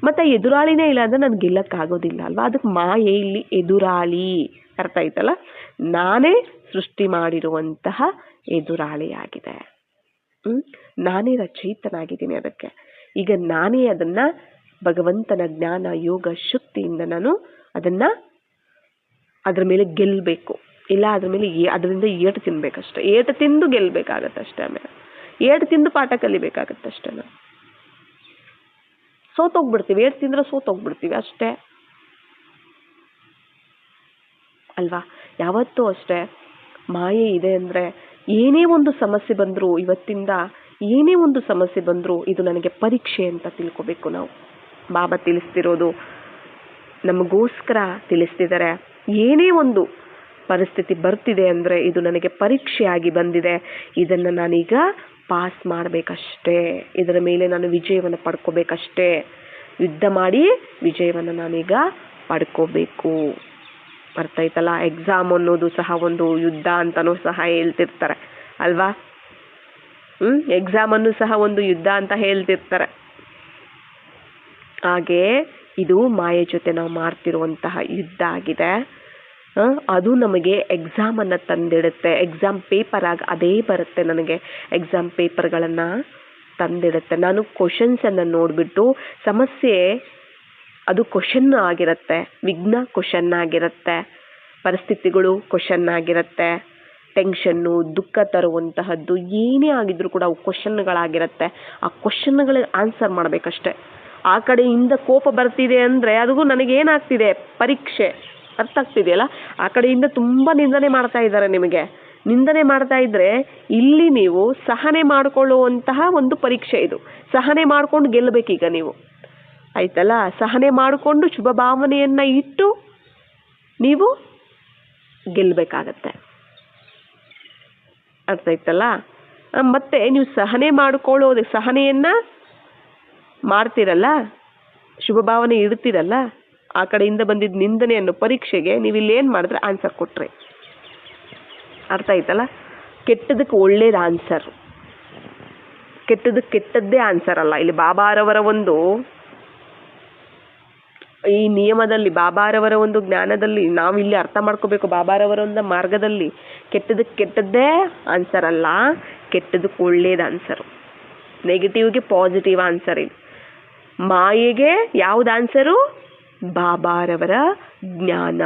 ಮತ್ತೆ ಎದುರಾಳಿನೇ ಇಲ್ಲ ಅಂದರೆ ನಾನು ಗೆಲ್ಲಕ್ಕಾಗೋದಿಲ್ಲ ಅಲ್ವಾ? ಅದಕ್ಕೆ ಮಾಯೆ ಇಲ್ಲಿ ಎದುರಾಳಿ. ಅರ್ಥ ಆಯ್ತಲ್ಲ? ನಾನೇ ಸೃಷ್ಟಿ ಮಾಡಿರುವಂತಹ ಎದುರಾಳಿಯಾಗಿದೆ. ನಾನೇ ರಚಯಿತನಾಗಿದ್ದೀನಿ ಅದಕ್ಕೆ. ಈಗ ನಾನೇ ಅದನ್ನು ಭಗವಂತನ ಜ್ಞಾನ ಯೋಗ ಶಕ್ತಿಯಿಂದ ನಾನು ಅದ್ರ ಮೇಲೆ ಗೆಲ್ಲಬೇಕು. ಇಲ್ಲ ಅದರಿಂದ ಏಟು ತಿನ್ಬೇಕಷ್ಟೆ, ಏಟು ತಿಂದು ಗೆಲ್ಲಬೇಕಾಗತ್ತಷ್ಟೇ. ಆಮೇಲೆ ಏಟು ತಿಂದು ಪಾಠ ಕಲಿಬೇಕಾಗತ್ತಷ್ಟೇ. ನಾವು ಸೋತೋಗ್ಬಿಡ್ತೀವಿ, ಏಟು ತಿಂದರೆ ಸೋತೋಗ್ಬಿಡ್ತೀವಿ ಅಷ್ಟೇ ಅಲ್ವಾ? ಯಾವತ್ತೂ ಅಷ್ಟೇ ಮಾಯೆ ಇದೆ ಅಂದರೆ ಏನೇ ಒಂದು ಸಮಸ್ಯೆ ಬಂದರೂ, ಇವತ್ತಿಂದ ಏನೇ ಒಂದು ಸಮಸ್ಯೆ ಬಂದರೂ ಇದು ನನಗೆ ಪರೀಕ್ಷೆ ಅಂತ ತಿಳ್ಕೊಬೇಕು ನಾವು. ಬಾಬಾ ತಿಳಿಸ್ತಿರೋದು ನಮಗೋಸ್ಕರ ತಿಳಿಸ್ತಿದ್ದಾರೆ. ಏನೇ ಒಂದು ಪರಿಸ್ಥಿತಿ ಬರ್ತಿದೆ ಅಂದರೆ ಇದು ನನಗೆ ಪರೀಕ್ಷೆಯಾಗಿ ಬಂದಿದೆ, ಇದನ್ನು ನಾನೀಗ ಪಾಸ್ ಮಾಡಬೇಕಷ್ಟೇ, ಇದರ ಮೇಲೆ ನಾನು ವಿಜಯವನ್ನು ಪಡ್ಕೋಬೇಕಷ್ಟೇ. ಯುದ್ಧ ಮಾಡಿ ವಿಜಯವನ್ನು ನಾನೀಗ ಪಡ್ಕೋಬೇಕು. ಅರ್ಥ ಆಯ್ತಲ್ಲ? ಎಕ್ಸಾಮ್ ಅನ್ನೋದು ಸಹ ಒಂದು ಯುದ್ಧ ಅಂತನೂ ಸಹ ಹೇಳ್ತಿರ್ತಾರೆ ಅಲ್ವಾ? ಎಕ್ಸಾಮ್ ಅನ್ನು ಸಹ ಒಂದು ಯುದ್ಧ ಅಂತ ಹೇಳ್ತಿರ್ತಾರೆ. ಹಾಗೆ ಇದು ಮಾಯೆ ಜೊತೆ ನಾವು ಮಾಡ್ತಿರುವಂತಹ ಯುದ್ಧ ಆಗಿದೆ. ಅದು ನಮಗೆ ಎಕ್ಸಾಮನ್ನು ತಂದಿಡುತ್ತೆ. ಎಕ್ಸಾಮ್ ಪೇಪರ್ ಆಗಿ ಅದೇ ಬರುತ್ತೆ, ನನಗೆ ಎಕ್ಸಾಮ್ ಪೇಪರ್ಗಳನ್ನು ತಂದಿಡುತ್ತೆ. ನಾನು ಕ್ವಶನ್ಸನ್ನು ನೋಡಿಬಿಟ್ಟು ಸಮಸ್ಯೆ ಅದು ಕ್ವಶನ್ ಆಗಿರುತ್ತೆ, ವಿಘ್ನ ಕ್ವಶನ್ ಆಗಿರುತ್ತೆ, ಪರಿಸ್ಥಿತಿಗಳು ಕ್ವಶನ್ ಆಗಿರುತ್ತೆ, ಟೆನ್ಷನ್ನು ದುಃಖ ತರುವಂತಹದ್ದು ಏನೇ ಆಗಿದ್ರೂ ಕೂಡ ಅವು ಕ್ವಶನ್ಗಳಾಗಿರುತ್ತೆ. ಆ ಕ್ವಶನ್ಗಳಿಗೆ ಆನ್ಸರ್ ಮಾಡಬೇಕಷ್ಟೆ. ಆ ಕಡೆಯಿಂದ ಕೋಪ ಬರ್ತಿದೆ ಅಂದರೆ ಅದಕ್ಕೂ ನನಗೇನಾಗ್ತಿದೆ, ಪರೀಕ್ಷೆ. ಅರ್ಥ ಆಗ್ತಿದೆಯಲ್ಲ? ಆ ಕಡೆಯಿಂದ ತುಂಬ ನಿಂದನೆ ಮಾಡ್ತಾ ಇದ್ದಾರೆ, ನಿಮಗೆ ನಿಂದನೆ ಮಾಡ್ತಾ ಇದ್ರೆ ಇಲ್ಲಿ ನೀವು ಸಹನೆ ಮಾಡಿಕೊಳ್ಳುವಂತಹ ಒಂದು ಪರೀಕ್ಷೆ ಇದು. ಸಹನೆ ಮಾಡ್ಕೊಂಡು ಗೆಲ್ಲಬೇಕೀಗ ನೀವು, ಆಯ್ತಲ್ಲ? ಸಹನೆ ಮಾಡಿಕೊಂಡು ಶುಭ ಭಾವನೆಯನ್ನು ಇಟ್ಟು ನೀವು ಗೆಲ್ಲಬೇಕಾಗತ್ತೆ. ಅರ್ಥ ಆಯ್ತಲ್ಲ? ಮತ್ತೆ ನೀವು ಸಹನೆ ಮಾಡಿಕೊಳ್ಳೋದು, ಸಹನೆಯನ್ನು ಮಾಡ್ತಿರಲ್ಲ, ಶುಭ ಭಾವನೆ ಇಡ್ತಿರಲ್ಲ, ಆ ಕಡೆಯಿಂದ ಬಂದಿದ್ದ ನಿಂದನೆ ಅನ್ನೋ ಪರೀಕ್ಷೆಗೆ ನೀವು ಇಲ್ಲೇನು ಮಾಡಿದ್ರೆ ಆನ್ಸರ್ ಕೊಟ್ರಿ. ಅರ್ಥ ಆಯ್ತಲ್ಲ? ಕೆಟ್ಟದಕ್ಕೆ ಒಳ್ಳೇದು ಆನ್ಸರ್, ಕೆಟ್ಟದಕ್ಕೆ ಕೆಟ್ಟದ್ದೇ ಆನ್ಸರ್ ಅಲ್ಲ. ಇಲ್ಲಿ ಬಾಬಾರವರ ಒಂದು ಈ ನಿಯಮದಲ್ಲಿ, ಬಾಬಾರವರ ಒಂದು ಜ್ಞಾನದಲ್ಲಿ ನಾವು ಇಲ್ಲಿ ಅರ್ಥ ಮಾಡ್ಕೋಬೇಕು. ಬಾಬಾರವರ ಒಂದು ಮಾರ್ಗದಲ್ಲಿ ಕೆಟ್ಟದಕ್ಕೆ ಕೆಟ್ಟದ್ದೇ ಆನ್ಸರ್ ಅಲ್ಲ, ಕೆಟ್ಟದಕ್ಕೆ ಒಳ್ಳೇದು ಆನ್ಸರು. ನೆಗೆಟಿವ್ಗೆ ಪಾಸಿಟಿವ್ ಆನ್ಸರ್ ಇದೆ. ಮಾಯೆಗೆ ಯಾವ್ದು ಆನ್ಸರು? ಬಾಬಾರವರ ಜ್ಞಾನ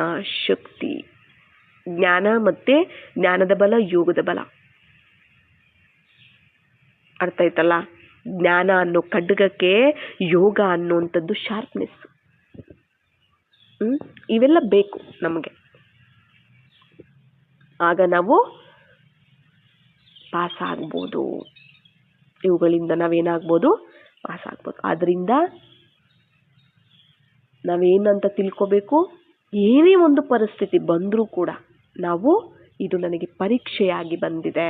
ಶಕ್ತಿ. ಜ್ಞಾನ ಮತ್ತೆ ಜ್ಞಾನದ ಬಲ, ಯೋಗದ ಬಲ. ಅರ್ಥ ಆಯ್ತಲ್ಲ? ಜ್ಞಾನ ಅನ್ನೋ ಖಡ್ಗಕ್ಕೆ ಯೋಗ ಅನ್ನುವಂಥದ್ದು ಶಾರ್ಪ್ನೆಸ್. ಇವೆಲ್ಲ ಬೇಕು ನಮಗೆ. ಆಗ ನಾವು ಪಾಸ್ ಆಗ್ಬೋದು. ಇವುಗಳಿಂದ ನಾವೇನಾಗ್ಬೋದು? ಪಾಸ್ ಆಗ್ಬೋದು. ಆದ್ರಿಂದ ನಾವೇನಂತ ತಿಳ್ಕೋಬೇಕು, ಏನೇ ಒಂದು ಪರಿಸ್ಥಿತಿ ಬಂದರೂ ಕೂಡ ನಾವು ಇದು ನನಗೆ ಪರೀಕ್ಷೆಯಾಗಿ ಬಂದಿದೆ.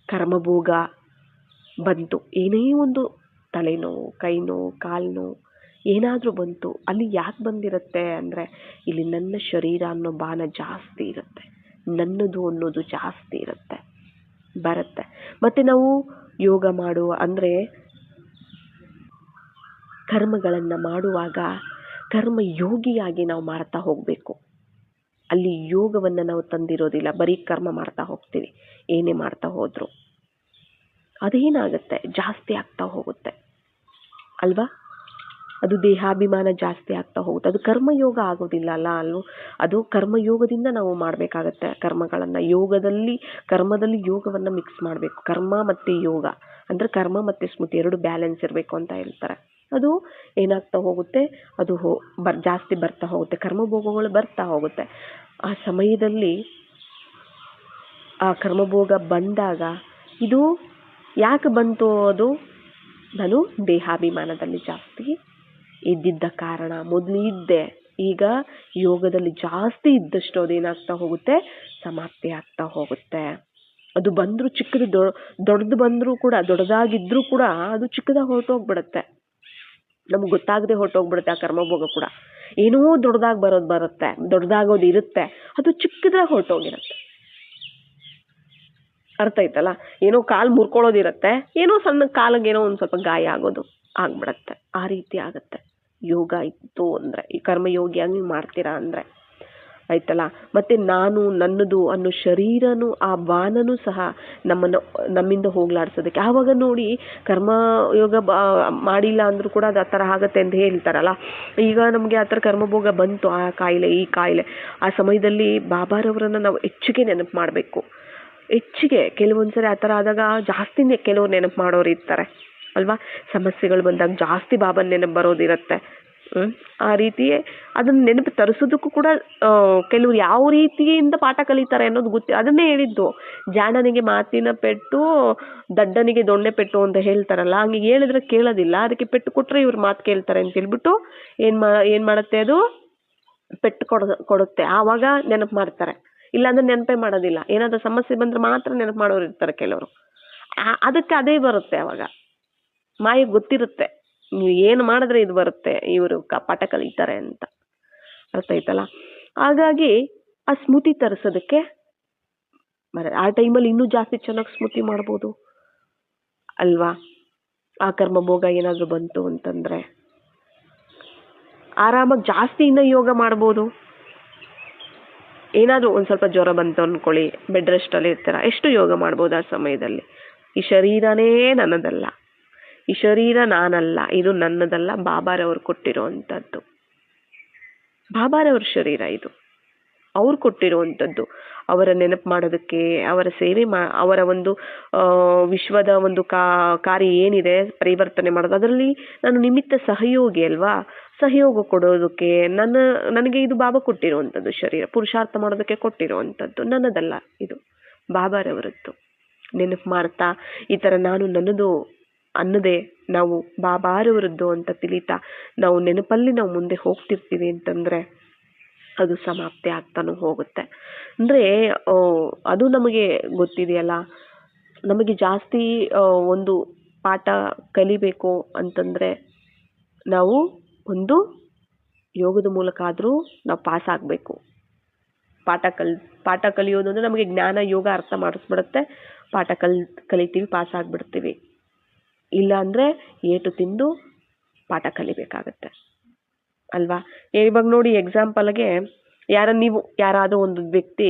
ಕರ್ಮಭೋಗ ಬಂತು, ಏನೇ ಒಂದು ತಲೆನೋವು, ಕೈನೋವು, ಕಾಲ್ನೋವು ಏನಾದರೂ ಬಂತು, ಅಲ್ಲಿ ಯಾಕೆ ಬಂದಿರುತ್ತೆ ಅಂದರೆ ಇಲ್ಲಿ ನನ್ನ ಶರೀರ ಅನ್ನೋ ಬಾಣ ಜಾಸ್ತಿ ಇರುತ್ತೆ, ನನ್ನದು ಅನ್ನೋದು ಜಾಸ್ತಿ ಇರುತ್ತೆ, ಬರುತ್ತೆ. ಮತ್ತು ನಾವು ಯೋಗ ಮಾಡುವ ಅಂದರೆ ಕರ್ಮಗಳನ್ನು ಮಾಡುವಾಗ ಕರ್ಮಯೋಗಿಯಾಗಿ ನಾವು ಮಾಡ್ತಾ ಹೋಗಬೇಕು. ಅಲ್ಲಿ ಯೋಗವನ್ನು ನಾವು ತಂದಿರೋದಿಲ್ಲ, ಬರೀ ಕರ್ಮ ಮಾಡ್ತಾ ಹೋಗ್ತೀವಿ. ಏನೇ ಮಾಡ್ತಾ ಹೋದ್ರು ಅದೇನಾಗುತ್ತೆ, ಜಾಸ್ತಿ ಆಗ್ತಾ ಹೋಗುತ್ತೆ ಅಲ್ವಾ? ಅದು ದೇಹಾಭಿಮಾನ ಜಾಸ್ತಿ ಆಗ್ತಾ ಹೋಗುತ್ತೆ. ಅದು ಕರ್ಮಯೋಗ ಆಗೋದಿಲ್ಲ ಅಲ್ಲ ಅಲ್ವ? ಅದು ಕರ್ಮಯೋಗದಿಂದ ನಾವು ಮಾಡಬೇಕಾಗತ್ತೆ ಕರ್ಮಗಳನ್ನು. ಕರ್ಮದಲ್ಲಿ ಯೋಗವನ್ನು ಮಿಕ್ಸ್ ಮಾಡಬೇಕು. ಕರ್ಮ ಮತ್ತು ಯೋಗ ಅಂದರೆ ಕರ್ಮ ಮತ್ತು ಸ್ಮೃತಿ ಎರಡು ಬ್ಯಾಲೆನ್ಸ್ ಇರಬೇಕು ಅಂತ ಹೇಳ್ತಾರೆ. ಅದು ಏನಾಗ್ತಾ ಹೋಗುತ್ತೆ, ಅದು ಜಾಸ್ತಿ ಬರ್ತಾ ಹೋಗುತ್ತೆ, ಕರ್ಮಭೋಗಗಳು ಬರ್ತಾ ಹೋಗುತ್ತೆ. ಆ ಸಮಯದಲ್ಲಿ ಆ ಕರ್ಮಭೋಗ ಬಂದಾಗ ಇದು ಯಾಕೆ ಬಂತು? ಅದು ನಾನು ದೇಹಾಭಿಮಾನದಲ್ಲಿ ಜಾಸ್ತಿ ಇದ್ದಿದ್ದ ಕಾರಣ. ಮೊದಲು ಇದ್ದೆ, ಈಗ ಯೋಗದಲ್ಲಿ ಜಾಸ್ತಿ ಇದ್ದಷ್ಟು ಅದೇನಾಗ್ತಾ ಹೋಗುತ್ತೆ, ಸಮಾಪ್ತಿ ಆಗ್ತಾ ಹೋಗುತ್ತೆ. ಅದು ಬಂದರೂ ಚಿಕ್ಕದು, ದೊಡ್ಡದು ಬಂದರೂ ಕೂಡ, ದೊಡ್ಡದಾಗಿದ್ರೂ ಕೂಡ ಅದು ಚಿಕ್ಕದಾಗಿ ಹೊರಟೋಗ್ಬಿಡುತ್ತೆ. ನಮ್ಗೆ ಗೊತ್ತಾಗದೆ ಹೊರಟೋಗ್ಬಿಡುತ್ತೆ ಆ ಕರ್ಮಭೋಗ ಕೂಡ. ಏನೋ ದೊಡ್ಡದಾಗಿ ಬರುತ್ತೆ, ದೊಡ್ಡದಾಗೋದು ಇರುತ್ತೆ, ಅದು ಚಿಕ್ಕದಾಗಿ ಹೊರಟೋಗಿರುತ್ತೆ. ಅರ್ಥ ಆಯ್ತಲ್ಲ? ಏನೋ ಕಾಲು ಮುರ್ಕೊಳ್ಳೋದಿರುತ್ತೆ, ಏನೋ ಸಣ್ಣ ಕಾಲಿಗೆ ಏನೋ ಒಂದು ಸ್ವಲ್ಪ ಗಾಯ ಆಗೋದು ಆಗ್ಬಿಡತ್ತೆ. ಆ ರೀತಿ ಆಗುತ್ತೆ ಯೋಗ ಇತ್ತು ಅಂದರೆ, ಈ ಕರ್ಮಯೋಗಿಯಾಗಿ ಮಾಡ್ತೀರಾ ಅಂದರೆ. ಆಯ್ತಲ್ಲ? ಮತ್ತು ನಾನು ನನ್ನದು ಅನ್ನೋ ಶರೀರನೂ ಆ ಬಾನನೂ ಸಹ ನಮ್ಮಿಂದ ಹೋಗ್ಲಾಡ್ಸೋದಕ್ಕೆ. ಆವಾಗ ನೋಡಿ, ಕರ್ಮಯೋಗ ಮಾಡಿಲ್ಲ ಅಂದರೂ ಕೂಡ ಅದು ಆ ಥರ ಆಗುತ್ತೆ ಅಂತ ಹೇಳ್ತಾರಲ್ಲ. ಈಗ ನಮಗೆ ಆ ಥರ ಕರ್ಮಭೋಗ ಬಂತು, ಆ ಕಾಯಿಲೆ ಈ ಕಾಯಿಲೆ, ಆ ಸಮಯದಲ್ಲಿ ಬಾಬಾರವರನ್ನು ನಾವು ಹೆಚ್ಚಿಗೆ ನೆನಪು ಮಾಡಬೇಕು. ಹೆಚ್ಚಿಗೆ ಕೆಲವೊಂದು ಸರಿ ಆ ಥರ ಆದಾಗ ಜಾಸ್ತಿನೇ ಕೆಲವ್ರು ನೆನಪು ಮಾಡೋರು ಇರ್ತಾರೆ ಅಲ್ವಾ? ಸಮಸ್ಯೆಗಳು ಬಂದಾಗ ಜಾಸ್ತಿ ಬಾಬನ ನೆನಪು ಬರೋದಿರುತ್ತೆ. ಆ ರೀತಿಯೇ ಅದನ್ನು ನೆನಪು ತರಿಸೋದಕ್ಕೂ ಕೂಡ ಕೆಲವ್ರು ಯಾವ ರೀತಿಯಿಂದ ಪಾಠ ಕಲಿತಾರೆ ಅನ್ನೋದು ಅದನ್ನೇ ಹೇಳಿದ್ದು. ಜಾಣನಿಗೆ ಮಾತಿನ ಪೆಟ್ಟು, ದಡ್ಡನಿಗೆ ದೊಣ್ಣೆ ಪೆಟ್ಟು ಅಂತ ಹೇಳ್ತಾರಲ್ಲ, ಹಂಗೆ ಹೇಳಿದ್ರೆ ಕೇಳೋದಿಲ್ಲ. ಅದಕ್ಕೆ ಪೆಟ್ಟು ಕೊಟ್ಟರೆ ಇವ್ರು ಮಾತು ಕೇಳ್ತಾರೆ ಅಂತ ಹೇಳ್ಬಿಟ್ಟು ಏನು ಮಾಡುತ್ತೆ, ಅದು ಪೆಟ್ಟು ಕೊಡುತ್ತೆ. ಆವಾಗ ನೆನಪು ಮಾಡ್ತಾರೆ, ಇಲ್ಲಾಂದ್ರೆ ನೆನಪೇ ಮಾಡೋದಿಲ್ಲ. ಏನಾದರೂ ಸಮಸ್ಯೆ ಬಂದರೆ ಮಾತ್ರ ನೆನಪು ಮಾಡೋರು ಇರ್ತಾರೆ ಕೆಲವರು. ಅದಕ್ಕೆ ಅದೇ ಬರುತ್ತೆ. ಅವಾಗ ಮಾಯೆ ಗೊತ್ತಿರುತ್ತೆ ನೀವು ಏನು ಮಾಡಿದ್ರೆ ಇದು ಬರುತ್ತೆ, ಇವರು ಪಾಠ ಕಲಿತಾರೆ ಅಂತ. ಅರ್ಥ ಆಯ್ತಲ್ಲ? ಹಾಗಾಗಿ ಆ ಸ್ಮೃತಿ ತರಿಸೋದಕ್ಕೆ ಆ ಟೈಮಲ್ಲಿ ಇನ್ನೂ ಜಾಸ್ತಿ ಚೆನ್ನಾಗಿ ಸ್ಮೃತಿ ಮಾಡ್ಬೋದು ಅಲ್ವಾ? ಆ ಕರ್ಮಭೋಗ ಏನಾದರೂ ಬಂತು ಅಂತಂದ್ರೆ ಆರಾಮಾಗಿ ಜಾಸ್ತಿ ಇನ್ನೂ ಯೋಗ ಮಾಡ್ಬೋದು. ಏನಾದರೂ ಒಂದು ಸ್ವಲ್ಪ ಜ್ವರ ಬಂತು ಅಂದ್ಕೊಳ್ಳಿ, ಬೆಡ್ ರೆಸ್ಟಲ್ಲಿ ಇರ್ತೀರ, ಎಷ್ಟು ಯೋಗ ಮಾಡ್ಬೋದು ಆ ಸಮಯದಲ್ಲಿ? ಈ ಶರೀರನೇ ನನ್ನದಲ್ಲ, ಈ ಶರೀರ ನಾನಲ್ಲ, ಇದು ನನ್ನದಲ್ಲ, ಬಾಬಾರವ್ರು ಕೊಟ್ಟಿರೋವಂಥದ್ದು. ಬಾಬಾರವ್ರ ಶರೀರ ಇದು, ಅವ್ರು ಕೊಟ್ಟಿರುವಂಥದ್ದು. ಅವರ ನೆನಪು ಮಾಡೋದಕ್ಕೆ, ಅವರ ಸೇವೆ ಅವರ ಒಂದು ವಿಶ್ವದ ಒಂದು ಕಾರ್ಯ ಏನಿದೆ ಪರಿವರ್ತನೆ ಮಾಡೋದು, ಅದರಲ್ಲಿ ನಾನು ನಿಮಿತ್ತ ಸಹಯೋಗಿ ಅಲ್ವಾ? ಸಹಯೋಗ ಕೊಡೋದಕ್ಕೆ ನನಗೆ ಇದು ಬಾಬಾ ಕೊಟ್ಟಿರುವಂಥದ್ದು ಶರೀರ. ಪುರುಷಾರ್ಥ ಮಾಡೋದಕ್ಕೆ ಕೊಟ್ಟಿರುವಂಥದ್ದು, ನನ್ನದಲ್ಲ, ಇದು ಬಾಬಾರವರದ್ದು. ನೆನಪು ಮಾಡ್ತಾ ಈ ಥರ ನಾನು ನನ್ನದು ಅನ್ನದೇ ನಾವು ಬಾಬಾರವರದ್ದು ಅಂತ ತಿಳಿತಾ ನಾವು ನೆನಪಲ್ಲಿ ನಾವು ಮುಂದೆ ಹೋಗ್ತಿರ್ತೀವಿ ಅಂತಂದರೆ ಅದು ಸಮಾಪ್ತಿ ಆಗ್ತಾನೂ ಹೋಗುತ್ತೆ. ಅಂದರೆ ಅದು ನಮಗೆ ಗೊತ್ತಿದೆಯಲ್ಲ, ನಮಗೆ ಜಾಸ್ತಿ ಒಂದು ಪಾಠ ಕಲಿಬೇಕು ಅಂತಂದರೆ ನಾವು ಒಂದು ಯೋಗದ ಮೂಲಕ ಆದರೂ ನಾವು ಪಾಸ್ ಆಗಬೇಕು. ಪಾಠ ಕಲಿಯೋದು ಅಂದರೆ ನಮಗೆ ಜ್ಞಾನ ಯೋಗ ಅರ್ಥ ಮಾಡಿಸ್ಬಿಡುತ್ತೆ, ಪಾಠ ಕಲಿತೀವಿ, ಪಾಸ್ ಆಗಿಬಿಡ್ತೀವಿ. ಇಲ್ಲ ಅಂದರೆ ಏಟು ತಿಂದು ಪಾಠ ಕಲಿಬೇಕಾಗತ್ತೆ ಅಲ್ವಾ? ಇವಾಗ ನೋಡಿ ಎಕ್ಸಾಂಪಲ್ಗೆ ಯಾರಾದರೂ ಒಂದು ವ್ಯಕ್ತಿ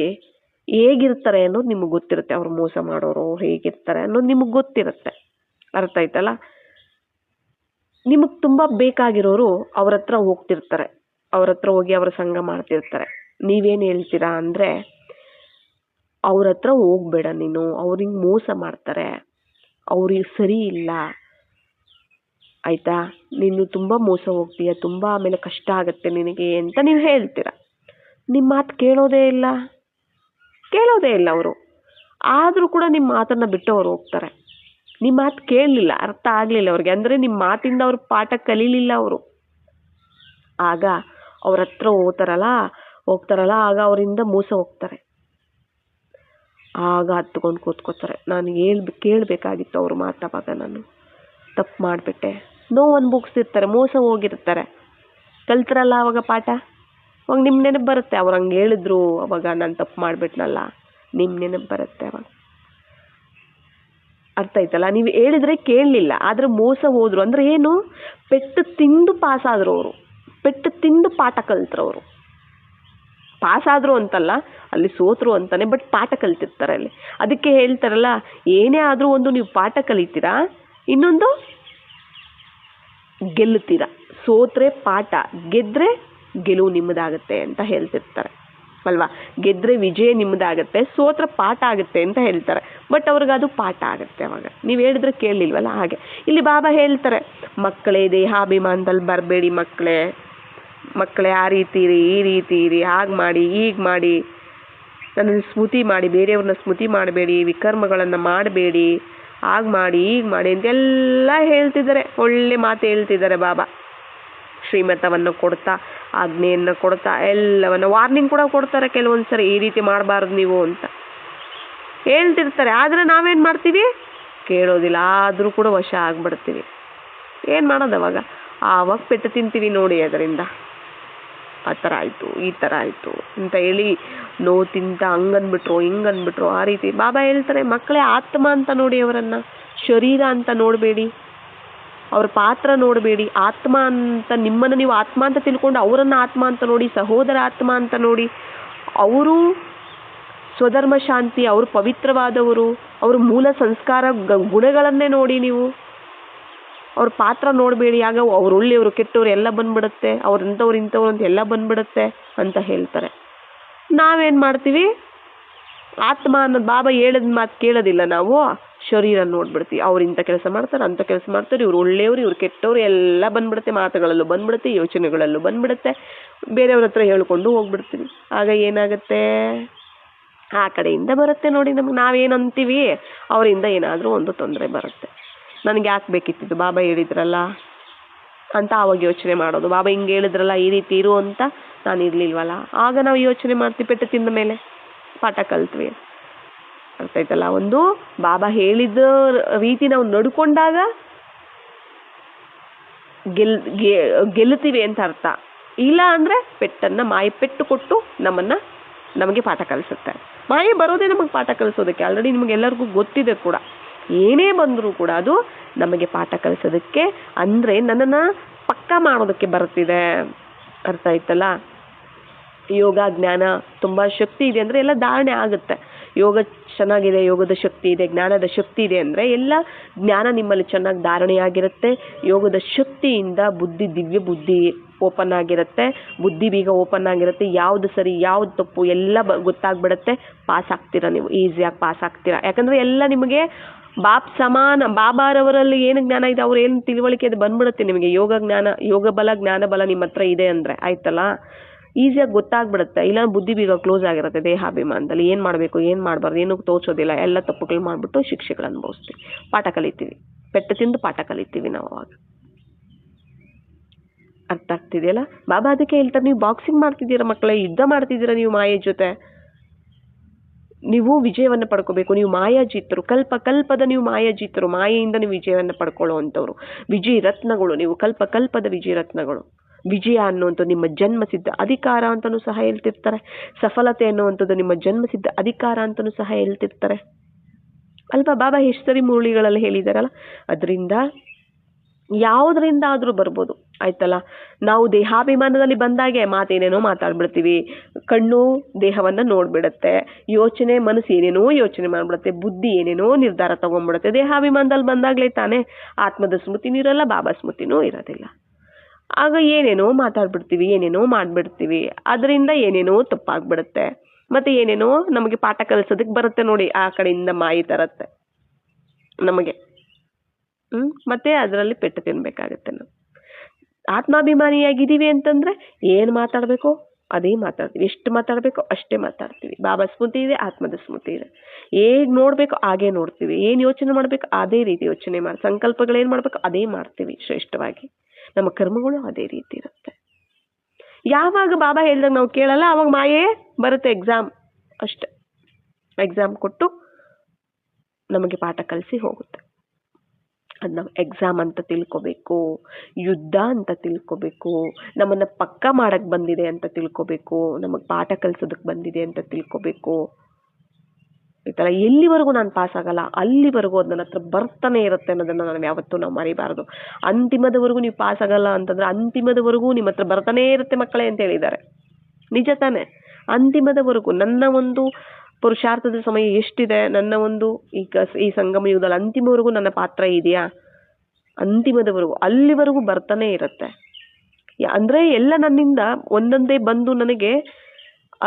ಹೇಗಿರ್ತಾರೆ ಅನ್ನೋದು ನಿಮಗೆ ಗೊತ್ತಿರುತ್ತೆ. ಅವ್ರು ಮೋಸ ಮಾಡೋರು ಹೇಗಿರ್ತಾರೆ ಅನ್ನೋದು ನಿಮಗೆ ಗೊತ್ತಿರುತ್ತೆ. ಅರ್ಥ ಆಯ್ತಲ್ಲ? ನಿಮಗೆ ತುಂಬ ಬೇಕಾಗಿರೋರು ಅವ್ರ ಹತ್ರ ಹೋಗ್ತಿರ್ತಾರೆ, ಅವ್ರ ಹತ್ರ ಹೋಗಿ ಅವ್ರ ಸಂಘ ಮಾಡ್ತಿರ್ತಾರೆ. ನೀವೇನು ಹೇಳ್ತೀರಾ ಅಂದರೆ, ಅವ್ರ ಹತ್ರ ಹೋಗ್ಬೇಡ ನೀನು, ಅವ್ರಿಗೆ ಮೋಸ ಮಾಡ್ತಾರೆ, ಅವ್ರಿಗೆ ಸರಿ ಇಲ್ಲ ಆಯಿತಾ, ನೀನು ತುಂಬ ಮೋಸ ಹೋಗ್ತೀಯ, ತುಂಬ ಆಮೇಲೆ ಕಷ್ಟ ಆಗುತ್ತೆ ನಿನಗೆ ಅಂತ ನೀವು ಹೇಳ್ತೀರ. ನಿಮ್ಮ ಮಾತು ಕೇಳೋದೇ ಇಲ್ಲ ಅವರು. ಆದರೂ ಕೂಡ ನಿಮ್ಮ ಮಾತನ್ನು ಬಿಟ್ಟು ಅವ್ರು ಹೋಗ್ತಾರೆ. ನಿಮ್ಮ ಮಾತು ಕೇಳಲಿಲ್ಲ, ಅರ್ಥ ಆಗಲಿಲ್ಲ ಅವ್ರಿಗೆ, ಅಂದರೆ ನಿಮ್ಮ ಮಾತಿಂದ ಅವ್ರು ಪಾಠ ಕಲೀಲಿಲ್ಲ ಅವರು. ಆಗ ಅವ್ರ ಹತ್ರ ಹೋಗ್ತಾರಲ್ಲ ಆಗ ಅವರಿಂದ ಮೋಸ ಹೋಗ್ತಾರೆ. ಆಗ ಹತ್ಕೊಂಡು ಕೂತ್ಕೋತಾರೆ, ನಾನು ಕೇಳಬೇಕಾಗಿತ್ತು ಅವ್ರ ಮಾತಾವಾಗ, ನಾನು ತಪ್ಪು ಮಾಡಿಬಿಟ್ಟೆ, ನೋವು ಅನ್ಭೋಗಿಸಿರ್ತಾರೆ, ಮೋಸ ಹೋಗಿರ್ತಾರೆ. ಕಲ್ತ್ರಲ್ಲ ಅವಾಗ ಪಾಠ, ಅವಾಗ ನಿಮ್ಮ ನೆನಪು ಬರುತ್ತೆ. ಅವ್ರು ಹಂಗೆ ಹೇಳಿದ್ರು ಅವಾಗ ನಾನು ತಪ್ಪು ಮಾಡಿಬಿಟ್ನಲ್ಲ, ನಿಮ್ಮ ನೆನಪು ಬರುತ್ತೆ ಅವಾಗ. ಅರ್ಥ ಆಯ್ತಲ್ಲ? ನೀವು ಹೇಳಿದ್ರೆ ಕೇಳಲಿಲ್ಲ, ಆದರೆ ಮೋಸ ಹೋದ್ರು ಅಂದರೆ ಏನು? ಪೆಟ್ಟು ತಿಂದು ಪಾಸಾದ್ರು ಅವರು, ಪೆಟ್ಟು ತಿಂದು ಪಾಠ ಕಲ್ತರು. ಪಾಸಾದ್ರು ಅಂತಲ್ಲ, ಅಲ್ಲಿ ಸೋತರು ಅಂತಾನೆ, ಬಟ್ ಪಾಠ ಕಲ್ತಿರ್ತಾರೆ ಅಲ್ಲಿ. ಅದಕ್ಕೆ ಹೇಳ್ತಾರಲ್ಲ, ಏನೇ ಆದರೂ ಒಂದು ನೀವು ಪಾಠ ಕಲಿತೀರಾ, ಇನ್ನೊಂದು ಗೆಲ್ಲುತ್ತೀರಾ. ಸೋತ್ರೆ ಪಾಠ, ಗೆದ್ರೆ ಗೆಲುವು ನಿಮ್ಮದಾಗತ್ತೆ ಅಂತ ಹೇಳ್ತಿರ್ತಾರೆ ಅಲ್ವಾ? ಗೆದ್ರೆ ವಿಜಯ ನಿಮ್ಮದಾಗತ್ತೆ, ಸೋತ್ರ ಪಾಠ ಆಗುತ್ತೆ ಅಂತ ಹೇಳ್ತಾರೆ. ಬಟ್ ಅವ್ರಿಗೆ ಅದು ಪಾಠ ಆಗುತ್ತೆ ಅವಾಗ. ನೀವು ಹೇಳಿದ್ರೆ ಕೇಳಲಿಲ್ವಲ್ಲ, ಹಾಗೆ ಇಲ್ಲಿ ಬಾಬಾ ಹೇಳ್ತಾರೆ, ಮಕ್ಕಳೇ ದೇಹಾಭಿಮಾನದಲ್ಲಿ ಬರಬೇಡಿ, ಮಕ್ಕಳೇ ಆ ರೀತಿ ಇರಿ, ಈ ರೀತಿ ಇರಿ, ಹಾಗೆ ಮಾಡಿ, ಹೀಗೆ ಮಾಡಿ, ನನ್ನನ್ನು ಸ್ಮೃತಿ ಮಾಡಿ, ಬೇರೆಯವ್ರನ್ನ ಸ್ಮೃತಿ ಮಾಡಬೇಡಿ, ವಿಕರ್ಮಗಳನ್ನು ಮಾಡಬೇಡಿ, ಹಾಗೆ ಮಾಡಿ, ಹೀಗೆ ಮಾಡಿ ಅಂತೆಲ್ಲ ಹೇಳ್ತಿದ್ದಾರೆ. ಒಳ್ಳೆ ಮಾತು ಹೇಳ್ತಿದ್ದಾರೆ ಬಾಬಾ. ಶ್ರೀಮತವನ್ನು ಕೊಡ್ತಾ, ಆಜ್ಞೆಯನ್ನು ಕೊಡ್ತಾ, ಎಲ್ಲವನ್ನು ವಾರ್ನಿಂಗ್ ಕೂಡ ಕೊಡ್ತಾರೆ ಕೆಲವೊಂದು ಸರಿ, ಈ ರೀತಿ ಮಾಡಬಾರ್ದು ನೀವು ಅಂತ ಹೇಳ್ತಿರ್ತಾರೆ. ಆದರೆ ನಾವೇನು ಮಾಡ್ತೀವಿ? ಕೇಳೋದಿಲ್ಲ. ಆದರೂ ಕೂಡ ವಶ ಆಗಿಬಿಡ್ತೀವಿ. ಏನು ಮಾಡೋದು ಅವಾಗ? ಆವಾಗ ಪೆಟ್ಟು ತಿಂತೀವಿ ನೋಡಿ. ಅದರಿಂದ ಆ ಥರ ಆಯಿತು, ಈ ಥರ ಆಯಿತು ಅಂತ ಹೇಳಿ ನೋವು ತಿಂತ ಹಂಗನ್ಬಿಟ್ರು, ಹಿಂಗನ್ಬಿಟ್ರು, ಆ ರೀತಿ ಬಾಬಾ ಹೇಳ್ತಾರೆ, ಮಕ್ಕಳೇ ಆತ್ಮ ಅಂತ ನೋಡಿ, ಅವರನ್ನು ಶರೀರ ಅಂತ ನೋಡಬೇಡಿ, ಅವ್ರ ಪಾತ್ರ ನೋಡಬೇಡಿ. ಆತ್ಮ ಅಂತ ನಿಮ್ಮನ್ನು ನೀವು ಆತ್ಮ ಅಂತ ತಿಳ್ಕೊಂಡು ಅವರನ್ನು ಆತ್ಮ ಅಂತ ನೋಡಿ, ಸಹೋದರ ಆತ್ಮ ಅಂತ ನೋಡಿ. ಅವರು ಸ್ವಧರ್ಮ ಶಾಂತಿ, ಅವರು ಪವಿತ್ರವಾದವರು, ಅವ್ರ ಮೂಲ ಸಂಸ್ಕಾರ ಗುಣಗಳನ್ನೇ ನೋಡಿ ನೀವು. ಅವ್ರ ಪಾತ್ರ ನೋಡಬೇಡಿ. ಆಗ ಅವ್ರು ಒಳ್ಳೆಯವರು ಕೆಟ್ಟವ್ರು ಎಲ್ಲ ಬಂದ್ಬಿಡುತ್ತೆ, ಅವ್ರು ಇಂಥವ್ರು ಅಂತ ಎಲ್ಲ ಬಂದ್ಬಿಡುತ್ತೆ ಅಂತ ಹೇಳ್ತಾರೆ. ನಾವೇನು ಮಾಡ್ತೀವಿ? ಆತ್ಮ ಅನ್ನೋದು ಬಾಬಾ ಹೇಳಿದ ಮಾತು ಕೇಳೋದಿಲ್ಲ ನಾವು, ಶರೀರ ನೋಡ್ಬಿಡ್ತೀವಿ. ಅವ್ರು ಇಂಥ ಕೆಲಸ ಮಾಡ್ತಾರೆ, ಅಂಥ ಕೆಲಸ ಮಾಡ್ತಾರೆ, ಇವ್ರು ಒಳ್ಳೆಯವರು, ಇವ್ರು ಕೆಟ್ಟವ್ರು ಎಲ್ಲ ಬಂದ್ಬಿಡುತ್ತೆ. ಮಾತುಗಳಲ್ಲೂ ಬಂದ್ಬಿಡುತ್ತೆ, ಯೋಚನೆಗಳಲ್ಲೂ ಬಂದ್ಬಿಡುತ್ತೆ. ಬೇರೆಯವ್ರ ಹತ್ರ ಹೇಳ್ಕೊಂಡು ಹೋಗ್ಬಿಡ್ತೀವಿ. ಆಗ ಏನಾಗುತ್ತೆ? ಆ ಕಡೆಯಿಂದ ಬರುತ್ತೆ ನೋಡಿ ನಮ್ಗೆ. ನಾವೇನಂತೀವಿ, ಅವರಿಂದ ಏನಾದರೂ ಒಂದು ತೊಂದರೆ ಬರುತ್ತೆ. ನನಗೆ ಯಾಕೆ ಬೇಕಿತ್ತು ಬಾಬಾ ಹೇಳಿದ್ರಲ್ಲ ಅಂತ ಆವಾಗ ಯೋಚನೆ ಮಾಡೋದು. ಬಾಬಾ ಹಿಂಗೆ ಹೇಳಿದ್ರಲ್ಲ, ಈ ರೀತಿ ಇರು ಅಂತ, ನಾನು ಇರಲಿಲ್ವಲ್ಲ. ಆಗ ನಾವು ಯೋಚನೆ ಮಾಡ್ತೀವಿ, ಪೆಟ್ಟು ತಿಂದ ಮೇಲೆ ಪಾಠ ಕಲ್ತ್ವಿ. ಅರ್ಥ ಆಯ್ತಲ್ಲ? ಒಂದು ಬಾಬಾ ಹೇಳಿದ ರೀತಿ ನಾವು ನಡ್ಕೊಂಡಾಗ ಗೆಲ್ತೀವಿ ಅಂತ ಅರ್ಥ. ಇಲ್ಲ ಅಂದರೆ ಮಾಯೆ ಪೆಟ್ಟು ಕೊಟ್ಟು ನಮಗೆ ಪಾಠ ಕಲಿಸುತ್ತೆ. ಮಾಯೆ ಬರೋದೇ ನಮಗೆ ಪಾಠ ಕಲಿಸೋದಕ್ಕೆ. ಆಲ್ರೆಡಿ ನಿಮಗೆಲ್ಲರಿಗೂ ಗೊತ್ತಿದೆ ಕೂಡ. ಏನೇ ಬಂದರೂ ಕೂಡ ಅದು ನಮಗೆ ಪಾಠ ಕಲಿಸೋದಕ್ಕೆ, ಅಂದರೆ ನನ್ನನ್ನು ಪಕ್ಕ ಮಾಡೋದಕ್ಕೆ ಬರ್ತಿದೆ. ಅರ್ಥ ಆಯ್ತಲ್ಲ? ಯೋಗ ಜ್ಞಾನ ತುಂಬ ಶಕ್ತಿ ಇದೆ ಅಂದರೆ ಎಲ್ಲ ಧಾರಣೆ ಆಗುತ್ತೆ. ಯೋಗ ಚೆನ್ನಾಗಿದೆ, ಯೋಗದ ಶಕ್ತಿ ಇದೆ, ಜ್ಞಾನದ ಶಕ್ತಿ ಇದೆ ಅಂದರೆ ಎಲ್ಲ ಜ್ಞಾನ ನಿಮ್ಮಲ್ಲಿ ಚೆನ್ನಾಗಿ ಧಾರಣೆಯಾಗಿರುತ್ತೆ. ಯೋಗದ ಶಕ್ತಿಯಿಂದ ದಿವ್ಯ ಬುದ್ಧಿ ಓಪನ್ ಆಗಿರುತ್ತೆ, ಬುದ್ಧಿ ಬೀಗ ಓಪನ್ ಆಗಿರುತ್ತೆ. ಯಾವುದು ಸರಿ ಯಾವುದು ತಪ್ಪು ಎಲ್ಲ ಗೊತ್ತಾಗ್ಬಿಡುತ್ತೆ. ಪಾಸ್ ಆಗ್ತೀರಾ, ನೀವು ಈಸಿಯಾಗಿ ಪಾಸ್ ಆಗ್ತೀರಾ. ಯಾಕಂದರೆ ಎಲ್ಲ ನಿಮಗೆ ಬಾಬಾರವರಲ್ಲಿ ಏನು ಜ್ಞಾನ ಇದೆ, ಅವ್ರು ಏನು ತಿಳುವಳಿಕೆ ಅದು ಬಂದ್ಬಿಡುತ್ತೆ ನಿಮಗೆ. ಯೋಗ ಬಲ ಜ್ಞಾನ ಬಲ ನಿಮ್ಮ ಹತ್ರ ಇದೆ ಅಂದರೆ ಆಯ್ತಲ್ಲ, ಈಸಿಯಾಗಿ ಗೊತ್ತಾಗ್ಬಿಡುತ್ತೆ. ಇಲ್ಲ ಬುದ್ಧಿ ಬೀಗ ಕ್ಲೋಸ್ ಆಗಿರುತ್ತೆ ದೇಹಾಭಿಮಾನದಲ್ಲಿ. ಏನು ಮಾಡಬೇಕು ಏನು ಮಾಡಬಾರ್ದು ಏನೂ ತೋಚೋದಿಲ್ಲ. ಎಲ್ಲ ತಪ್ಪುಗಳು ಮಾಡಿಬಿಟ್ಟು ಶಿಕ್ಷೆಗಳು ಅನುಭವಿಸ್ತೀವಿ, ಪಾಠ ಕಲಿತೀವಿ, ಪೆಟ್ಟು ತಿಂದು ಪಾಠ ಕಲಿತೀವಿ ನಾವು ಅವಾಗ. ಅರ್ಥ ಆಗ್ತಿದೆಯಲ್ಲ? ಬಾಬಾ ಅದಕ್ಕೆ ಹೇಳ್ತಾರೆ, ನೀವು ಬಾಕ್ಸಿಂಗ್ ಮಾಡ್ತಿದ್ದೀರಾ ಮಕ್ಕಳೇ, ಯುದ್ಧ ಮಾಡ್ತಿದ್ದೀರಾ ನೀವು ಮಾಯೆ ಜೊತೆ. ನೀವು ವಿಜಯವನ್ನು ಪಡ್ಕೋಬೇಕು. ನೀವು ಮಾಯಾಜೀತರು, ಕಲ್ಪದ ನೀವು ಮಾಯಾಜೀತರು. ಮಾಯೆಯಿಂದ ನೀವು ವಿಜಯವನ್ನು ಪಡ್ಕೊಳ್ಳುವಂಥವ್ರು ವಿಜಯ ರತ್ನಗಳು. ನೀವು ಕಲ್ಪದ ವಿಜಯ ರತ್ನಗಳು. ವಿಜಯ ಅನ್ನುವಂಥದ್ದು ನಿಮ್ಮ ಜನ್ಮಸಿದ್ಧ ಅಧಿಕಾರ ಅಂತಲೂ ಸಹ ಹೇಳ್ತಿರ್ತಾರೆ. ಸಫಲತೆ ಅನ್ನುವಂಥದ್ದು ನಿಮ್ಮ ಜನ್ಮಸಿದ್ಧ ಅಧಿಕಾರ ಅಂತಲೂ ಸಹ ಹೇಳ್ತಿರ್ತಾರೆ ಅಲ್ವಾ? ಬಾಬಾ ಎಷ್ಟು ಸರಿ ಮುರಳಿಗಳಲ್ಲಿ ಹೇಳಿದಾರಲ್ಲ. ಅದರಿಂದ ಯಾವುದರಿಂದ ಆದರೂ ಬರ್ಬೋದು ಆಯ್ತಲ್ಲ. ನಾವು ದೇಹಾಭಿಮಾನದಲ್ಲಿ ಬಂದಾಗೆ ಮಾತೇನೇನೋ ಮಾತಾಡ್ಬಿಡ್ತೀವಿ. ಕಣ್ಣು ದೇಹವನ್ನು ನೋಡ್ಬಿಡುತ್ತೆ, ಮನಸ್ಸು ಏನೇನೋ ಯೋಚನೆ ಮಾಡ್ಬಿಡುತ್ತೆ, ಬುದ್ಧಿ ಏನೇನೋ ನಿರ್ಧಾರ ತಗೊಂಡ್ಬಿಡುತ್ತೆ. ದೇಹಾಭಿಮಾನದಲ್ಲಿ ಬಂದಾಗಲೇ ತಾನೇ ಆತ್ಮದ ಸ್ಮೃತಿನೂ ಇರಲ್ಲ, ಬಾಬಾ ಸ್ಮೃತಿನೂ ಇರೋದಿಲ್ಲ. ಆಗ ಏನೇನೋ ಮಾತಾಡ್ಬಿಡ್ತೀವಿ, ಏನೇನೋ ಮಾಡಿಬಿಡ್ತೀವಿ. ಅದರಿಂದ ಏನೇನೋ ತಪ್ಪಾಗ್ಬಿಡುತ್ತೆ. ಮತ್ತು ಏನೇನೋ ನಮಗೆ ಪಾಠ ಕಲಿಸೋದಕ್ಕೆ ಬರುತ್ತೆ ನೋಡಿ, ಆ ಕಡೆಯಿಂದ ಮಾಯಿ ತರತ್ತೆ ನಮಗೆ. ಮತ್ತೆ ಅದರಲ್ಲಿ ಪೆಟ್ಟು ತಿನ್ಬೇಕಾಗತ್ತೆ. ನಾವು ಆತ್ಮಾಭಿಮಾನಿಯಾಗಿದ್ದೀವಿ ಅಂತಂದರೆ ಏನು ಮಾತಾಡಬೇಕೋ ಅದೇ ಮಾತಾಡ್ತೀವಿ, ಎಷ್ಟು ಮಾತಾಡಬೇಕೋ ಅಷ್ಟೇ ಮಾತಾಡ್ತೀವಿ. ಬಾಬಾ ಸ್ಮೃತಿ ಇದೆ, ಆತ್ಮದ ಸ್ಮೃತಿ ಇದೆ. ಹೇಗೆ ನೋಡಬೇಕು ಹಾಗೇ ನೋಡ್ತೀವಿ, ಏನು ಯೋಚನೆ ಮಾಡಬೇಕು ಅದೇ ರೀತಿ ಯೋಚನೆ ಮಾಡಿ, ಸಂಕಲ್ಪಗಳೇನು ಮಾಡಬೇಕು ಅದೇ ಮಾಡ್ತೀವಿ ಶ್ರೇಷ್ಠವಾಗಿ. ನಮ್ಮ ಕರ್ಮಗಳು ಅದೇ ರೀತಿ ಇರುತ್ತೆ. ಯಾವಾಗ ಬಾಬಾ ಹೇಳ್ದಾಗ ನಾವು ಕೇಳಲ್ಲ, ಅವಾಗ ಮಾಯೇ ಬರುತ್ತೆ. ಎಕ್ಸಾಮ್ ಅಷ್ಟೆ, ಎಕ್ಸಾಮ್ ಕೊಟ್ಟು ನಮಗೆ ಪಾಠ ಕಲಿಸಿ ಹೋಗುತ್ತೆ. ಅದು ನಾವು ಎಕ್ಸಾಮ್ ಅಂತ ತಿಳ್ಕೊಬೇಕು, ಯುದ್ಧ ಅಂತ ತಿಳ್ಕೊಬೇಕು, ನಮ್ಮನ್ನು ಪಕ್ಕ ಮಾಡಕ್ಕೆ ಬಂದಿದೆ ಅಂತ ತಿಳ್ಕೊಬೇಕು, ನಮಗೆ ಪಾಠ ಕಲಿಸೋದಕ್ಕೆ ಬಂದಿದೆ ಅಂತ ತಿಳ್ಕೊಬೇಕು. ಈ ಥರ ಎಲ್ಲಿವರೆಗೂ ನಾನು ಪಾಸ್ ಆಗಲ್ಲ ಅಲ್ಲಿವರೆಗೂ ಅದು ನನ್ನ ಹತ್ರ ಬರ್ತಾನೆ ಇರುತ್ತೆ ಅನ್ನೋದನ್ನು ನಾವು ಯಾವತ್ತೂ ಮರಿಬಾರ್ದು. ಅಂತಿಮದವರೆಗೂ ನೀವು ಪಾಸ್ ಆಗಲ್ಲ ಅಂತಂದರೆ ಅಂತಿಮದವರೆಗೂ ನಿಮ್ಮ ಹತ್ರ ಬರ್ತಾನೇ ಇರುತ್ತೆ ಮಕ್ಕಳೇ ಅಂತ ಹೇಳಿದ್ದಾರೆ. ನಿಜ ತಾನೆ? ಅಂತಿಮದವರೆಗೂ ನನ್ನ ಒಂದು ಪುರುಷಾರ್ಥದ ಸಮಯ ಎಷ್ಟಿದೆ, ನನ್ನ ಒಂದು ಈ ಸಂಗಮ ಯುಗದಲ್ಲಿ ಅಂತಿಮವರೆಗೂ ನನ್ನ ಪಾತ್ರ ಇದೆಯಾ, ಅಂತಿಮದವರೆಗೂ ಅಲ್ಲಿವರೆಗೂ ಬರ್ತಾನೆ ಇರುತ್ತೆ. ಅಂದರೆ ಎಲ್ಲ ನನ್ನಿಂದ ಒಂದೊಂದೇ ಬಂದು ನನಗೆ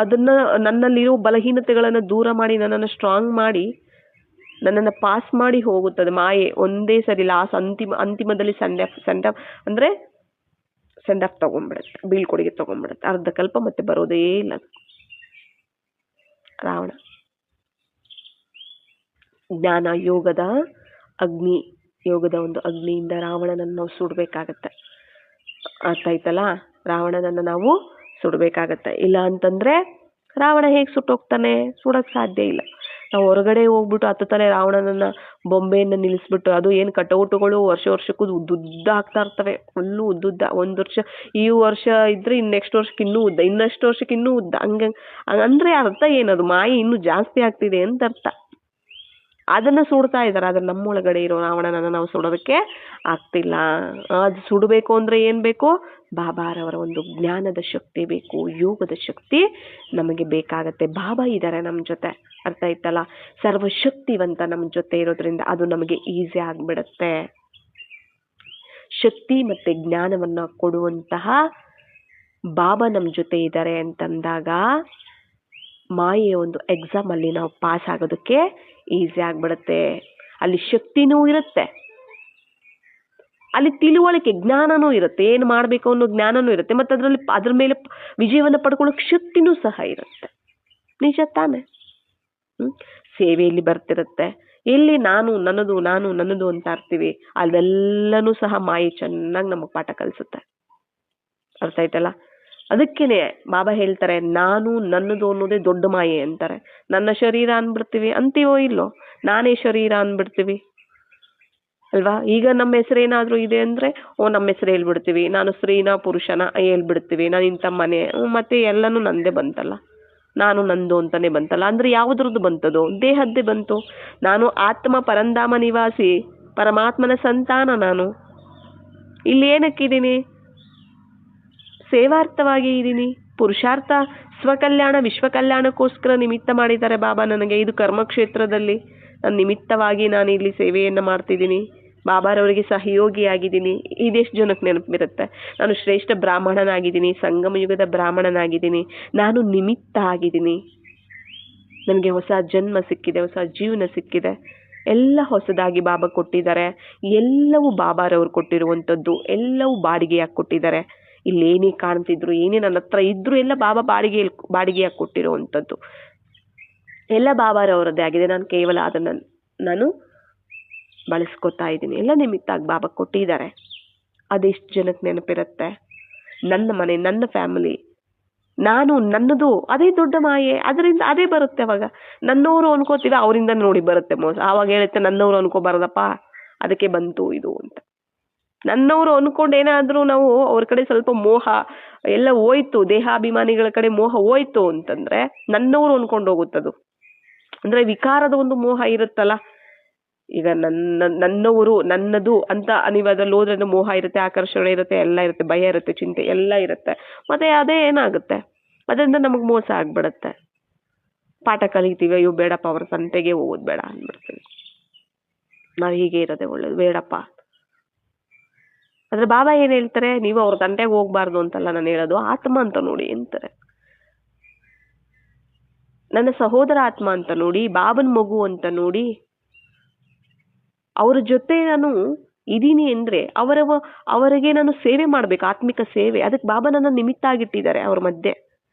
ಅದನ್ನು ನನ್ನಲ್ಲಿರೋ ಬಲಹೀನತೆಗಳನ್ನು ದೂರ ಮಾಡಿ ನನ್ನನ್ನು ಸ್ಟ್ರಾಂಗ್ ಮಾಡಿ ನನ್ನನ್ನು ಪಾಸ್ ಮಾಡಿ ಹೋಗುತ್ತದೆ ಮಾಯೆ. ಒಂದೇ ಸರಿ ಲಾಸ್ಟ್ ಅಂತಿಮದಲ್ಲಿ ಸೆಂಡ್ ಆಫ್ ತೊಗೊಂಡ್ಬಿಡುತ್ತೆ, ಬೀಳ್ಕೊಡುಗೆ ತೊಗೊಂಡ್ಬಿಡುತ್ತೆ. ಅರ್ಧ ಕಲ್ಪ ಮತ್ತೆ ಬರೋದೇ ಇಲ್ಲ. ರಾವಣ ಜ್ಞಾನ ಯೋಗದ ಒಂದು ಅಗ್ನಿಯಿಂದ ರಾವಣನನ್ನು ನಾವು ಸುಡಬೇಕಾಗತ್ತೆ. ಅರ್ಥ ಆಯ್ತಲ್ಲ? ರಾವಣನನ್ನು ನಾವು ಸುಡಬೇಕಾಗತ್ತೆ. ಇಲ್ಲ ಅಂತಂದರೆ ರಾವಣ ಹೇಗೆ ಸುಟ್ಟೋಗ್ತಾನೆ? ಸುಡೋಕ್ಕೆ ಸಾಧ್ಯ ಇಲ್ಲ. ನಾವು ಹೊರಗಡೆ ಹೋಗ್ಬಿಟ್ಟು ಹತ್ತುತ್ತಾನೆ ರಾವಣನನ್ನು ಬೊಂಬೆಯನ್ನು ನಿಲ್ಲಿಸ್ಬಿಟ್ಟು, ಅದು ಏನು ಕಟೌಟುಗಳು ವರ್ಷಕ್ಕೂ ಉದ್ದುದ್ದ ಆಗ್ತಾ ಇರ್ತವೆ, ಫುಲ್ಲು ಉದ್ದುದ್ದ. ಒಂದು ವರ್ಷ ಈ ವರ್ಷ ಇದ್ದರೆ ನೆಕ್ಸ್ಟ್ ವರ್ಷಕ್ಕೆ ಇನ್ನೂ ಉದ್ದ, ಇನ್ನಷ್ಟು ವರ್ಷಕ್ಕೆ ಇನ್ನೂ ಉದ್ದ. ಅಂದರೆ ಅರ್ಥ ಏನದು? ಮಾಯೆ ಇನ್ನೂ ಜಾಸ್ತಿ ಆಗ್ತಿದೆ ಅಂತ ಅರ್ಥ. ಅದನ್ನು ಸುಡ್ತಾ ಇದ್ದಾರೆ. ಆದರೆ ನಮ್ಮೊಳಗಡೆ ಇರೋ ರಾವಣನನ್ನು ನಾವು ಸುಡೋದಕ್ಕೆ ಆಗ್ತಿಲ್ಲ. ಅದು ಸುಡಬೇಕು ಅಂದರೆ ಏನು ಬೇಕು? ಬಾಬಾರವರ ಒಂದು ಜ್ಞಾನದ ಶಕ್ತಿ ಬೇಕು, ಯೋಗದ ಶಕ್ತಿ ನಮಗೆ ಬೇಕಾಗತ್ತೆ. ಬಾಬಾ ಇದ್ದಾರೆ ನಮ್ಮ ಜೊತೆ, ಅರ್ಥ ಆಯ್ತಲ್ಲ? ಸರ್ವಶಕ್ತಿವಂತ ನಮ್ಮ ಜೊತೆ ಇರೋದ್ರಿಂದ ಅದು ನಮಗೆ ಈಸಿ ಆಗಿಬಿಡುತ್ತೆ. ಶಕ್ತಿ ಮತ್ತು ಜ್ಞಾನವನ್ನು ಕೊಡುವಂತಹ ಬಾಬಾ ನಮ್ಮ ಜೊತೆ ಇದ್ದಾರೆ ಅಂತಂದಾಗ ಮಾಯೆಯ ಒಂದು ಎಕ್ಸಾಮಲ್ಲಿ ನಾವು ಪಾಸ್ ಆಗೋದಕ್ಕೆ ಈಸಿ ಆಗಿಬಿಡುತ್ತೆ. ಅಲ್ಲಿ ಶಕ್ತಿನೂ ಇರುತ್ತೆ, ಅಲ್ಲಿ ತಿಳುವಳಿಕೆ ಜ್ಞಾನನೂ ಇರುತ್ತೆ, ಏನು ಮಾಡಬೇಕು ಅನ್ನೋ ಜ್ಞಾನನೂ ಇರುತ್ತೆ, ಮತ್ತು ಅದ್ರ ಮೇಲೆ ವಿಜಯವನ್ನು ಪಡ್ಕೊಳ್ಳೋಕೆ ಶಕ್ತಿನೂ ಸಹ ಇರುತ್ತೆ. ನಿಜ ತಾನೆ? ಸೇವೆಯಲ್ಲಿ ಬರ್ತಿರುತ್ತೆ. ಎಲ್ಲಿ ನನ್ನದು ಅಂತ ಇರ್ತೀವಿ, ಅದೆಲ್ಲನೂ ಸಹ ಮಾಯೆ ಚೆನ್ನಾಗಿ ನಮಗೆ ಪಾಠ ಕಲಿಸುತ್ತೆ. ಅರ್ಥ ಆಯ್ತಲ್ಲ? ಅದಕ್ಕೇನೆ ಬಾಬಾ ಹೇಳ್ತಾರೆ, ನನ್ನದು ಅನ್ನೋದೇ ದೊಡ್ಡ ಮಾಯೆ ಅಂತಾರೆ. ನನ್ನ ಶರೀರ ಅಂದ್ಬಿಡ್ತೀವಿ, ಅಂತೀವೋ ಇಲ್ಲೋ? ನಾನೇ ಶರೀರ ಅಂದ್ಬಿಡ್ತೀವಿ. ಅಲ್ವಾ? ಈಗ ನಮ್ಮ ಹೆಸರೇನಾದ್ರೂ ಇದೆ ಅಂದ್ರೆ ನಮ್ಮ ಹೆಸರು ಹೇಳ್ಬಿಡ್ತೀವಿ, ನಾನು ಸ್ತ್ರೀನ ಪುರುಷನ ಹೇಳ್ಬಿಡ್ತೀವಿ, ನಾನು ಇಂಥ ಮನೆ, ಮತ್ತೆ ಎಲ್ಲನೂ ನಂದೇ ಬಂತಲ್ಲ, ನಾನು ನಂದು ಅಂತಾನೆ ಬಂತಲ್ಲ. ಅಂದ್ರೆ ಯಾವ್ದ್ರದ್ದು ಬಂತದು? ದೇಹದ್ದೇ ಬಂತು. ನಾನು ಆತ್ಮ ಪರಂಧಾಮ ನಿವಾಸಿ, ಪರಮಾತ್ಮನ ಸಂತಾನ. ನಾನು ಇಲ್ಲಿ ಏನಕ್ಕಿದ್ದೀನಿ? ಸೇವಾರ್ಥವಾಗಿ ಇದ್ದೀನಿ. ಪುರುಷಾರ್ಥ, ಸ್ವಕಲ್ಯಾಣ, ವಿಶ್ವ ಕಲ್ಯಾಣಕ್ಕೋಸ್ಕರ ನಿಮಿತ್ತ ಮಾಡಿದ್ದಾರೆ ಬಾಬಾ ನನಗೆ. ಇದು ಕರ್ಮಕ್ಷೇತ್ರದಲ್ಲಿ ನಾನು ನಿಮಿತ್ತವಾಗಿ ನಾನು ಇಲ್ಲಿ ಸೇವೆಯನ್ನು ಮಾಡ್ತಿದ್ದೀನಿ. ಬಾಬಾರವರಿಗೆ ಸಹಯೋಗಿಯಾಗಿದ್ದೀನಿ. ಇದೆಷ್ಟು ಜನಕ್ಕೆ ನೆನಪಿರುತ್ತೆ? ನಾನು ಶ್ರೇಷ್ಠ ಬ್ರಾಹ್ಮಣನಾಗಿದ್ದೀನಿ, ಸಂಗಮ ಯುಗದ ಬ್ರಾಹ್ಮಣನಾಗಿದ್ದೀನಿ, ನಾನು ನಿಮಿತ್ತ ಆಗಿದ್ದೀನಿ. ನನಗೆ ಹೊಸ ಜನ್ಮ ಸಿಕ್ಕಿದೆ, ಹೊಸ ಜೀವನ ಸಿಕ್ಕಿದೆ. ಎಲ್ಲ ಹೊಸದಾಗಿ ಬಾಬಾ ಕೊಟ್ಟಿದ್ದಾರೆ. ಎಲ್ಲವೂ ಬಾಬಾರವ್ರು ಕೊಟ್ಟಿರುವಂಥದ್ದು, ಎಲ್ಲವೂ ಬಾಡಿಗೆಯಾಗಿ ಕೊಟ್ಟಿದ್ದಾರೆ. ಇಲ್ಲೇನೇ ಕಾಣ್ತಿದ್ರು, ಏನೇ ನನ್ನ ಹತ್ರ ಇದ್ರು ಎಲ್ಲ ಬಾಬಾ ಬಾಡಿಗೆಯಾಗಿ ಕೊಟ್ಟಿರುವಂಥದ್ದು ಎಲ್ಲ ಬಾಬಾರವರದ್ದೇ ಆಗಿದೆ. ನಾನು ಕೇವಲ ಅದನ್ನು ನಾನು ಬಳಸ್ಕೊತಾ ಇದ್ದೀನಿ. ಎಲ್ಲ ನಿಮಿತ್ತಾಗಿ ಬಾಬಾ ಕೊಟ್ಟಿದ್ದಾರೆ. ಅದೆಷ್ಟು ಜನಕ್ಕೆ ನೆನಪಿರುತ್ತೆ? ನನ್ನ ಮನೆ, ನನ್ನ ಫ್ಯಾಮಿಲಿ, ನಾನು, ನನ್ನದು, ಅದೇ ದೊಡ್ಡ ಮಾಯೆ. ಅದರಿಂದ ಅದೇ ಬರುತ್ತೆ. ಅವಾಗ ನನ್ನವರು ಅನ್ಕೋತೀವಿ, ಅವರಿಂದ ನೋಡಿ ಬರುತ್ತೆ ಮೋಸ. ಆವಾಗ ಹೇಳುತ್ತೆ ನನ್ನವರು ಅನ್ಕೋಬಾರ್ದಪ್ಪ, ಅದಕ್ಕೆ ಬಂತು ಇದು ಅಂತ. ನನ್ನವರು ಅನ್ಕೊಂಡು ಏನಾದರೂ ನಾವು ಅವ್ರ ಕಡೆ ಸ್ವಲ್ಪ ಮೋಹ ಎಲ್ಲ ಹೋಯ್ತು, ದೇಹಾಭಿಮಾನಿಗಳ ಕಡೆ ಮೋಹ ಹೋಯ್ತು ಅಂತಂದ್ರೆ ನನ್ನವರು ಅನ್ಕೊಂಡು ಹೋಗುತ್ತದು. ಅಂದ್ರೆ ವಿಕಾರದ ಒಂದು ಮೋಹ ಇರುತ್ತಲ್ಲ. ಈಗ ನನ್ನವರು, ನನ್ನದು ಅಂತ ನೀವು ಅದ್ರಲ್ಲಿ ಹೋದ್ರೆ ಮೋಹ ಇರುತ್ತೆ, ಆಕರ್ಷಣೆ ಇರುತ್ತೆ, ಎಲ್ಲ ಇರುತ್ತೆ, ಭಯ ಇರುತ್ತೆ, ಚಿಂತೆ ಎಲ್ಲ ಇರುತ್ತೆ. ಮತ್ತೆ ಅದೇ ಏನಾಗುತ್ತೆ, ಅದರಿಂದ ನಮಗೆ ಮೋಸ ಆಗ್ಬಿಡುತ್ತೆ. ಪಾಠ ಕಲಿತೀವಿ, ಅಯ್ಯೋ ಬೇಡಪ್ಪ, ಅವ್ರ ಸಂತೆಗೆ ಹೋಗೋದು ಬೇಡ ಅಂದ್ಬಿಡ್ತೀವಿ. ನಾವು ಹೀಗೆ ಇರೋದೇ ಒಳ್ಳೇದು, ಬೇಡಪ್ಪ. ಆದ್ರೆ ಬಾಬಾ ಏನ್ ಹೇಳ್ತಾರೆ? ನೀವು ಅವ್ರ ತಂಟೆಗೆ ಹೋಗ್ಬಾರ್ದು ಅಂತಲ್ಲ ನಾನು ಹೇಳೋದು, ಆತ್ಮ ಅಂತ ನೋಡಿ ಅಂತಾರೆ. ನನ್ನ ಸಹೋದರ ಆತ್ಮ ಅಂತ ನೋಡಿ, ಬಾಬನ್ ಮಗು ಅಂತ ನೋಡಿ, ಅವ್ರ ಜೊತೆ ನಾನು ಇದೀನಿ ಅಂದ್ರೆ ಅವರಿಗೆ ನಾನು ಸೇವೆ ಮಾಡ್ಬೇಕು, ಆತ್ಮಿಕ ಸೇವೆ. ಅದಕ್ಕೆ ಬಾಬಾ ನನ್ನ ನಿಮಿತ್ತ ಆಗಿಟ್ಟಿದ್ದಾರೆ ಅವ್ರ ಮಧ್ಯೆ.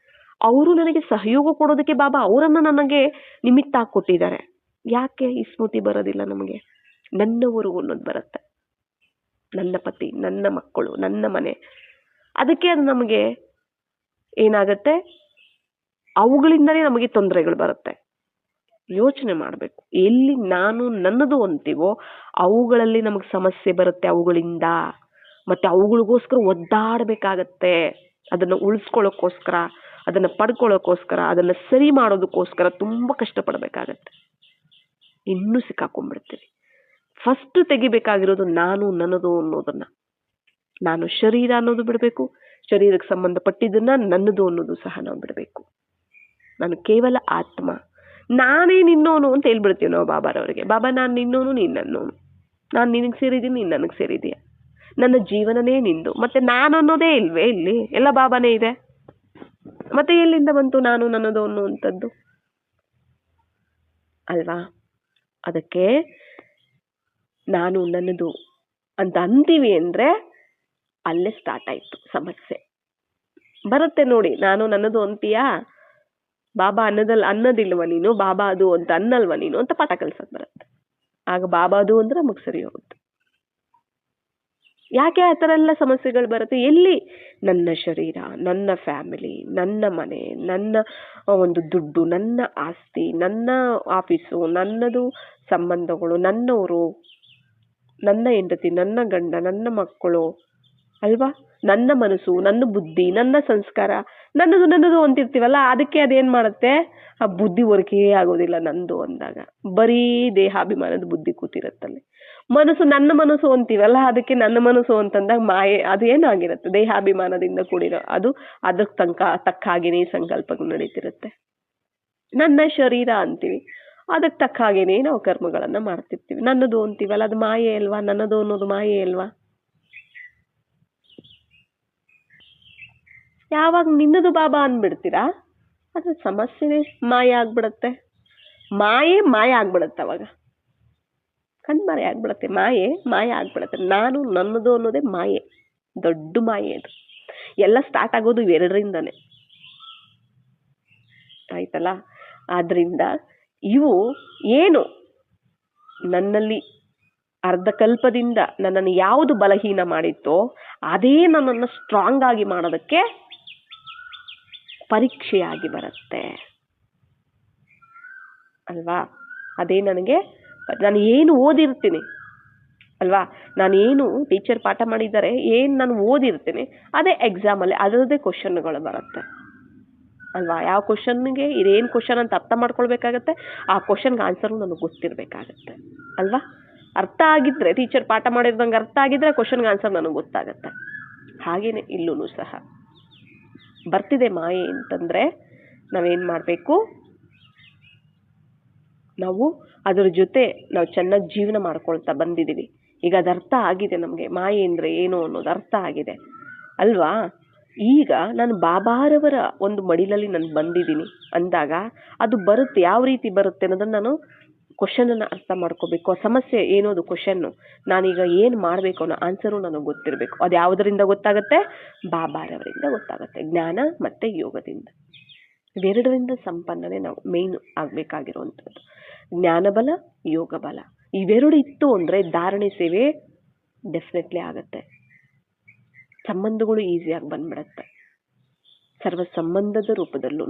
ಅವರು ನನಗೆ ಸಹಯೋಗ ಕೊಡೋದಕ್ಕೆ ಬಾಬಾ ಅವರನ್ನ ನನಗೆ ನಿಮಿತ್ತ ಕೊಟ್ಟಿದ್ದಾರೆ. ಯಾಕೆ ಈ ಸ್ಮೃತಿ ಬರೋದಿಲ್ಲ ನಮಗೆ? ನನ್ನವರು ಅನ್ನೋದು ಬರುತ್ತೆ. ನನ್ನ ಪತಿ, ನನ್ನ ಮಕ್ಕಳು, ನನ್ನ ಮನೆ. ಅದಕ್ಕೆ ಅದು ನಮಗೆ ಏನಾಗತ್ತೆ, ಅವುಗಳಿಂದಲೇ ನಮಗೆ ತೊಂದರೆಗಳು ಬರುತ್ತೆ. ಯೋಚನೆ ಮಾಡಬೇಕು. ಎಲ್ಲಿ ನಾನು ನನ್ನದು ಅಂತೀವೋ ಅವುಗಳಲ್ಲಿ ನಮಗೆ ಸಮಸ್ಯೆ ಬರುತ್ತೆ ಅವುಗಳಿಂದ. ಮತ್ತೆ ಅವುಗಳಿಗೋಸ್ಕರ ಒದ್ದಾಡಬೇಕಾಗತ್ತೆ. ಅದನ್ನ ಉಳಿಸ್ಕೊಳ್ಳೋಕ್ಕೋಸ್ಕರ, ಅದನ್ನ ಪಡ್ಕೊಳ್ಳೋಕ್ಕೋಸ್ಕರ, ಅದನ್ನ ಸರಿ ಮಾಡೋದಕ್ಕೋಸ್ಕರ ತುಂಬಾ ಕಷ್ಟಪಡಬೇಕಾಗತ್ತೆ. ಇನ್ನೂ ಸಿಕ್ಕಾಕೊಂಡ್ಬಿಡ್ತೀವಿ. ಫಸ್ಟ್ ತೆಗಿಬೇಕಾಗಿರೋದು ನಾನು, ನನ್ನದು ಅನ್ನೋದನ್ನ. ನಾನು ಶರೀರ ಅನ್ನೋದು ಬಿಡಬೇಕು, ಶರೀರಕ್ಕೆ ಸಂಬಂಧಪಟ್ಟಿದ್ದನ್ನ ನನ್ನದು ಅನ್ನೋದು ಸಹ ನಾವು ಬಿಡಬೇಕು. ನಾನು ಕೇವಲ ಆತ್ಮ, ನಾನೇ ನಿನ್ನೋನು ಅಂತ ಹೇಳ್ಬಿಡ್ತೀವಿ ನಾವು ಬಾಬಾರವರಿಗೆ. ಬಾಬಾ ನಾನು ನಿನ್ನೋನು, ನೀನು ನನ್ನೋನು, ನಾನು ನಿನಗೆ ಸೇರಿದ್ದೀನಿ, ನೀನು ನನಗೆ ಸೇರಿದೀಯ, ನನ್ನ ಜೀವನನೇ ನಿಂದು. ಮತ್ತೆ ನಾನು ಅನ್ನೋದೇ ಇಲ್ವೇ? ಇಲ್ಲಿ ಎಲ್ಲ ಬಾಬಾನೇ ಇದೆ. ಮತ್ತೆ ಎಲ್ಲಿಂದ ಬಂತು ನಾನು ನನ್ನದು ಅನ್ನುವಂಥದ್ದು ಅಲ್ವಾ? ಅದಕ್ಕೆ ನಾನು ನನ್ನದು ಅಂತ ಅಂತೀವಿ ಅಂದ್ರೆ ಅಲ್ಲೇ ಸ್ಟಾರ್ಟ್ ಆಯ್ತು ಸಮಸ್ಯೆ. ಬರುತ್ತೆ ನೋಡಿ, ನಾನು ನನ್ನದು ಅಂತೀಯಾ, ಬಾಬಾ ಅನ್ನೋದಿಲ್ವ ನೀನು, ಬಾಬಾ ಅದು ಅಂತ ಅನ್ನಲ್ವ ನೀನು ಅಂತ ಪಾಠ ಕಲ್ಸಕ್ ಬರುತ್ತೆ. ಆಗ ಬಾಬಾ ಅದು ಅಂದ್ರೆ ನಮಗೆ ಸರಿ ಹೋಗುತ್ತೆ. ಯಾಕೆ ಆ ಥರ ಎಲ್ಲ ಸಮಸ್ಯೆಗಳು ಬರುತ್ತೆ? ಎಲ್ಲಿ ನನ್ನ ಶರೀರ, ನನ್ನ ಫ್ಯಾಮಿಲಿ, ನನ್ನ ಮನೆ, ನನ್ನ ಒಂದು ದುಡ್ಡು, ನನ್ನ ಆಸ್ತಿ, ನನ್ನ ಆಫೀಸು, ನನ್ನದು ಸಂಬಂಧಗಳು, ನನ್ನವರು, ನನ್ನ ಹೆಂಡತಿ, ನನ್ನ ಗಂಡ, ನನ್ನ ಮಕ್ಕಳು ಅಲ್ವಾ, ನನ್ನ ಮನಸ್ಸು, ನನ್ನ ಬುದ್ಧಿ, ನನ್ನ ಸಂಸ್ಕಾರ, ನನ್ನದು ಅಂತಿರ್ತೀವಲ್ಲ. ಅದಕ್ಕೆ ಅದೇನ್ ಮಾಡುತ್ತೆ, ಆ ಬುದ್ಧಿ ವರ್ಕೇ ಆಗೋದಿಲ್ಲ ನಂದು ಅಂದಾಗ. ಬರೀ ದೇಹಾಭಿಮಾನದ ಬುದ್ಧಿ ಕೂತಿರತ್ತಲ್ಲಿ. ಮನಸ್ಸು, ನನ್ನ ಮನಸ್ಸು ಅಂತೀವಲ್ಲ, ಅದಕ್ಕೆ ನನ್ನ ಮನಸ್ಸು ಅಂತಂದಾಗ ಮಾಯೆ ಅದೇನಾಗಿರುತ್ತೆ, ದೇಹಾಭಿಮಾನದಿಂದ ಕೂಡಿರೋ ಅದು. ಅದಕ್ಕೆ ತಕ್ಕ ಹಾಗೇನೆ ಸಂಕಲ್ಪಗಳು ನಡೀತಿರುತ್ತೆ. ನನ್ನ ಶರೀರ ಅಂತೀವಿ, ಅದಕ್ಕೆ ತಕ್ಕ ಹಾಗೇನೆ ನಾವು ಕರ್ಮಗಳನ್ನ ಮಾಡ್ತಿರ್ತೀವಿ. ನನ್ನದು ಅಂತೀವಲ್ಲ, ಅದು ಮಾಯೆ ಅಲ್ವಾ? ನನ್ನದು ಅನ್ನೋದು ಮಾಯೆ ಅಲ್ವಾ? ಯಾವಾಗ ನಿನ್ನದು ಬಾಬಾ ಅಂದ್ಬಿಡ್ತೀರಾ, ಅದ್ರ ಸಮಸ್ಯೆನೇ ಮಾಯ ಆಗ್ಬಿಡತ್ತೆ. ಮಾಯ ಆಗ್ಬಿಡತ್ತೆ. ಅವಾಗ ಕಣ್ಮರೆ ಆಗ್ಬಿಡತ್ತೆ. ಮಾಯ ಆಗ್ಬಿಡತ್ತೆ. ನಾನು ನನ್ನದು ಅನ್ನೋದೇ ಮಾಯೆ, ದೊಡ್ಡ ಮಾಯೆ. ಅದು ಎಲ್ಲ ಸ್ಟಾರ್ಟ್ ಆಗೋದು ಇವೆರಡರಿಂದಾನೆ, ಆಯ್ತಲ್ಲ? ಆದ್ರಿಂದ ಇವು ಏನು ನನ್ನಲ್ಲಿ ಅರ್ಧಕಲ್ಪದಿಂದ ನನ್ನನ್ನು ಯಾವುದು ಬಲಹೀನ ಮಾಡಿತ್ತೋ ಅದೇ ನನ್ನನ್ನು ಸ್ಟ್ರಾಂಗ್ ಆಗಿ ಮಾಡೋದಕ್ಕೆ ಪರೀಕ್ಷೆಯಾಗಿ ಬರುತ್ತೆ ಅಲ್ವಾ? ಅದೇ ನಾನು ಏನು ಓದಿರ್ತೀನಿ, ಅಲ್ವಾ? ನಾನೇನು ಟೀಚರ್ ಪಾಠ ಮಾಡಿದ್ದಾರೆ, ಏನು ನಾನು ಓದಿರ್ತೇನೆ ಅದೇ ಎಕ್ಸಾಮಲ್ಲಿ ಅದರದ್ದೇ ಕ್ವಶನ್ಗಳು ಬರುತ್ತೆ ಅಲ್ವಾ? ಯಾವ ಕ್ವಶನ್ಗೆ ಇದೇನು ಕ್ವಶನ್ ಅಂತ ಅರ್ಥ ಮಾಡ್ಕೊಳ್ಬೇಕಾಗತ್ತೆ, ಆ ಕ್ವಶನ್ಗೆ ಆನ್ಸರು ನನಗೆ ಗೊತ್ತಿರಬೇಕಾಗತ್ತೆ ಅಲ್ವಾ? ಅರ್ಥ ಆಗಿದ್ರೆ, ಟೀಚರ್ ಪಾಠ ಮಾಡಿರ್ದಂಗೆ ಅರ್ಥ ಆಗಿದ್ರೆ ಕ್ವಶನ್ಗೆ ಆನ್ಸರ್ ನನಗೆ ಗೊತ್ತಾಗತ್ತೆ. ಹಾಗೇನೆ ಇಲ್ಲೂ ಸಹ ಬರ್ತಿದೆ ಮಾಯೆ ಅಂತಂದರೆ ನಾವೇನು ಮಾಡಬೇಕು, ನಾವು ಅದರ ಜೊತೆ ನಾವು ಚೆನ್ನಾಗಿ ಜೀವನ ಮಾಡ್ಕೊಳ್ತಾ ಬಂದಿದ್ದೀವಿ. ಈಗ ಅದು ಅರ್ಥ ಆಗಿದೆ, ನಮಗೆ ಮಾಯೆ ಅಂದರೆ ಏನು ಅನ್ನೋದು ಅರ್ಥ ಆಗಿದೆ ಅಲ್ವಾ? ಈಗ ನಾನು ಬಾಬಾರವರ ಒಂದು ಮಡಿಲಲ್ಲಿ ನಾನು ಬಂದಿದ್ದೀನಿ ಅಂದಾಗ ಅದು ಬರುತ್ತೆ, ಯಾವ ರೀತಿ ಬರುತ್ತೆ ಅನ್ನೋದನ್ನು ನಾನು ಕ್ವಶನನ್ನು ಅರ್ಥ ಮಾಡ್ಕೋಬೇಕು. ಆ ಸಮಸ್ಯೆ ಏನೋದು ಕ್ವಶನ್ನು, ನಾನೀಗ ಏನು ಮಾಡಬೇಕು ಅನ್ನೋ ಆನ್ಸರು ನನಗೆ ಗೊತ್ತಿರಬೇಕು. ಅದು ಯಾವುದರಿಂದ ಗೊತ್ತಾಗುತ್ತೆ? ಬಾಬಾರವರಿಂದ ಗೊತ್ತಾಗುತ್ತೆ, ಜ್ಞಾನ ಮತ್ತು ಯೋಗದಿಂದ. ಇವೆರಡರಿಂದ ಸಂಪನ್ನನೇ ನಾವು ಮೇಯ್ನ್ ಆಗಬೇಕಾಗಿರುವಂಥದ್ದು. ಜ್ಞಾನಬಲ, ಯೋಗ ಬಲ ಇವೆರಡು ಇತ್ತು ಅಂದರೆ ಧಾರಣೆ ಸೇವೆ ಡೆಫಿನೆಟ್ಲಿ ಆಗುತ್ತೆ. ಸಂಬಂಧಗಳು ಈಸಿಯಾಗಿ ಬಂದ್ಬಿಡತ್ತೆ, ಸರ್ವ ಸಂಬಂಧದ ರೂಪದಲ್ಲೂ.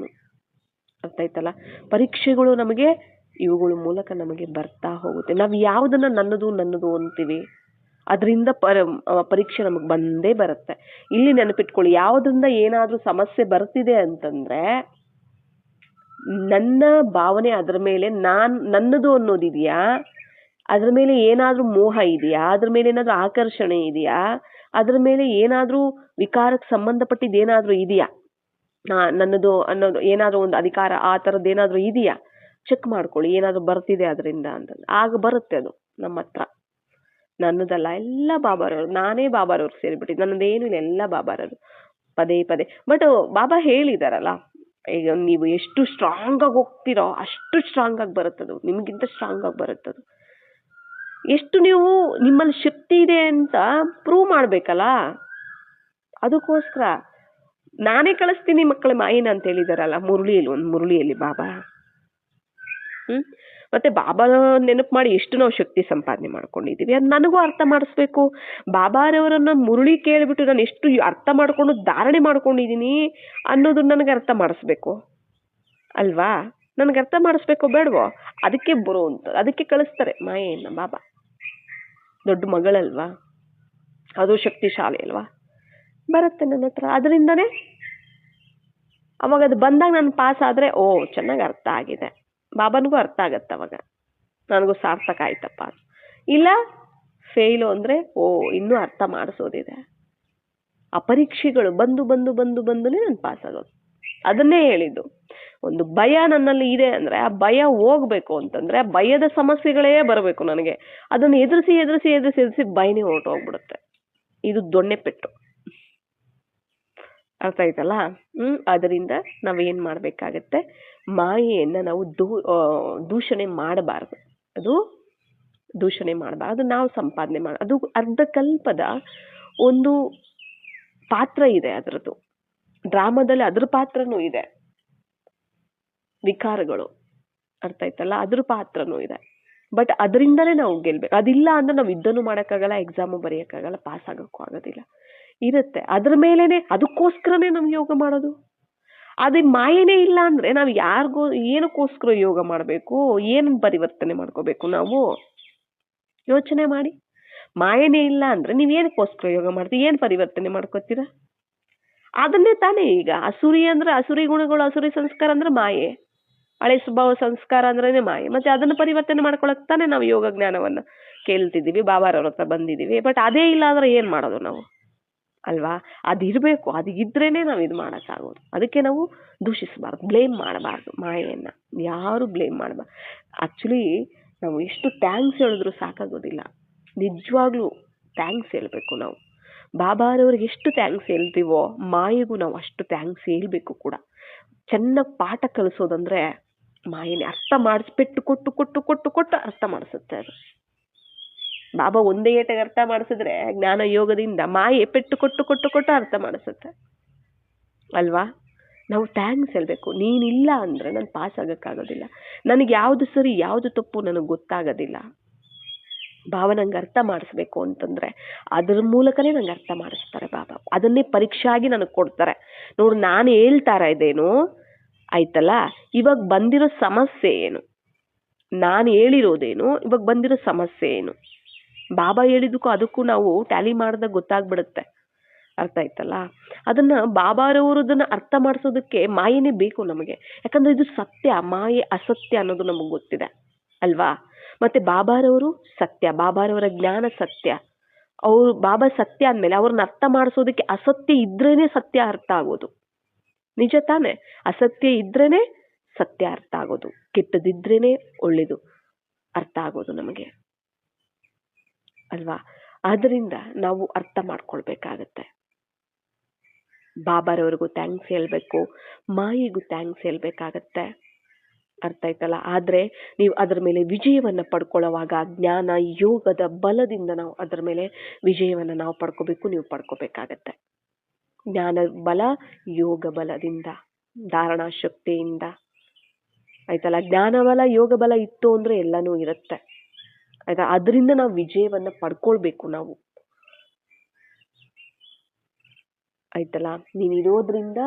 ಅರ್ಥ ಆಯ್ತಲ್ಲ? ಪರೀಕ್ಷೆಗಳು ನಮಗೆ ಇವುಗಳ ಮೂಲಕ ನಮಗೆ ಬರ್ತಾ ಹೋಗುತ್ತೆ. ನಾವು ಯಾವುದನ್ನು ನನ್ನದು ಅಂತೀವಿ ಅದರಿಂದ ಪರೀಕ್ಷೆ ನಮಗೆ ಬಂದೇ ಬರುತ್ತೆ. ಇಲ್ಲಿ ನೆನಪಿಟ್ಕೊಳ್ಳಿ, ಯಾವುದರಿಂದ ಏನಾದರೂ ಸಮಸ್ಯೆ ಬರ್ತಿದೆ ಅಂತಂದರೆ ನನ್ನ ಭಾವನೆ ಅದರ ಮೇಲೆ ನನ್ನದು ಅನ್ನೋದಿದೆಯಾ, ಅದ್ರ ಮೇಲೆ ಏನಾದರೂ ಮೋಹ ಇದೆಯಾ, ಅದ್ರ ಮೇಲೆ ಏನಾದರೂ ಆಕರ್ಷಣೆ ಇದೆಯಾ, ಅದ್ರ ಮೇಲೆ ಏನಾದರೂ ವಿಕಾರಕ್ಕೆ ಸಂಬಂಧಪಟ್ಟಿದ್ದು ಏನಾದರೂ ಇದೆಯಾ, ನನ್ನದು ಅನ್ನೋದು ಏನಾದರೂ ಒಂದು ಅಧಿಕಾರ ಆ ಥರದ್ದು ಏನಾದರೂ ಇದೆಯಾ ಚೆಕ್ ಮಾಡ್ಕೊಳ್ಳಿ. ಏನಾದರೂ ಬರ್ತಿದೆ ಅದರಿಂದ ಅಂತಂದು ಆಗ ಬರುತ್ತೆ ಅದು ನಮ್ಮ ಹತ್ರ. ನನ್ನದಲ್ಲ, ಎಲ್ಲ ಬಾಬಾರವರು, ನಾನೇ ಬಾಬಾರವ್ರು ಸೇರಿಬಿಟ್ಟಿದ್ದು, ನನ್ನದೇನು ಇಲ್ಲ, ಎಲ್ಲ ಬಾಬಾರವರು ಪದೇ ಪದೇ. ಬಟ್ ಬಾಬಾ ಹೇಳಿದಾರಲ್ಲ, ಈಗ ನೀವು ಎಷ್ಟು ಸ್ಟ್ರಾಂಗ್ ಆಗಿ ಹೋಗ್ತೀರೋ ಅಷ್ಟು ಸ್ಟ್ರಾಂಗ್ ಆಗಿ ಬರುತ್ತದು, ನಿಮಗಿಂತ ಸ್ಟ್ರಾಂಗ್ ಆಗಿ ಬರುತ್ತದು. ಎಷ್ಟು ನೀವು ನಿಮ್ಮಲ್ಲಿ ಶಕ್ತಿ ಇದೆ ಅಂತ ಪ್ರೂವ್ ಮಾಡಬೇಕಲ್ಲ, ಅದಕ್ಕೋಸ್ಕರ ನಾನೇ ಕಳಿಸ್ತೀನಿ ಮಕ್ಕಳ ಮಾಯಿನ ಅಂತ ಹೇಳಿದಾರಲ್ಲ ಒಂದು ಮುರಳಿಯಲ್ಲಿ ಬಾಬಾ. ಮತ್ತೆ ಬಾಬಾ ನೆನಪು ಮಾಡಿ ಎಷ್ಟು ನಾವು ಶಕ್ತಿ ಸಂಪಾದನೆ ಮಾಡ್ಕೊಂಡಿದ್ದೀವಿ ಅದು ನನಗೂ ಅರ್ಥ ಮಾಡಿಸ್ಬೇಕು. ಬಾಬಾರವರನ್ನ ಮುರಳಿ ಕೇಳಿಬಿಟ್ಟು ನಾನು ಎಷ್ಟು ಅರ್ಥ ಮಾಡ್ಕೊಂಡು ಧಾರಣೆ ಮಾಡ್ಕೊಂಡಿದ್ದೀನಿ ಅನ್ನೋದು ನನಗೆ ಅರ್ಥ ಮಾಡಿಸ್ಬೇಕು ಅಲ್ವಾ? ನನಗೆ ಅರ್ಥ ಮಾಡಿಸ್ಬೇಕು ಬೇಡವೋ? ಅದಕ್ಕೆ ಬರುವಂಥದ್ದು, ಅದಕ್ಕೆ ಕಳಿಸ್ತಾರೆ ಮಾಯೆಯನ್ನು ಬಾಬಾ. ದೊಡ್ಡ ಮಗಳಲ್ವಾ, ಅದು ಶಕ್ತಿಶಾಲಿ ಅಲ್ವಾ, ಬರುತ್ತೆ ನನ್ನ ಹತ್ರ. ಅದರಿಂದನೇ ಅವಾಗ ಅದು ಬಂದಾಗ ನಾನು ಪಾಸ್ ಆದರೆ ಓ ಚೆನ್ನಾಗಿ ಅರ್ಥ ಆಗಿದೆ, ಬಾಬಾನಿಗೂ ಅರ್ಥ ಆಗತ್ತೆ, ಅವಾಗ ನನಗೂ ಸಾರ್ಥಕ ಆಯ್ತಪ್ಪ. ಇಲ್ಲ ಫೇಲು ಅಂದರೆ ಓ ಇನ್ನೂ ಅರ್ಥ ಮಾಡಿಸೋದಿದೆ. ಆ ಪರೀಕ್ಷೆಗಳು ಬಂದುನೇ ನಾನು ಪಾಸ್ ಆಗೋದು. ಅದನ್ನೇ ಹೇಳಿದ್ದು, ಒಂದು ಭಯ ನನ್ನಲ್ಲಿ ಇದೆ ಅಂದರೆ ಆ ಭಯ ಹೋಗ್ಬೇಕು ಅಂತಂದರೆ ಭಯದ ಸಮಸ್ಯೆಗಳೇ ಬರಬೇಕು ನನಗೆ. ಅದನ್ನು ಎದುರಿಸಿ ಭಯನೇ ಹೊರಟೋಗ್ಬಿಡುತ್ತೆ. ಇದು ದೊಣ್ಣೆ ಪೆಟ್ಟು. ಅರ್ಥ ಆಯ್ತಲ್ಲ? ಅದರಿಂದ ನಾವೇನು ಮಾಡಬೇಕಾಗತ್ತೆ, ಮಾಯೆಯನ್ನು ನಾವು ದೂಷಣೆ ಮಾಡಬಾರ್ದು. ಅದು ದೂಷಣೆ ಮಾಡಬಾರ್ದು, ಅದು ನಾವು ಸಂಪಾದನೆ ಮಾಡಿ. ಅದು ಅರ್ಧಕಲ್ಪದ ಒಂದು ಪಾತ್ರ ಇದೆ ಅದರದ್ದು. ಡ್ರಾಮಾದಲ್ಲಿ ಅದ್ರ ಪಾತ್ರನೂ ಇದೆ, ವಿಕಾರಗಳು. ಅರ್ಥ ಆಯ್ತಲ್ಲ? ಅದ್ರ ಪಾತ್ರನೂ ಇದೆ. ಬಟ್ ಅದರಿಂದಲೇ ನಾವು ಗೆಲ್ಬೇಕು. ಅದಿಲ್ಲ ಅಂದ್ರೆ ನಾವು ಯುದ್ಧನೂ ಮಾಡೋಕ್ಕಾಗಲ್ಲ, ಎಕ್ಸಾಮು ಬರೆಯೋಕ್ಕಾಗಲ್ಲ, ಪಾಸ್ ಆಗೋಕ್ಕೂ ಆಗೋದಿಲ್ಲ. ಇರುತ್ತೆ ಅದ್ರ ಮೇಲೇನೆ, ಅದಕ್ಕೋಸ್ಕರನೇ ನಮ್ಗೆ ಯೋಗ ಮಾಡೋದು. ಅದೇ ಮಾಯನೇ ಇಲ್ಲ ಅಂದ್ರೆ ನಾವು ಯಾರಿಗೂ ಏನಕ್ಕೋಸ್ಕರ ಯೋಗ ಮಾಡಬೇಕು, ಏನು ಪರಿವರ್ತನೆ ಮಾಡ್ಕೋಬೇಕು ನಾವು ಯೋಚನೆ ಮಾಡಿ. ಮಾಯನೇ ಇಲ್ಲ ಅಂದ್ರೆ ನೀವು ಏನಕ್ಕೋಸ್ಕರ ಯೋಗ ಮಾಡ್ತೀವಿ, ಏನು ಪರಿವರ್ತನೆ ಮಾಡ್ಕೋತೀರಾ? ಅದನ್ನೇ ತಾನೇ. ಈಗ ಅಸುರಿ ಅಂದ್ರೆ ಅಸುರಿ ಗುಣಗಳು, ಅಸುರಿ ಸಂಸ್ಕಾರ ಅಂದ್ರೆ ಮಾಯೆ, ಹಳೆ ಸ್ವಭಾವ ಸಂಸ್ಕಾರ ಅಂದ್ರೇನೆ ಮಾಯೆ. ಮತ್ತೆ ಅದನ್ನು ಪರಿವರ್ತನೆ ಮಾಡ್ಕೊಳಕ್ ತಾನೇ ನಾವು ಯೋಗ ಜ್ಞಾನವನ್ನು ಕೇಳ್ತಿದ್ದೀವಿ, ಬಾಬಾರವ್ರ ಹತ್ರ ಬಂದಿದ್ದೀವಿ. ಬಟ್ ಅದೇ ಇಲ್ಲ ಅಂದ್ರೆ ಏನು ಮಾಡೋದು ನಾವು ಅಲ್ವಾ? ಅದಿರಬೇಕು, ಅದು ಇದ್ರೇನೆ ನಾವು ಇದು ಮಾಡೋಕ್ಕಾಗೋದು. ಅದಕ್ಕೆ ನಾವು ದೂಷಿಸಬಾರ್ದು, ಬ್ಲೇಮ್ ಮಾಡಬಾರ್ದು ಮಾಯೆಯನ್ನು. ಯಾರು ಬ್ಲೇಮ್ ಮಾಡಬಾರ್ದು. ಆ್ಯಕ್ಚುಲಿ ನಾವು ಎಷ್ಟು ಥ್ಯಾಂಕ್ಸ್ ಹೇಳಿದ್ರು ಸಾಕಾಗೋದಿಲ್ಲ. ನಿಜವಾಗ್ಲೂ ಥ್ಯಾಂಕ್ಸ್ ಹೇಳಬೇಕು ನಾವು. ಬಾಬಾರವ್ರಿಗೆ ಎಷ್ಟು ಥ್ಯಾಂಕ್ಸ್ ಹೇಳ್ತೀವೋ ಮಾಯೆಗೂ ನಾವು ಅಷ್ಟು ಥ್ಯಾಂಕ್ಸ್ ಹೇಳ್ಬೇಕು ಕೂಡ. ಚೆನ್ನಾಗಿ ಪಾಠ ಕಲಿಸೋದಂದ್ರೆ ಮಾಯೆನೇ. ಅರ್ಥ ಮಾಡಿಸ್ಬಿಟ್ಟು ಕೊಟ್ಟು ಅರ್ಥ ಮಾಡಿಸುತ್ತೆ ಅದು. ಬಾಬಾ ಒಂದೇ ಏಟಾಗಿ ಅರ್ಥ ಮಾಡಿಸಿದ್ರೆ ಜ್ಞಾನ ಯೋಗದಿಂದ ಮಾಯೆ ಪೆಟ್ಟು ಕೊಟ್ಟು ಅರ್ಥ ಮಾಡಿಸುತ್ತೆ ಅಲ್ವಾ? ನಾವು ಥ್ಯಾಂಕ್ಸ್ ಹೇಳಬೇಕು. ನೀನಿಲ್ಲ ಅಂದರೆ ನಾನು ಪಾಸ್ ಆಗೋಕ್ಕಾಗೋದಿಲ್ಲ, ನನಗೆ ಯಾವುದು ಸರಿ ಯಾವುದು ತಪ್ಪು ನನಗೆ ಗೊತ್ತಾಗೋದಿಲ್ಲ. ಬಾಬಾ ನಂಗೆ ಅರ್ಥ ಮಾಡಿಸ್ಬೇಕು ಅಂತಂದರೆ ಅದ್ರ ಮೂಲಕನೇ ನಂಗೆ ಅರ್ಥ ಮಾಡಿಸ್ತಾರೆ ಬಾಬಾ. ಅದನ್ನೇ ಪರೀಕ್ಷೆಯಾಗಿ ನನಗೆ ಕೊಡ್ತಾರೆ. ನೋಡು, ನಾನು ಹೇಳ್ತಾರ ಇದೇನು ಆಯ್ತಲ್ಲ, ಇವಾಗ ಬಂದಿರೋ ಸಮಸ್ಯೆ ಏನು, ನಾನು ಹೇಳಿರೋದೇನು, ಇವಾಗ ಬಂದಿರೋ ಸಮಸ್ಯೆ ಏನು, ಬಾಬಾ ಹೇಳಿದಕ್ಕೂ ಅದಕ್ಕೂ ನಾವು ಟ್ಯಾಲಿ ಮಾಡಿದಾಗ ಗೊತ್ತಾಗ್ಬಿಡುತ್ತೆ. ಅರ್ಥ ಆಯ್ತಲ್ಲ? ಅದನ್ನ ಬಾಬಾರವರದನ್ನ ಅರ್ಥ ಮಾಡಿಸೋದಕ್ಕೆ ಮಾಯೆನೇ ಬೇಕು ನಮಗೆ. ಯಾಕಂದ್ರೆ ಇದು ಸತ್ಯ, ಮಾಯೆ ಅಸತ್ಯ ಅನ್ನೋದು ನಮಗೆ ಗೊತ್ತಿದೆ ಅಲ್ವಾ? ಮತ್ತೆ ಬಾಬಾರವರು ಸತ್ಯ, ಬಾಬಾರವರ ಜ್ಞಾನ ಸತ್ಯ. ಅವ್ರು ಬಾಬಾ ಸತ್ಯ ಅಂದ್ಮೇಲೆ ಅವ್ರನ್ನ ಅರ್ಥ ಮಾಡಿಸೋದಕ್ಕೆ ಅಸತ್ಯ ಇದ್ರೇನೆ ಸತ್ಯ ಅರ್ಥ ಆಗೋದು. ನಿಜ ತಾನೆ? ಅಸತ್ಯ ಇದ್ರೇನೆ ಸತ್ಯ ಅರ್ಥ ಆಗೋದು, ಕೆಟ್ಟದಿದ್ರೇನೆ ಒಳ್ಳೇದು ಅರ್ಥ ಆಗೋದು ನಮಗೆ ಅಲ್ವಾ? ಆದ್ರಿಂದ ನಾವು ಅರ್ಥ ಮಾಡ್ಕೊಳ್ಬೇಕಾಗತ್ತೆ. ಬಾಬಾರವ್ರಿಗೂ ಥ್ಯಾಂಕ್ಸ್ ಹೇಳ್ಬೇಕು, ಮಾಯಿಗೂ ಥ್ಯಾಂಕ್ಸ್ ಹೇಳ್ಬೇಕಾಗತ್ತೆ. ಅರ್ಥ ಆಯ್ತಲ್ಲ? ಆದ್ರೆ ನೀವು ಅದರ ಮೇಲೆ ವಿಜಯವನ್ನ ಪಡ್ಕೊಳ್ಳುವಾಗ ಜ್ಞಾನ ಯೋಗದ ಬಲದಿಂದ ನಾವು ಅದರ ಮೇಲೆ ವಿಜಯವನ್ನ ನಾವು ಪಡ್ಕೋಬೇಕು, ನೀವು ಪಡ್ಕೋಬೇಕಾಗತ್ತೆ. ಜ್ಞಾನ ಬಲ ಯೋಗ ಬಲದಿಂದ, ಧಾರಣಾ ಶಕ್ತಿಯಿಂದ. ಆಯ್ತಲ್ಲ? ಜ್ಞಾನ ಬಲ ಯೋಗ ಬಲ ಇತ್ತು ಅಂದ್ರೆ ಎಲ್ಲಾನು ಇರುತ್ತೆ. ಆಯ್ತಾ? ಅದರಿಂದ ನಾವು ವಿಜಯವನ್ನ ಪಡ್ಕೊಳ್ಬೇಕು ನಾವು. ಆಯ್ತಲ್ಲ? ನೀನಿರೋದ್ರಿಂದ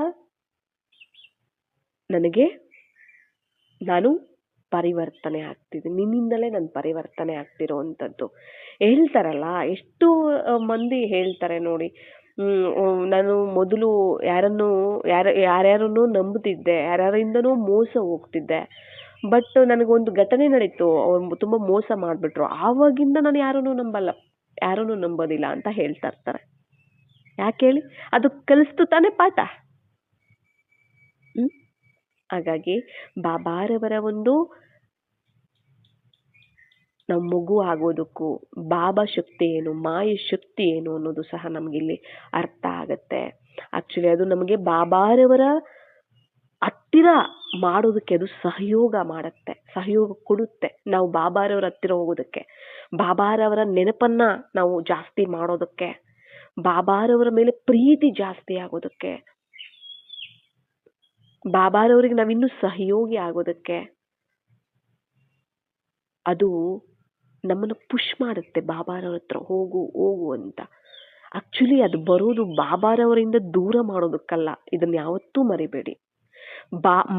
ನನಗೆ ನಾನು ಪರಿವರ್ತನೆ ಆಗ್ತಿದ್ದೀನಿ, ನಿನ್ನಿಂದಲೇ ನಾನು ಪರಿವರ್ತನೆ ಆಗ್ತಿರೋವಂಥದ್ದು. ಹೇಳ್ತಾರಲ್ಲ, ಎಷ್ಟು ಮಂದಿ ಹೇಳ್ತಾರೆ ನೋಡಿ, ನಾನು ಮೊದಲು ಯಾರ್ಯಾರನ್ನೂ ನಂಬುತ್ತಿದ್ದೆ, ಯಾರ್ಯಾರಿಂದನೂ ಮೋಸ ಹೋಗ್ತಿದ್ದೆ, ಬಟ್ ನನಗೊಂದು ಘಟನೆ ನಡೀತು, ಅವ್ರು ತುಂಬಾ ಮೋಸ ಮಾಡ್ಬಿಟ್ರು, ಆವಾಗಿಂದ ನಾನು ಯಾರನ್ನೂ ನಂಬೋದಿಲ್ಲ ಅಂತ ಹೇಳ್ತಾ ಇರ್ತಾರೆ. ಯಾಕೆ ಹೇಳಿ? ಅದು ಕಲಿಸ್ತು ತಾನೇ ಪಾಠ. ಹಾಗಾಗಿ ಬಾಬಾರವರ ಒಂದು ನಾವು ಮಗು ಆಗೋದಕ್ಕೂ ಬಾಬಾ ಶಕ್ತಿ ಏನು, ಮಾಯ ಶಕ್ತಿ ಏನು ಅನ್ನೋದು ಸಹ ನಮ್ಗಿಲ್ಲಿ ಅರ್ಥ ಆಗತ್ತೆ. ಆಕ್ಚುಲಿ ಅದು ನಮಗೆ ಬಾಬಾರವರ ಹತ್ತಿರ ಮಾಡೋದಕ್ಕೆ ಅದು ಸಹಯೋಗ ಮಾಡತ್ತೆ, ಸಹಯೋಗ ಕೊಡುತ್ತೆ. ನಾವು ಬಾಬಾರವರ ಹತ್ತಿರ ಹೋಗೋದಕ್ಕೆ, ಬಾಬಾರವರ ನೆನಪನ್ನ ನಾವು ಜಾಸ್ತಿ ಮಾಡೋದಕ್ಕೆ, ಬಾಬಾರವರ ಮೇಲೆ ಪ್ರೀತಿ ಜಾಸ್ತಿ ಆಗೋದಕ್ಕೆ, ಬಾಬಾರವರಿಗೆ ನಾವಿನ್ನೂ ಸಹಯೋಗಿ ಆಗೋದಕ್ಕೆ ಅದು ನಮ್ಮನ್ನು ಪುಷ್ ಮಾಡುತ್ತೆ. ಬಾಬಾರವ್ರ ಹತ್ರ ಹೋಗು ಹೋಗು ಅಂತ. ಆಕ್ಚುಲಿ ಅದು ಬರೋದು ಬಾಬಾರವರಿಂದ ದೂರ ಮಾಡೋದಕ್ಕಲ್ಲ, ಇದನ್ನ ಯಾವತ್ತೂ ಮರಿಬೇಡಿ.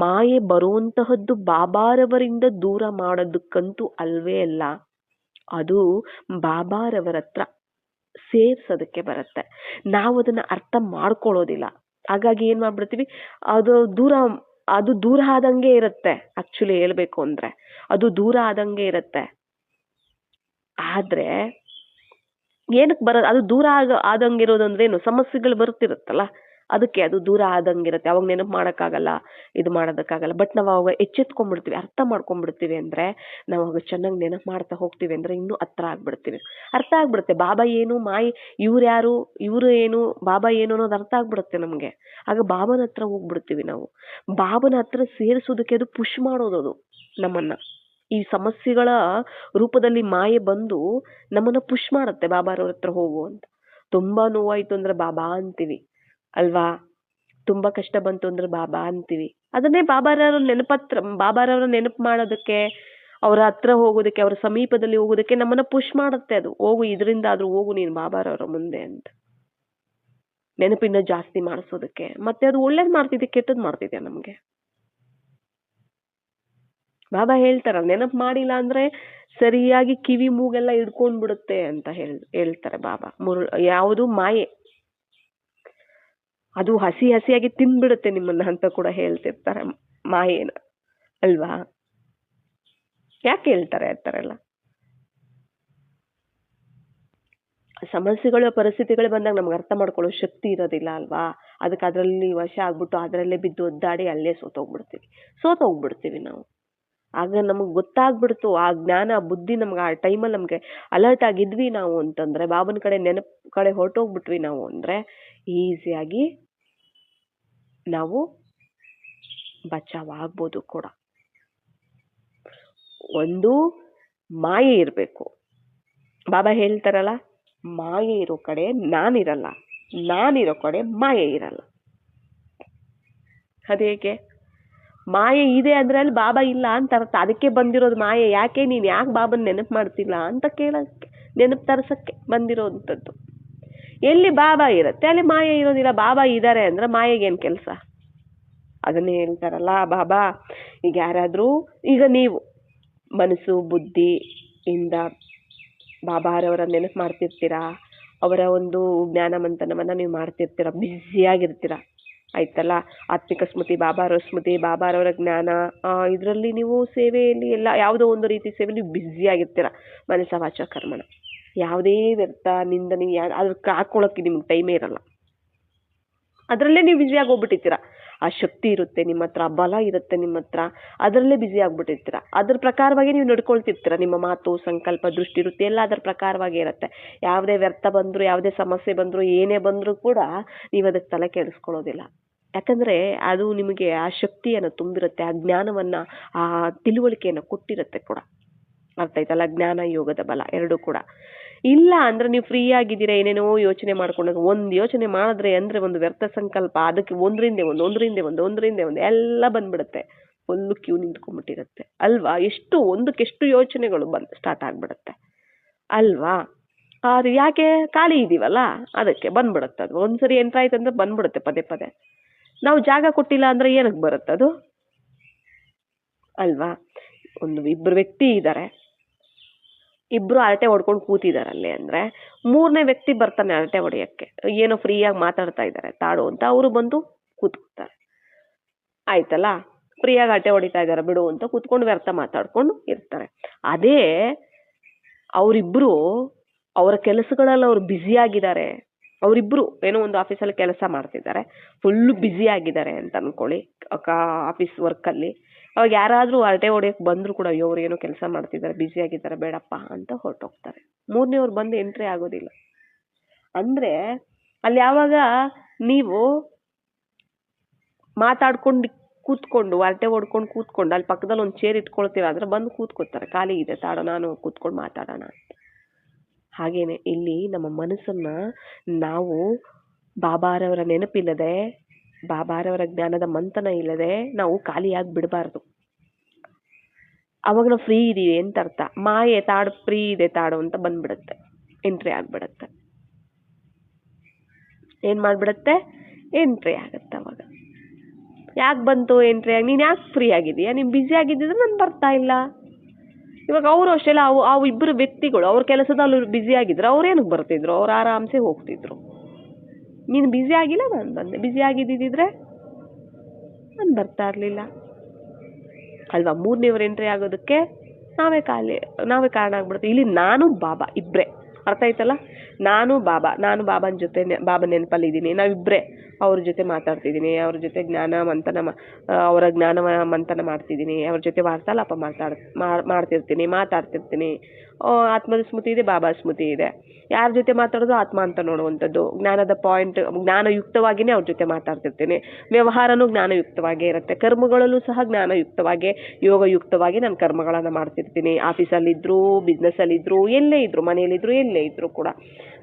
ಮಾಯೆ ಬರುವಂತಹದ್ದು ಬಾಬಾರವರಿಂದ ದೂರ ಮಾಡೋದಕ್ಕಂತೂ ಅಲ್ವೇ ಅಲ್ಲ, ಅದು ಬಾಬಾರವರ ಹತ್ರ ಸೇರ್ಸೋದಕ್ಕೆ ಬರುತ್ತೆ. ನಾವು ಅದನ್ನ ಅರ್ಥ ಮಾಡ್ಕೊಳ್ಳೋದಿಲ್ಲ. ಹಾಗಾಗಿ ಏನ್ ಮಾಡ್ಬಿಡ್ತೀವಿ, ಅದು ದೂರ ಆದಂಗೆ ಇರುತ್ತೆ. ಆಕ್ಚುಲಿ ಹೇಳ್ಬೇಕು ಅಂದ್ರೆ ಅದು ದೂರ ಆದಂಗೆ ಇರುತ್ತೆ. ಆದ್ರೆ ಏನಕ್ಕೆ ಅದು ದೂರ ಆದಂಗಿರೋದು ಅಂದ್ರೆ ಏನು, ಸಮಸ್ಯೆಗಳು ಬರ್ತಿರುತ್ತಲ್ಲ, ಅದಕ್ಕೆ ಅದು ದೂರ ಆದಂಗಿರುತ್ತೆ. ಅವಾಗ ನೆನಪು ಮಾಡೋಕ್ಕಾಗಲ್ಲ, ಇದು ಮಾಡೋದಕ್ಕಾಗಲ್ಲ. ಬಟ್ ನಾವು ಅವಾಗ ಎಚ್ಚೆತ್ಕೊಂಡ್ಬಿಡ್ತೀವಿ, ಅರ್ಥ ಮಾಡ್ಕೊಂಡ್ಬಿಡ್ತೀವಿ ಅಂದ್ರೆ, ನಾವು ಅವಾಗ ಚೆನ್ನಾಗಿ ನೆನಪು ಮಾಡ್ತಾ ಹೋಗ್ತೀವಿ ಅಂದ್ರೆ ಇನ್ನೂ ಹತ್ರ ಆಗ್ಬಿಡ್ತೀವಿ. ಅರ್ಥ ಆಗ್ಬಿಡುತ್ತೆ ಬಾಬಾ ಏನು, ಮಾಯಿ ಇವ್ರು ಯಾರು, ಇವರು ಏನು, ಬಾಬಾ ಏನು ಅನ್ನೋದು ಅರ್ಥ ಆಗ್ಬಿಡುತ್ತೆ ನಮ್ಗೆ. ಆಗ ಬಾಬನ ಹತ್ರ ಹೋಗ್ಬಿಡ್ತೀವಿ ನಾವು. ಬಾಬನ ಹತ್ರ ಸೇರಿಸೋದಕ್ಕೆ ಅದು ಪುಷ್ ಮಾಡೋದು, ಅದು ನಮ್ಮನ್ನ ಈ ಸಮಸ್ಯೆಗಳ ರೂಪದಲ್ಲಿ ಮಾಯೆ ಬಂದು ನಮ್ಮನ್ನ ಪುಷ್ ಮಾಡುತ್ತೆ ಬಾಬಾರವ್ರ ಹತ್ರ ಹೋಗು ಅಂತ. ತುಂಬಾ ನೋವಾಯ್ತು ಅಂದ್ರೆ ಬಾಬಾ ಅಂತೀವಿ ಅಲ್ವಾ? ತುಂಬಾ ಕಷ್ಟ ಬಂತು ಅಂದ್ರೆ ಬಾಬಾ ಅಂತೀವಿ. ಅದನ್ನೇ ಬಾಬಾರವ್ರ ನೆನಪು ಮಾಡೋದಕ್ಕೆ, ಅವರ ಹತ್ರ ಹೋಗೋದಕ್ಕೆ, ಅವರ ಸಮೀಪದಲ್ಲಿ ಹೋಗೋದಕ್ಕೆ ನಮ್ಮನ್ನ ಪುಷ್ ಮಾಡುತ್ತೆ ಅದು. ಹೋಗು, ಇದರಿಂದ ಆದ್ರೂ ಹೋಗು ನೀನು ಬಾಬಾರವ್ರ ಮುಂದೆ ಅಂತ, ನೆನಪಿನ ಜಾಸ್ತಿ ಮಾಡಿಸೋದಕ್ಕೆ. ಮತ್ತೆ ಅದು ಒಳ್ಳೇದ್ ಮಾಡ್ತಿದ್ದೆ, ಕೆಟ್ಟದ್ ಮಾಡ್ತಿದ್ಯಾ ನಮ್ಗೆ? ಬಾಬಾ ಹೇಳ್ತಾರ, ನೆನಪು ಮಾಡಿಲ್ಲ ಅಂದ್ರೆ ಸರಿಯಾಗಿ ಕಿವಿ ಮೂಗೆಲ್ಲ ಹಿಡ್ಕೊಂಡ್ಬಿಡುತ್ತೆ ಅಂತ ಹೇಳ್ತಾರೆ ಬಾಬಾ. ಯಾವುದು ಮಾಯೆ, ಅದು ಹಸಿಯಾಗಿ ತಿನ್ಬಿಡುತ್ತೆ ನಿಮ್ಮನ್ನ ಅಂತ ಕೂಡ ಹೇಳ್ತಿರ್ತಾರೆ ಮಾಯೇನ ಅಲ್ವಾ? ಯಾಕೆ ಹೇಳ್ತಾರೆ ಆ ಥರ ಎಲ್ಲ? ಸಮಸ್ಯೆಗಳು ಪರಿಸ್ಥಿತಿಗಳು ಬಂದಾಗ ನಮ್ಗೆ ಅರ್ಥ ಮಾಡ್ಕೊಳ್ಳೋ ಶಕ್ತಿ ಇರೋದಿಲ್ಲ ಅಲ್ವಾ? ಅದಕ್ಕೆ ಅದರಲ್ಲಿ ವಶ ಆಗ್ಬಿಟ್ಟು ಅದರಲ್ಲೇ ಬಿದ್ದು ಒದ್ದಾಡಿ ಅಲ್ಲೇ ಸೋತೋಗ್ಬಿಡ್ತೀವಿ ನಾವು. ಆಗ ನಮಗೆ ಗೊತ್ತಾಗ್ಬಿಡ್ತು, ಆ ಜ್ಞಾನ ಆ ಬುದ್ಧಿ ನಮ್ಗೆ ಆ ಟೈಮಲ್ಲಿ ನಮ್ಗೆ ಅಲರ್ಟ್ ಆಗಿದ್ವಿ ನಾವು ಅಂತಂದ್ರೆ, ಬಾಬನ ಕಡೆ ನೆನಪು ಕಡೆ ಹೊರಟೋಗ್ಬಿಟ್ವಿ ನಾವು ಅಂದ್ರೆ, ಈಸಿಯಾಗಿ ನಾವು ಬಚಾವ್ ಆಗ್ಬೋದು ಕೂಡ. ಒಂದು ಮಾಯೆ ಇರಬೇಕು. ಬಾಬಾ ಹೇಳ್ತಾರಲ್ಲ, ಮಾಯೆ ಇರೋ ಕಡೆ ನಾನಿರಲ್ಲ, ನಾನಿರೋ ಕಡೆ ಮಾಯೆ ಇರಲ್ಲ. ಅದೇಕೆ? ಮಾಯೆ ಇದೆ ಅಂದ್ರೆ ಅಲ್ಲಿ ಬಾಬಾ ಇಲ್ಲ ಅಂತ ಅರ್ಥ. ಅದಕ್ಕೆ ಬಂದಿರೋದು ಮಾಯೆ. ಯಾಕೆ ನೀನ್ ಯಾಕೆ ಬಾಬನ್ ನೆನಪು ಮಾಡ್ತಿಲ್ಲ ಅಂತ ಕೇಳಕ್ಕೆ, ನೆನಪು ತರ್ಸಕ್ಕೆ ಬಂದಿರೋಂಥದ್ದು. ಎಲ್ಲಿ ಬಾಬಾ ಇರುತ್ತೆ ಅಲ್ಲಿ ಮಾಯೆ ಇರೋದಿಲ್ಲ. ಬಾಬಾ ಇದ್ದಾರೆ ಅಂದ್ರೆ ಮಾಯೆಗೇನ್ ಕೆಲಸ? ಅದನ್ನೇ ಹೇಳ್ತಾರಲ್ಲ ಬಾಬಾ, ಈಗ ಯಾರಾದ್ರೂ, ಈಗ ನೀವು ಮನಸ್ಸು ಬುದ್ಧಿಯಿಂದ ಬಾಬಾರವರ ನೆನಪು ಮಾಡ್ತಿರ್ತೀರಾ, ಅವರ ಒಂದು ಜ್ಞಾನ ಮಂಥನವನ್ನು ನೀವು ಮಾಡ್ತಿರ್ತೀರ, ಬ್ಯುಸಿಯಾಗಿರ್ತೀರ ಆಯ್ತಲ್ಲ. ಆತ್ಮಿಕ ಸ್ಮೃತಿ, ಬಾಬಾರವ್ರ ಸ್ಮೃತಿ, ಬಾಬಾರವರ ಜ್ಞಾನ, ಇದರಲ್ಲಿ ನೀವು ಸೇವೆಯಲ್ಲಿ ಎಲ್ಲ ಯಾವುದೋ ಒಂದು ರೀತಿ ಸೇವೆಯಲ್ಲಿ ಬ್ಯುಸಿಯಾಗಿರ್ತೀರ ಮನಸ ವಾಚ ಕರ್ಮಣ. ಯಾವುದೇ ವ್ಯರ್ಥ ನಿಂದನೆ ಅದಕ್ಕೆ ಹಾಕೊಳ್ಳೋಕ್ಕೆ ನಿಮ್ಗೆ ಟೈಮೇ ಇರಲ್ಲ. ಅದರಲ್ಲೇ ನೀವು ಬ್ಯುಸಿಯಾಗಿ ಹೋಗ್ಬಿಟ್ಟಿರ್ತೀರ. ಆ ಶಕ್ತಿ ಇರುತ್ತೆ ನಿಮ್ಮ ಹತ್ರ, ಬಲ ಇರುತ್ತೆ ನಿಮ್ಮ ಹತ್ರ, ಅದರಲ್ಲೇ ಬ್ಯುಸಿ ಆಗ್ಬಿಟ್ಟಿರ್ತೀರ. ಅದ್ರ ಪ್ರಕಾರವಾಗಿ ನೀವು ನಡ್ಕೊಳ್ತಿರ್ತೀರ. ನಿಮ್ಮ ಮಾತು, ಸಂಕಲ್ಪ, ದೃಷ್ಟಿ ಇರುತ್ತೆ ಎಲ್ಲ ಅದರ ಪ್ರಕಾರವಾಗಿ ಇರುತ್ತೆ. ಯಾವುದೇ ವ್ಯರ್ಥ ಬಂದರೂ, ಯಾವುದೇ ಸಮಸ್ಯೆ ಬಂದರೂ, ಏನೇ ಬಂದರೂ ಕೂಡ ನೀವು ಅದಕ್ಕೆ ತಲೆ ಕೆಡಿಸ್ಕೊಳ್ಳೋದಿಲ್ಲ. ಯಾಕಂದರೆ ಅದು ನಿಮಗೆ ಆ ಶಕ್ತಿಯನ್ನು ತುಂಬಿರುತ್ತೆ, ಆ ಜ್ಞಾನವನ್ನು, ಆ ತಿಳುವಳಿಕೆಯನ್ನು ಕೊಟ್ಟಿರುತ್ತೆ ಕೂಡ. ಅರ್ಥ ಆಯ್ತಲ್ಲ? ಜ್ಞಾನ ಯೋಗದ ಬಲ ಎರಡೂ ಕೂಡ. ಇಲ್ಲ ಅಂದರೆ ನೀವು ಫ್ರೀ ಆಗಿದ್ದೀರಾ, ಏನೇನೋ ಯೋಚನೆ ಮಾಡ್ಕೊಂಡಾಗ ಒಂದು ಯೋಚನೆ ಮಾಡಿದ್ರೆ ಅಂದರೆ ಒಂದು ವ್ಯರ್ಥ ಸಂಕಲ್ಪ, ಅದಕ್ಕೆ ಒಂದರಿಂದ ಒಂದು ಎಲ್ಲ ಬಂದ್ಬಿಡುತ್ತೆ. ಫುಲ್ಲು ಕ್ಯೂ ನಿಂತ್ಕೊಂಡ್ಬಿಟ್ಟಿರುತ್ತೆ ಅಲ್ವಾ? ಒಂದಕ್ಕೆಷ್ಟು ಯೋಚನೆಗಳು ಸ್ಟಾರ್ಟ್ ಆಗಿಬಿಡುತ್ತೆ ಅಲ್ವಾ? ಅದು ಯಾಕೆ? ಖಾಲಿ ಇದೀವಲ್ಲ ಅದಕ್ಕೆ ಬಂದ್ಬಿಡುತ್ತೆ. ಅದು ಒಂದ್ಸರಿ ಎಂಟ್ರಾಯ್ತು ಅಂದರೆ ಬಂದ್ಬಿಡುತ್ತೆ ಪದೇ ಪದೇ. ನಾವು ಜಾಗ ಕೊಟ್ಟಿಲ್ಲ ಅಂದರೆ ಏನಕ್ಕೆ ಬರುತ್ತದು ಅಲ್ವಾ? ಇಬ್ಬರು ವ್ಯಕ್ತಿ ಇದ್ದಾರೆ, ಇಬ್ರು ಹರಟೆ ಹೊಡ್ಕೊಂಡು ಕೂತಿದಾರಲ್ಲಿ ಅಂದರೆ ಮೂರನೇ ವ್ಯಕ್ತಿ ಬರ್ತಾನೆ ಹರಟೆ ಹೊಡೆಯೋಕ್ಕೆ. ಏನೋ ಫ್ರೀಯಾಗಿ ಮಾತಾಡ್ತಾ ಇದ್ದಾರೆ ತಾಡು ಅಂತ ಅವರು ಬಂದು ಕೂತ್ಕೊತಾರೆ ಆಯ್ತಲ್ಲ. ಫ್ರೀಯಾಗಿ ಹರಟೆ ಹೊಡಿತಾ ಇದ್ದಾರೆ ಬಿಡು ಅಂತ ಕೂತ್ಕೊಂಡು ವ್ಯರ್ಥ ಮಾತಾಡ್ಕೊಂಡು ಇರ್ತಾರೆ. ಅದೇ ಅವರಿಬ್ರು ಅವರ ಕೆಲಸಗಳಲ್ಲಿ ಅವ್ರು ಬ್ಯುಸಿ ಆಗಿದ್ದಾರೆ, ಅವರಿಬ್ರು ಏನೋ ಒಂದು ಆಫೀಸಲ್ಲಿ ಕೆಲಸ ಮಾಡ್ತಿದ್ದಾರೆ, ಫುಲ್ಲು ಬ್ಯುಸಿ ಆಗಿದ್ದಾರೆ ಅಂತ ಅನ್ಕೊಳ್ಳಿ ಆಫೀಸ್ ವರ್ಕಲ್ಲಿ. ಅವಾಗ ಯಾರಾದರೂ ಹರಟೆ ಹೊಡೆಯೋಕ್ಕೆ ಬಂದರೂ ಕೂಡ ಇವ್ರು ಏನೋ ಕೆಲಸ ಮಾಡ್ತಿದ್ದಾರೆ, ಬ್ಯುಸಿ ಆಗಿದ್ದಾರೆ, ಬೇಡಪ್ಪ ಅಂತ ಹೊರಟೋಗ್ತಾರೆ. ಮೂರನೇವ್ರು ಬಂದು ಎಂಟ್ರಿ ಆಗೋದಿಲ್ಲ. ಅಂದರೆ ಅಲ್ಲಿ ಯಾವಾಗ ನೀವು ಮಾತಾಡ್ಕೊಂಡು ಕೂತ್ಕೊಂಡು ಹರಟೆ ಹೊಡ್ಕೊಂಡು ಕೂತ್ಕೊಂಡು ಅಲ್ಲಿ ಪಕ್ಕದಲ್ಲಿ ಒಂದು ಚೇರ್ ಇಟ್ಕೊಳ್ತೀರ ಅಂದರೆ ಬಂದು ಕೂತ್ಕೋತಾರೆ, ಖಾಲಿ ಇದೆ ತಾಡೋ ನಾನು ಕೂತ್ಕೊಂಡು ಮಾತಾಡೋಣ ಅಂತ. ಹಾಗೇನೆ ಇಲ್ಲಿ ನಮ್ಮ ಮನಸ್ಸನ್ನು ನಾವು ಬಾಬಾರವರ ನೆನಪಿಲ್ಲದೆ, ಬಾಬಾರವರ ಜ್ಞಾನದ ಮಂಥನ ಇಲ್ಲದೆ ನಾವು ಖಾಲಿಯಾಗಿ ಬಿಡಬಾರ್ದು. ಅವಾಗ ನಾವು ಫ್ರೀ ಇದೀವಿ ಅಂತ ಅರ್ಥ. ಮಾಯೆ ತಾಡು ಫ್ರೀ ಇದೆ ತಾಡು ಅಂತ ಬಂದ್ಬಿಡುತ್ತೆ, ಎಂಟ್ರಿ ಆಗ್ಬಿಡುತ್ತೆ. ಏನು ಮಾಡಿಬಿಡುತ್ತೆ? ಎಂಟ್ರಿ ಆಗುತ್ತೆ. ಅವಾಗ ಯಾಕೆ ಬಂತು ಎಂಟ್ರಿ ಆಗಿ? ನೀನು ಯಾಕೆ ಫ್ರೀ ಆಗಿದೆಯಾ? ನೀನು ಬ್ಯುಸಿ ಆಗಿದ್ದಿದ್ರೆ ನಾನು ಬರ್ತಾ ಇಲ್ಲ. ಇವಾಗ ಅವರು ಅಷ್ಟೆಲ್ಲ ಅವು ಇಬ್ಬರು ವ್ಯಕ್ತಿಗಳು ಅವ್ರ ಕೆಲಸದಲ್ಲಿ ಬ್ಯುಸಿ ಆಗಿದ್ರು, ಅವ್ರು ಏನಕ್ಕೆ ಬರ್ತಿದ್ರು? ಅವ್ರು ಆರಾಮ್ಸೆ ಹೋಗ್ತಿದ್ರು. ನೀನು ಬ್ಯುಸಿ ಆಗಿಲ್ಲ, ನಾನು ಬಂದೆ. ಬ್ಯುಸಿ ಆಗಿದ್ದಿದ್ರೆ ನಾನು ಬರ್ತಾ ಇರಲಿಲ್ಲ ಅಲ್ವಾ? ಮೂರನೇವ್ರು ಎಂಟ್ರಿ ಆಗೋದಕ್ಕೆ ನಾವೇ ಕಾರಣ ಆಗ್ಬಿಡುತ್ತೆ. ಇಲ್ಲಿ ನಾನು ಬಾಬಾ ಇಬ್ಬರೇ, ಅರ್ಥ ಆಯ್ತಲ್ಲ? ನಾನು ಬಾಬಾನ ಜೊತೆ ಬಾಬಾ ನೆನಪಲ್ಲಿದ್ದೀನಿ, ನಾವಿಬ್ಬರೇ ಅವ್ರ ಜೊತೆ ಮಾತಾಡ್ತಿದ್ದೀನಿ, ಅವ್ರ ಜೊತೆ ಅವರ ಜ್ಞಾನ ಮಂಥನ ಮಾಡ್ತಿದ್ದೀನಿ, ಅವ್ರ ಜೊತೆ ವಾರ್ತಾಲಾಪ ಮಾತಾಡ್ತಿರ್ತೀನಿ. ಆತ್ಮದ ಸ್ಮೃತಿ ಇದೆ, ಬಾಬಾ ಸ್ಮೃತಿ ಇದೆ. ಯಾರ ಜೊತೆ ಮಾತಾಡೋದು ಆತ್ಮ ಅಂತ ನೋಡುವಂಥದ್ದು, ಜ್ಞಾನದ ಪಾಯಿಂಟ್, ಜ್ಞಾನಯುಕ್ತವಾಗಿಯೇ ಅವ್ರ ಜೊತೆ ಮಾತಾಡ್ತಿರ್ತೀನಿ. ವ್ಯವಹಾರನೂ ಜ್ಞಾನಯುಕ್ತವಾಗೇ ಇರುತ್ತೆ, ಕರ್ಮಗಳಲ್ಲೂ ಸಹ ಜ್ಞಾನಯುಕ್ತವಾಗಿ, ಯೋಗಯುಕ್ತವಾಗಿ ನಾನು ಕರ್ಮಗಳನ್ನು ಮಾಡ್ತಿರ್ತೀನಿ. ಆಫೀಸಲ್ಲಿದ್ದರೂ, ಬಿಸ್ನೆಸ್ಸಲ್ಲಿದ್ದರೂ, ಎಲ್ಲೇ ಇದ್ದರೂ, ಮನೆಯಲ್ಲಿದ್ದರೂ, ಎಲ್ಲೇ ಇದ್ದರೂ ಕೂಡ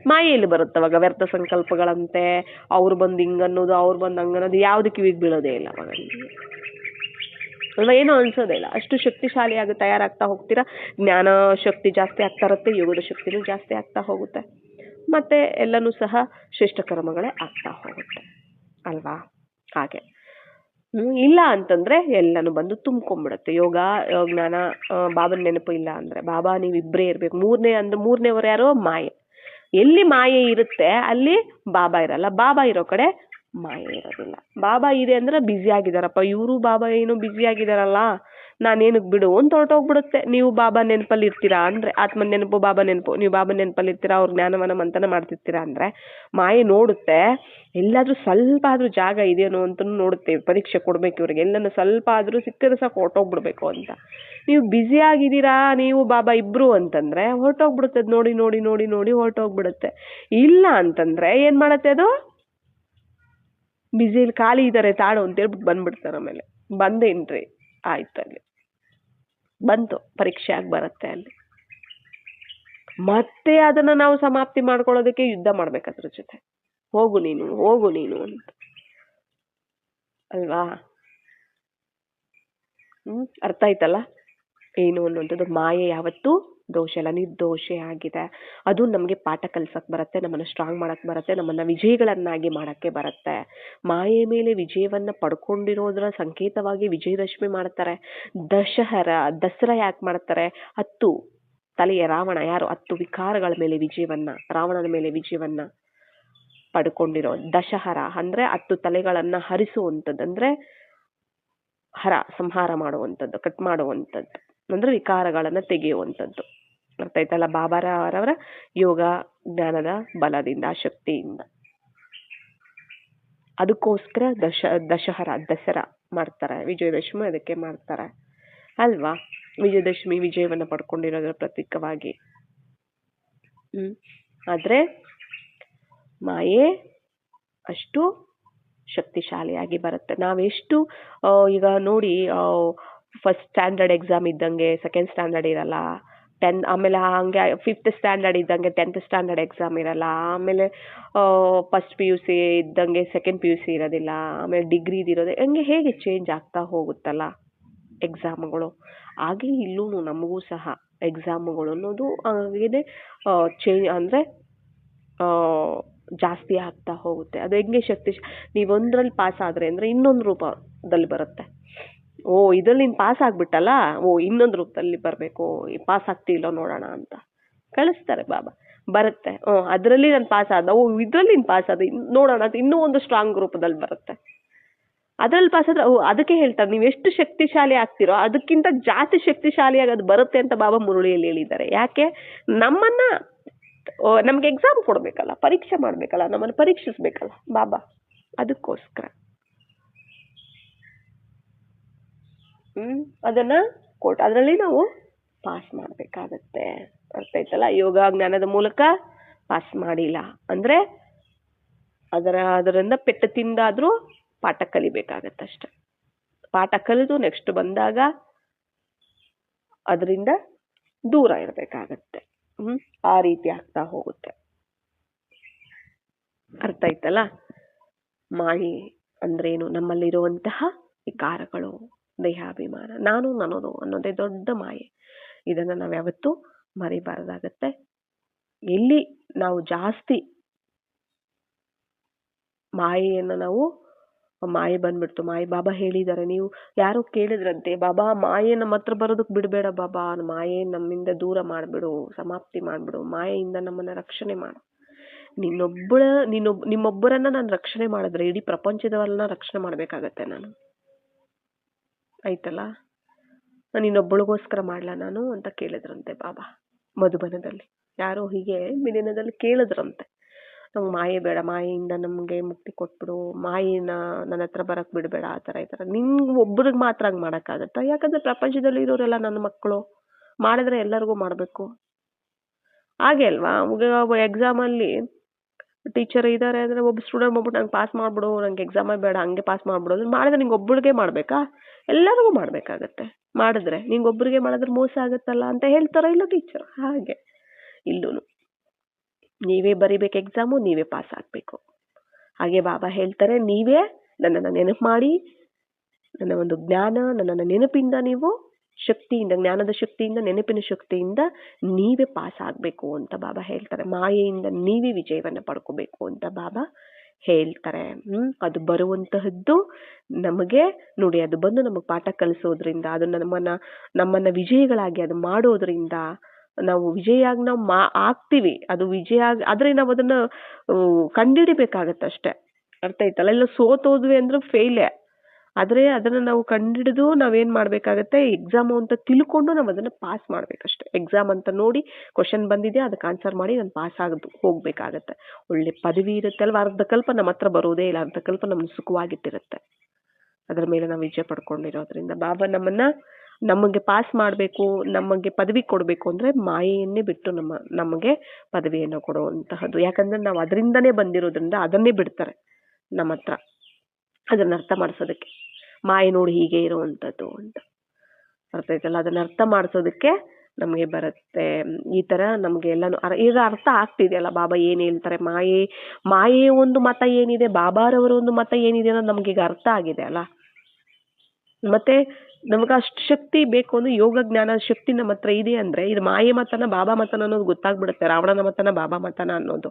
ಮಾಯೆಯಲ್ಲಿ ಬರುತ್ತವಾಗ ವ್ಯರ್ಥ ಸಂಕಲ್ಪಗಳಂತೆ. ಅವ್ರು ಬಂದು ಹಿಂಗನ್ನೋದು, ಅವ್ರು ಬಂದು ಹಂಗನ್ನೋದು ಯಾವುದು ಕಿವಿಗೆ ಬೀಳೋದೇ ಇಲ್ಲ ಅವಾಗ ಅಲ್ವಾ? ಏನೂ ಅನ್ಸೋದೇ ಇಲ್ಲ. ಅಷ್ಟು ಶಕ್ತಿಶಾಲಿಯಾಗಿ ತಯಾರಾಗ್ತಾ ಹೋಗ್ತೀರಾ. ಜ್ಞಾನ ಶಕ್ತಿ ಜಾಸ್ತಿ ಆಗ್ತಾ ಇರುತ್ತೆ, ಯೋಗದ ಶಕ್ತಿನೂ ಜಾಸ್ತಿ ಆಗ್ತಾ ಹೋಗುತ್ತೆ, ಮತ್ತು ಎಲ್ಲನೂ ಸಹ ಶ್ರೇಷ್ಠ ಕರ್ಮಗಳೇ ಆಗ್ತಾ ಹೋಗುತ್ತೆ ಅಲ್ವಾ? ಹಾಗೆ ಇಲ್ಲ ಅಂತಂದರೆ ಎಲ್ಲನೂ ಬಂದು ತುಂಬ್ಕೊಂಡ್ಬಿಡುತ್ತೆ. ಯೋಗ, ಜ್ಞಾನ, ಬಾಬನ ನೆನಪು ಇಲ್ಲ ಅಂದರೆ, ಬಾಬಾ ನೀವಿಬ್ಬರೇ ಇರಬೇಕು. ಮೂರನೇವರು ಯಾರೋ ಮಾಯೆ. ಎಲ್ಲಿ ಮಾಯೆ ಇರುತ್ತೆ ಅಲ್ಲಿ ಬಾಬಾ ಇರಲ್ಲ, ಬಾಬಾ ಇರೋ ಕಡೆ ಮಾಯೆ ಇರೋದಿಲ್ಲ. ಬಾಬಾ ಇದೆ ಅಂದರೆ ಬ್ಯುಸಿ ಆಗಿದ್ದಾರಪ್ಪ ಇವರು, ಬಾಬಾ ಏನೋ ಬ್ಯುಸಿ ಆಗಿದ್ದಾರಲ್ಲ, ನಾನೇನಕ್ಕೆ ಬಿಡು ಅಂತ ಹೊರಟೋಗ್ಬಿಡುತ್ತೆ. ನೀವು ಬಾಬಾ ನೆನಪಲ್ಲಿ ಇರ್ತೀರಾ ಅಂದರೆ, ಆತ್ಮನ ನೆನಪು, ಬಾಬಾ ನೆನಪು, ನೀವು ಬಾಬಾ ನೆನಪಲ್ಲಿ ಇರ್ತೀರಾ, ಅವ್ರ ಜ್ಞಾನವನ್ನು ಮಂಥನ ಮಾಡ್ತಿರ್ತೀರಾ ಅಂದರೆ ಮಾಯೆ ನೋಡುತ್ತೆ ಎಲ್ಲಾದರೂ ಸ್ವಲ್ಪ ಆದರೂ ಜಾಗ ಇದೆಯೋ ಅಂತ ನೋಡುತ್ತೆ. ಪರೀಕ್ಷೆ ಕೊಡಬೇಕು ಇವ್ರಿಗೆ, ಎಲ್ಲನೂ ಸ್ವಲ್ಪ ಆದರೂ ಸಿಕ್ಕಿದ್ರೆ ಸಾಕು ಹೊರಟೋಗ್ಬಿಡ್ಬೇಕು ಅಂತ. ನೀವು ಬ್ಯುಸಿ ಆಗಿದ್ದೀರಾ ನೀವು ಬಾಬಾ ಇಬ್ಬರು ಅಂತಂದರೆ ಹೊರಟೋಗ್ಬಿಡುತ್ತೆ. ಅದು ನೋಡಿ ನೋಡಿ ನೋಡಿ ನೋಡಿ ಹೊರಟೋಗ್ಬಿಡುತ್ತೆ. ಇಲ್ಲ ಅಂತಂದರೆ ಏನು ಮಾಡುತ್ತೆ ಅದು? ಬ್ಯುಸಿಲಿ ಖಾಲಿ ಇದ್ದಾರೆ ತಾಡು ಅಂತೇಳ್ಬಿಟ್ಟು ಬಂದ್ಬಿಡ್ತಾರೆ. ಆಮೇಲೆ ಬಂದೇನ್ರಿ ಆಯ್ತು, ಅಲ್ಲಿ ಬಂತು ಪರೀಕ್ಷೆ ಆಗಿ ಬರುತ್ತೆ. ಅಲ್ಲಿ ಮತ್ತೆ ಅದನ್ನು ನಾವು ಸಮಾಪ್ತಿ ಮಾಡ್ಕೊಳ್ಳೋದಕ್ಕೆ ಯುದ್ಧ ಮಾಡ್ಬೇಕು ಅದ್ರ ಜೊತೆ. ಹೋಗು ನೀನು ಅಂತ ಅಲ್ವಾ? ಅರ್ಥ ಆಯ್ತಲ್ಲ ಏನು ಅನ್ನುವಂಥದ್ದು? ಮಾಯೆ ಯಾವತ್ತೂ ದೋಷ ಇಲ್ಲ, ನಿರ್ದೋಷೆ ಆಗಿದೆ. ಅದು ನಮಗೆ ಪಾಠ ಕಲ್ಸಕ್ಕೆ ಬರುತ್ತೆ, ನಮ್ಮನ್ನು ಸ್ಟ್ರಾಂಗ್ ಮಾಡಕ್ಕೆ ಬರುತ್ತೆ, ನಮ್ಮನ್ನು ವಿಜಯಿಗಳನ್ನಾಗಿ ಮಾಡೋಕ್ಕೆ ಬರುತ್ತೆ. ಮಾಯೆ ಮೇಲೆ ವಿಜಯವನ್ನು ಪಡ್ಕೊಂಡಿರೋದ್ರ ಸಂಕೇತವಾಗಿ ವಿಜಯದಶಮಿ ಮಾಡ್ತಾರೆ. ದಸರಾ ಯಾಕೆ ಮಾಡ್ತಾರೆ? 10 ತಲೆಯ ರಾವಣ ಯಾರು 10 ವಿಕಾರಗಳ ಮೇಲೆ ವಿಜಯವನ್ನ, ರಾವಣನ ಮೇಲೆ ವಿಜಯವನ್ನ ಪಡ್ಕೊಂಡಿರೋ ದಶಹರ ಅಂದ್ರೆ 10 ತಲೆಗಳನ್ನ ಹರಿಸುವಂಥದ್ದು, ಅಂದ್ರೆ ಸಂಹಾರ ಮಾಡುವಂಥದ್ದು, ಕಟ್ ಮಾಡುವಂಥದ್ದು, ಅಂದ್ರೆ ವಿಕಾರಗಳನ್ನ ತೆಗೆಯುವಂಥದ್ದು. ಅರ್ಥ ಆಯ್ತಲ್ಲ? ಬಾಬಾರವರ ಯೋಗ ಜ್ಞಾನದ ಬಲದಿಂದ, ಶಕ್ತಿಯಿಂದ. ಅದಕ್ಕೋಸ್ಕರ ದಸರಾ ಮಾಡ್ತಾರೆ, ವಿಜಯದಶಮಿ ಅದಕ್ಕೆ ಮಾಡ್ತಾರೆ ಅಲ್ವಾ? ವಿಜಯದಶಮಿ ವಿಜಯವನ್ನ ಪಡ್ಕೊಂಡಿರೋದ್ರ ಪ್ರತೀಕವಾಗಿ. ಆದ್ರೆ ಮಾಯೆ ಅಷ್ಟು ಶಕ್ತಿಶಾಲಿಯಾಗಿ ಬರುತ್ತೆ. ನಾವೆಷ್ಟು ಈಗ ನೋಡಿ, ಫಸ್ಟ್ ಸ್ಟ್ಯಾಂಡರ್ಡ್ ಎಕ್ಸಾಮ್ ಇದ್ದಂಗೆ ಸೆಕೆಂಡ್ ಸ್ಟ್ಯಾಂಡರ್ಡ್ ಇರಲ್ಲ, ಆಮೇಲೆ ಹಂಗೆ 5th ಸ್ಟ್ಯಾಂಡರ್ಡ್ ಇದ್ದಂಗೆ 10th ಸ್ಟ್ಯಾಂಡರ್ಡ್ ಎಕ್ಸಾಮ್ ಇರಲ್ಲ, ಆಮೇಲೆ ಫಸ್ಟ್ PUC ಇದ್ದಂಗೆ ಸೆಕೆಂಡ್ PUC ಇರೋದಿಲ್ಲ, ಆಮೇಲೆ ಡಿಗ್ರಿದಿರೋದು ಹಂಗೆ ಹೇಗೆ ಚೇಂಜ್ ಆಗ್ತಾ ಹೋಗುತ್ತಲ್ಲ ಎಕ್ಸಾಮ್ಗಳು. ಹಾಗೆ ಇಲ್ಲೂ ನಮಗೂ ಸಹ ಎಕ್ಸಾಮ್ಗಳು ಅನ್ನೋದು ಹಾಗೇನೆ ಚೇಂಜ್ ಅಂದರೆ ಜಾಸ್ತಿ ಆಗ್ತಾ ಹೋಗುತ್ತೆ. ಅದು ಹೆಂಗೆ ನೀವು ಒಂದ್ರಲ್ಲಿ ಪಾಸ್ ಆದರೆ ಅಂದರೆ ಇನ್ನೊಂದು ರೂಪದಲ್ಲಿ ಬರುತ್ತೆ. ಇದ್ರಲ್ಲಿ ನೀನು ಪಾಸ್ ಆಗ್ಬಿಟ್ಟಲ್ಲ, ಇನ್ನೊಂದು ರೂಪದಲ್ಲಿ ಬರಬೇಕು, ಪಾಸ್ ಆಗ್ತಿಲ್ಲ ನೋಡೋಣ ಅಂತ ಕಳಿಸ್ತಾರೆ ಬಾಬಾ. ಬರುತ್ತೆ, ಅದರಲ್ಲಿ ನಾನು ಪಾಸ್ ಆದ, ಇದರಲ್ಲಿ ನೀನು ಪಾಸ್ ಆದ ನೋಡೋಣ ಅಂತ ಇನ್ನೂ ಒಂದು ಸ್ಟ್ರಾಂಗ್ ರೂಪದಲ್ಲಿ ಬರುತ್ತೆ. ಅದ್ರಲ್ಲಿ ಪಾಸ್ ಆದ್ರೆ ಅದಕ್ಕೆ ಹೇಳ್ತಾರೆ, ನೀವು ಎಷ್ಟು ಶಕ್ತಿಶಾಲಿ ಆಗ್ತಿರೋ ಅದಕ್ಕಿಂತ ಜಾಸ್ತಿ ಶಕ್ತಿಶಾಲಿಯಾಗಿ ಅದು ಬರುತ್ತೆ ಅಂತ ಬಾಬಾ ಮುರುಳಿಯಲ್ಲಿ ಹೇಳಿದ್ದಾರೆ. ಯಾಕೆ? ನಮ್ಗೆ ಎಕ್ಸಾಮ್ ಕೊಡ್ಬೇಕಲ್ಲ, ಪರೀಕ್ಷೆ ಮಾಡ್ಬೇಕಲ್ಲ, ನಮ್ಮನ್ನು ಪರೀಕ್ಷಿಸ್ಬೇಕಲ್ಲ ಬಾಬಾ, ಅದಕ್ಕೋಸ್ಕರ ಅದನ್ನ ಕೊಟ್ಟು ಅದರಲ್ಲಿ ನಾವು ಪಾಸ್ ಮಾಡ್ಬೇಕಾಗತ್ತೆ. ಅರ್ಥ ಆಯ್ತಲ್ಲ? ಯೋಗ ಜ್ಞಾನದ ಮೂಲಕ ಪಾಸ್ ಮಾಡಿಲ್ಲ ಅಂದ್ರೆ ಅದರಿಂದ ಪೆಟ್ಟು ತಿಂದಾದ್ರೂ ಪಾಠ ಕಲಿಬೇಕಾಗತ್ತಷ್ಟೆ. ಪಾಠ ಕಲಿದು ನೆಕ್ಸ್ಟ್ ಬಂದಾಗ ಅದರಿಂದ ದೂರ ಇರಬೇಕಾಗತ್ತೆ. ಆ ರೀತಿ ಆಗ್ತಾ ಹೋಗುತ್ತೆ. ಅರ್ಥ ಆಯ್ತಲ್ಲ? ಮಾಯೆ ಅಂದ್ರೇನು? ನಮ್ಮಲ್ಲಿರುವಂತಹ ವಿಕಾರಗಳು, ದೇಹಾಭಿಮಾನ, ನಾನು ನನ್ನದು ಅನ್ನೋದೇ ದೊಡ್ಡ ಮಾಯೆ. ಇದನ್ನ ನಾವು ಯಾವತ್ತೂ ಮರಿಬಾರ್ದಾಗತ್ತೆ. ಎಲ್ಲಿ ನಾವು ಜಾಸ್ತಿ ಮಾಯೆಯನ್ನು ಮಾಯೆ ಬಂದ್ಬಿಡ್ತು, ಮಾಯೆ ಬಾಬಾ ಹೇಳಿದ್ದಾರೆ, ನೀವು ಯಾರೋ ಕೇಳಿದ್ರಂತೆ, ಬಾಬಾ ಮಾಯೆ ನಮ್ಮ ಹತ್ರ ಬರೋದಕ್ಕೆ ಬಿಡಬೇಡ ಬಾಬಾ, ಮಾಯೆ ನಮ್ಮಿಂದ ದೂರ ಮಾಡ್ಬಿಡು, ಸಮಾಪ್ತಿ ಮಾಡ್ಬಿಡು, ಮಾಯೆಯಿಂದ ನಮ್ಮನ್ನ ರಕ್ಷಣೆ ಮಾಡು. ನಿಮ್ಮೊಬ್ಬರನ್ನ ನಾನು ರಕ್ಷಣೆ ಮಾಡಿದ್ರೆ ಇಡೀ ಪ್ರಪಂಚದವರನ್ನ ರಕ್ಷಣೆ ಮಾಡ್ಬೇಕಾಗತ್ತೆ ನಾನು. ಆಯ್ತಲ್ಲ? ನಾನು ಇನ್ನೊಬ್ಬಳಿಗೋಸ್ಕರ ಮಾಡ್ಲಾ ನಾನು ಅಂತ ಕೇಳಿದ್ರಂತೆ ಬಾಬಾ ಮಧುಬನದಲ್ಲಿ. ಯಾರೋ ಹೀಗೆ ಮಿಲಿನದಲ್ಲಿ ಕೇಳಿದ್ರಂತೆ, ನಮ್ಗೆ ಮಾಯೆ ಬೇಡ, ಮಾಯೆಯಿಂದ ನಮ್ಗೆ ಮುಕ್ತಿ ಕೊಟ್ಬಿಡು, ಮಾಯೆನ ನನ್ನ ಹತ್ರ ಬರಕ್ ಬಿಡಬೇಡ, ಆ ಥರ ಈ ಥರ. ನಿಮ್ಗೆ ಒಬ್ಬರಿಗೆ ಮಾತ್ರ ಹಂಗೆ ಮಾಡೋಕ್ಕಾಗತ್ತಾ? ಯಾಕಂದ್ರೆ ಪ್ರಪಂಚದಲ್ಲಿ ಇರೋರೆಲ್ಲ ನನ್ನ ಮಕ್ಕಳು, ಮಾಡಿದ್ರೆ ಎಲ್ಲರಿಗೂ ಮಾಡಬೇಕು. ಹಾಗೆ ಅಲ್ವಾ? ಎಕ್ಸಾಮಲ್ಲಿ ಟೀಚರ್ ಇದ್ದಾರೆ ಅಂದರೆ ಒಬ್ಬ ಸ್ಟೂಡೆಂಟ್ ಬಂದ್ಬಿಟ್ಟು ನಂಗೆ ಪಾಸ್ ಮಾಡ್ಬಿಡು, ನಂಗೆ ಎಕ್ಸಾಮೇ ಬೇಡ, ಹಂಗೆ ಪಾಸ್ ಮಾಡ್ಬಿಡು ಅಂದ್ರೆ ಮಾಡಿದ್ರೆ ನಿಂಗೆ ಒಬ್ಬಳಿಗೆ ಮಾಡಬೇಕಾ? ಎಲ್ಲರಿಗೂ ಮಾಡಬೇಕಾಗತ್ತೆ. ಮಾಡಿದ್ರೆ ನಿಂಗೆ ಒಬ್ಬರಿಗೆ ಮಾಡಿದ್ರೆ ಮೋಸ ಆಗುತ್ತಲ್ಲ ಅಂತ ಹೇಳ್ತಾರ ಇಲ್ಲ ಟೀಚರ್? ಹಾಗೆ ಇಲ್ಲೂ ನೀವೇ ಬರಿಬೇಕು ಎಕ್ಸಾಮು, ನೀವೇ ಪಾಸ್ ಆಗಬೇಕು. ಹಾಗೆ ಬಾಬಾ ಹೇಳ್ತಾರೆ, ನೀವೇ ನನ್ನನ್ನು ನೆನಪು ಮಾಡಿ, ನನ್ನ ಒಂದು ಜ್ಞಾನ, ನನ್ನನ್ನು ನೆನಪಿಂದ ನೀವು ಶಕ್ತಿಯಿಂದ, ಜ್ಞಾನದ ಶಕ್ತಿಯಿಂದ, ನೆನಪಿನ ಶಕ್ತಿಯಿಂದ ನೀವೇ ಪಾಸ್ ಆಗಬೇಕು ಅಂತ ಬಾಬಾ ಹೇಳ್ತಾರೆ. ಮಾಯೆಯಿಂದ ನೀವೇ ವಿಜಯವನ್ನು ಪಡ್ಕೋಬೇಕು ಅಂತ ಬಾಬಾ ಹೇಳ್ತಾರೆ. ಅದು ಬರುವಂತಹದ್ದು ನಮಗೆ ನೋಡಿ, ಅದು ಬಂದು ನಮಗೆ ಪಾಠ ಕಲಿಸೋದ್ರಿಂದ, ಅದನ್ನ ನಮ್ಮನ್ನ ವಿಜಯಗಳಾಗಿ ಅದು ಮಾಡೋದ್ರಿಂದ ನಾವು ವಿಜಯಾಗಿ ನಾವು ಆಗ್ತೀವಿ. ಅದು ವಿಜಯ ಆದ್ರೆ ನಾವು ಅದನ್ನ ಕಂಡಿಡಿಬೇಕಾಗತ್ತಷ್ಟೆ. ಅರ್ಥ ಆಯ್ತಲ್ಲ? ಎಲ್ಲ ಸೋತೋದ್ವಿ ಅಂದ್ರೆ ಫೇಲೇ. ಆದ್ರೆ ಅದನ್ನ ನಾವು ಕಂಡಿಡಿದು ನಾವೇನ್ ಮಾಡ್ಬೇಕಾಗತ್ತೆ, ಎಕ್ಸಾಮ್ ಅಂತ ತಿಳ್ಕೊಂಡು ನಾವು ಅದನ್ನ ಪಾಸ್ ಮಾಡ್ಬೇಕಷ್ಟೆ. ಎಕ್ಸಾಮ್ ಅಂತ ನೋಡಿ ಕ್ವಶನ್ ಬಂದಿದೆ, ಅದಕ್ಕೆ ಆನ್ಸರ್ ಮಾಡಿ ನಾನು ಪಾಸ್ ಹೋಗ್ಬೇಕಾಗತ್ತೆ. ಒಳ್ಳೆ ಪದವಿ ಇರುತ್ತೆ ಅಲ್ವಾ? ಅರ್ಧ ಕಲ್ಪ ನಮ್ಮ ಹತ್ರ ಬರೋದೇ ಇಲ್ಲ, ಅರ್ಧ ಕಲ್ಪ ನಮ್ಗೆ ಸುಖವಾಗಿಟ್ಟಿರುತ್ತೆ. ಅದರ ಮೇಲೆ ನಾವು ವಿಜಯ ಪಡ್ಕೊಂಡಿರೋದ್ರಿಂದ ಬಾಬಾ ನಮಗೆ ಪಾಸ್ ಮಾಡಬೇಕು, ನಮಗೆ ಪದವಿ ಕೊಡಬೇಕು ಅಂದ್ರೆ ಮಾಯೆಯನ್ನೇ ಬಿಟ್ಟು ನಮಗೆ ಪದವಿಯನ್ನು ಕೊಡುವಂತಹದ್ದು. ಯಾಕಂದ್ರೆ ನಾವು ಅದರಿಂದನೇ ಬಂದಿರೋದ್ರಿಂದ ಅದನ್ನೇ ಬಿಡ್ತಾರೆ ನಮ್ಮ ಹತ್ರ, ಅದನ್ನ ಅರ್ಥ ಮಾಡಿಸೋದಕ್ಕೆ. ಮಾಯೆ ನೋಡಿ ಹೀಗೆ ಇರುವಂಥದ್ದು ಅಂತ ಅರ್ಥ ಆಯ್ತಲ್ಲ? ಅದನ್ನ ಅರ್ಥ ಮಾಡಿಸೋದಕ್ಕೆ ನಮಗೆ ಬರುತ್ತೆ. ಈ ತರ ನಮ್ಗೆ ಎಲ್ಲಾನು ಈಗ ಅರ್ಥ ಆಗ್ತಿದೆಯಲ್ಲ ಬಾಬಾ ಏನ್ ಹೇಳ್ತಾರೆ. ಮಾಯೆ ಒಂದು ಮತ ಏನಿದೆ, ಬಾಬಾರವರ ಒಂದು ಮತ ಏನಿದೆ ಅನ್ನೋದು ನಮ್ಗೆ ಈಗ ಅರ್ಥ ಆಗಿದೆ ಅಲ್ಲ. ಮತ್ತೆ ನಮ್ಗೆ ಅಷ್ಟು ಶಕ್ತಿ ಬೇಕು ಅಂದ್ರೆ ಯೋಗ ಜ್ಞಾನ ಶಕ್ತಿ ನಮ್ಮ ಹತ್ರ ಇದೆ ಅಂದ್ರೆ ಇದು ಮಾಯೆ ಮತನ ಬಾಬಾ ಮತನ ಅನ್ನೋದು ಗೊತ್ತಾಗ್ಬಿಡುತ್ತೆ. ರಾವಣನ ಮತನ ಬಾಬಾ ಮತನ ಅನ್ನೋದು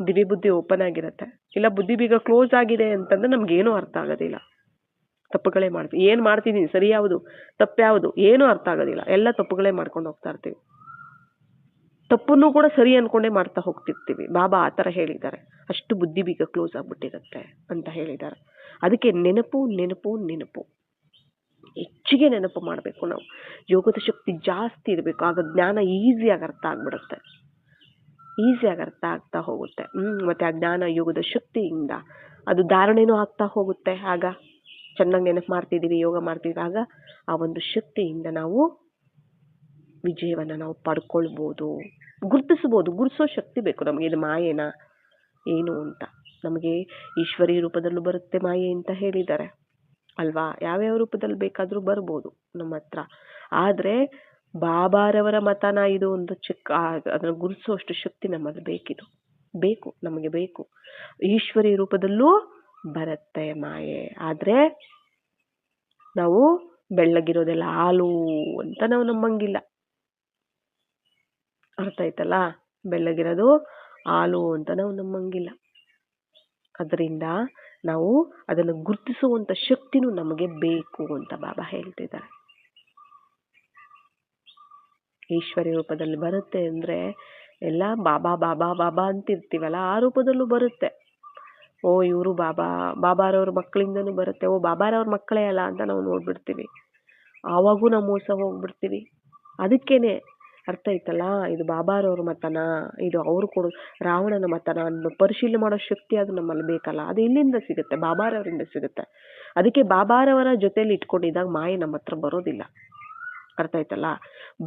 ದಿವ್ಯ ಬುದ್ಧಿ ಓಪನ್ ಆಗಿರುತ್ತೆ. ಇಲ್ಲ ಬುದ್ಧಿ ಬೀಗ ಕ್ಲೋಸ್ ಆಗಿದೆ ಅಂತಂದ್ರೆ ನಮ್ಗೇನು ಅರ್ಥ ಆಗೋದಿಲ್ಲ. ತಪ್ಪುಗಳೇ ಮಾಡ್ತೀವಿ. ಏನು ಮಾಡ್ತಿದ್ದೀನಿ, ಸರಿ ಯಾವುದು ತಪ್ಪು ಯಾವುದು ಏನೂ ಅರ್ಥ ಆಗೋದಿಲ್ಲ, ಎಲ್ಲ ತಪ್ಪುಗಳೇ ಮಾಡ್ಕೊಂಡು ಹೋಗ್ತಾ ಇರ್ತೀವಿ. ತಪ್ಪನ್ನು ಕೂಡ ಸರಿ ಅನ್ಕೊಂಡೇ ಮಾಡ್ತಾ ಹೋಗ್ತಿರ್ತೀವಿ. ಬಾಬಾ ಆ ಥರ ಹೇಳಿದ್ದಾರೆ, ಅಷ್ಟು ಬುದ್ಧಿ ಬೀಗ ಕ್ಲೋಸ್ ಆಗ್ಬಿಟ್ಟಿರುತ್ತೆ ಅಂತ ಹೇಳಿದ್ದಾರೆ. ಅದಕ್ಕೆ ನೆನಪು ನೆನಪು ನೆನಪು, ಹೆಚ್ಚಿಗೆ ನೆನಪು ಮಾಡಬೇಕು ನಾವು. ಯೋಗದ ಶಕ್ತಿ ಜಾಸ್ತಿ ಇರಬೇಕು, ಆಗ ಜ್ಞಾನ ಈಸಿಯಾಗಿ ಅರ್ಥ ಆಗ್ಬಿಡುತ್ತೆ, ಈಸಿಯಾಗಿ ಅರ್ಥ ಆಗ್ತಾ ಹೋಗುತ್ತೆ. ಮತ್ತೆ ಆ ಜ್ಞಾನ ಯೋಗದ ಶಕ್ತಿಯಿಂದ ಅದು ಧಾರಣೆನೂ ಆಗ್ತಾ ಹೋಗುತ್ತೆ. ಆಗ ಚೆನ್ನಾಗಿ ನೆನಪು ಮಾಡ್ತಿದ್ದೀವಿ, ಯೋಗ ಮಾಡ್ತಿದ್ದೀವಿ, ಆಗ ಆ ಒಂದು ಶಕ್ತಿಯಿಂದ ನಾವು ವಿಜಯವನ್ನು ನಾವು ಪಡ್ಕೊಳ್ಬೋದು, ಗುರುತಿಸ್ಬೋದು. ಗುರುತಿಸೋ ಶಕ್ತಿ ಬೇಕು ನಮಗೆ. ಇದು ಮಾಯೇನಾ ಏನು ಅಂತ ನಮಗೆ ಈಶ್ವರಿ ರೂಪದಲ್ಲೂ ಬರುತ್ತೆ ಮಾಯೆ ಅಂತ ಹೇಳಿದ್ದಾರೆ ಅಲ್ವಾ. ಯಾವ್ಯಾವ ರೂಪದಲ್ಲಿ ಬೇಕಾದರೂ ಬರ್ಬೋದು ನಮ್ಮ ಹತ್ರ. ಆದರೆ ಬಾಬಾರವರ ಮತನ ಇದು ಒಂದು ಅದನ್ನು ಗುರುತಿಸುವಷ್ಟು ಶಕ್ತಿ ನಮ್ಮಲ್ಲಿ ಬೇಕಿದು, ಬೇಕು, ನಮಗೆ ಬೇಕು. ಈಶ್ವರಿ ರೂಪದಲ್ಲೂ ಬರುತ್ತೆ ಮಾಯೆ. ಆದರೆ ನಾವು ಬೆಳ್ಳಗಿರೋದೆಲ್ಲ ಹಾಲು ಅಂತ ನಾವು ನಂಬಂಗಿಲ್ಲ, ಅರ್ಥ ಆಯ್ತಲ್ಲ. ಬೆಳ್ಳಗಿರೋದು ಹಾಲು ಅಂತ ನಾವು ನಂಬಂಗಿಲ್ಲ. ಅದರಿಂದ ನಾವು ಅದನ್ನು ಗುರುತಿಸುವಂತ ಶಕ್ತಿನೂ ನಮಗೆ ಬೇಕು ಅಂತ ಬಾಬಾ ಹೇಳ್ತಿದ್ದಾರೆ. ಈಶ್ವರಿ ರೂಪದಲ್ಲಿ ಬರುತ್ತೆ ಅಂದ್ರೆ ಎಲ್ಲ ಬಾಬಾ ಬಾಬಾ ಬಾಬಾ ಅಂತಿರ್ತೀವಲ್ಲ, ಆ ರೂಪದಲ್ಲೂ ಬರುತ್ತೆ. ಓ ಇವರು ಬಾಬಾರವ್ರ ಮಕ್ಕಳಿಂದನೂ ಬರುತ್ತೆ, ಓ ಬಾಬಾರವ್ರ ಮಕ್ಕಳೇ ಅಲ್ಲ ಅಂತ ನಾವು ನೋಡ್ಬಿಡ್ತೀವಿ. ಆವಾಗೂ ನಾವು ಮೋಸ ಹೋಗ್ಬಿಡ್ತೀವಿ. ಅದಕ್ಕೇನೆ ಅರ್ಥ ಆಯ್ತಲ್ಲ, ಇದು ಬಾಬಾರವ್ರ ಮತನ, ಇದು ಅವ್ರು ಕೊಡು ರಾವಣನ ಮತನ ಅನ್ನೋ ಪರಿಶೀಲನೆ ಮಾಡೋ ಶಕ್ತಿ ಅದು ನಮ್ಮಲ್ಲಿ ಬೇಕಲ್ಲ. ಅದು ಎಲ್ಲಿಂದ ಸಿಗುತ್ತೆ? ಬಾಬಾರವರಿಂದ ಸಿಗುತ್ತೆ. ಅದಕ್ಕೆ ಬಾಬಾರವರ ಜೊತೆಲಿ ಇಟ್ಕೊಂಡಿದ್ದಾಗ ಮಾಯೆ ನಮ್ಮ ಹತ್ರ ಬರೋದಿಲ್ಲ, ಅರ್ಥ ಆಯ್ತಲ್ಲ.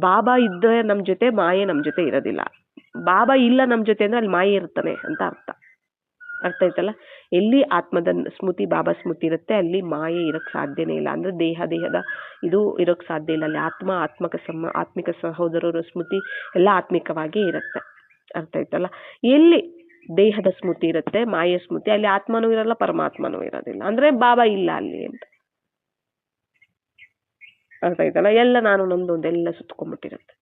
ಬಾಬಾ ಇದ್ದರೆ ನಮ್ಮ ಜೊತೆ, ಮಾಯೆ ನಮ್ಮ ಜೊತೆ ಇರೋದಿಲ್ಲ. ಬಾಬಾ ಇಲ್ಲ ನಮ್ಮ ಜೊತೆ ಅಂದ್ರೆ ಅಲ್ಲಿ ಮಾಯೆ ಇರ್ತಾನೆ ಅಂತ ಅರ್ಥ, ಅರ್ಥ ಆಯ್ತಲ್ಲ. ಎಲ್ಲಿ ಆತ್ಮದ ಸ್ಮೃತಿ, ಬಾಬಾ ಸ್ಮೃತಿ ಇರುತ್ತೆ, ಅಲ್ಲಿ ಮಾಯೆ ಇರೋಕ್ಕೆ ಸಾಧ್ಯನೇ ಇಲ್ಲ. ಅಂದ್ರೆ ದೇಹದ ಇದು ಇರೋಕ್ಕೆ ಸಾಧ್ಯ ಇಲ್ಲ. ಅಲ್ಲಿ ಆತ್ಮಿಕ ಸಹೋದರರ ಸ್ಮೃತಿ ಎಲ್ಲ ಆತ್ಮಿಕವಾಗಿ ಇರುತ್ತೆ, ಅರ್ಥ ಆಯ್ತಲ್ಲ. ಎಲ್ಲಿ ದೇಹದ ಸ್ಮೃತಿ ಇರುತ್ತೆ, ಮಾಯೆ ಸ್ಮೃತಿ, ಅಲ್ಲಿ ಆತ್ಮನೂ ಇರಲ್ಲ, ಪರಮಾತ್ಮನೂ ಇರೋದಿಲ್ಲ. ಅಂದ್ರೆ ಬಾಬಾ ಇಲ್ಲ ಅಲ್ಲಿ ಅಂತ ಅರ್ಥ ಆಯ್ತಲ್ಲ. ಎಲ್ಲ ನಾನು ನಮ್ದೊಂದು ಎಲ್ಲ ಸುತ್ಕೊಂಡ್ಬಿಟ್ಟಿರುತ್ತೆ.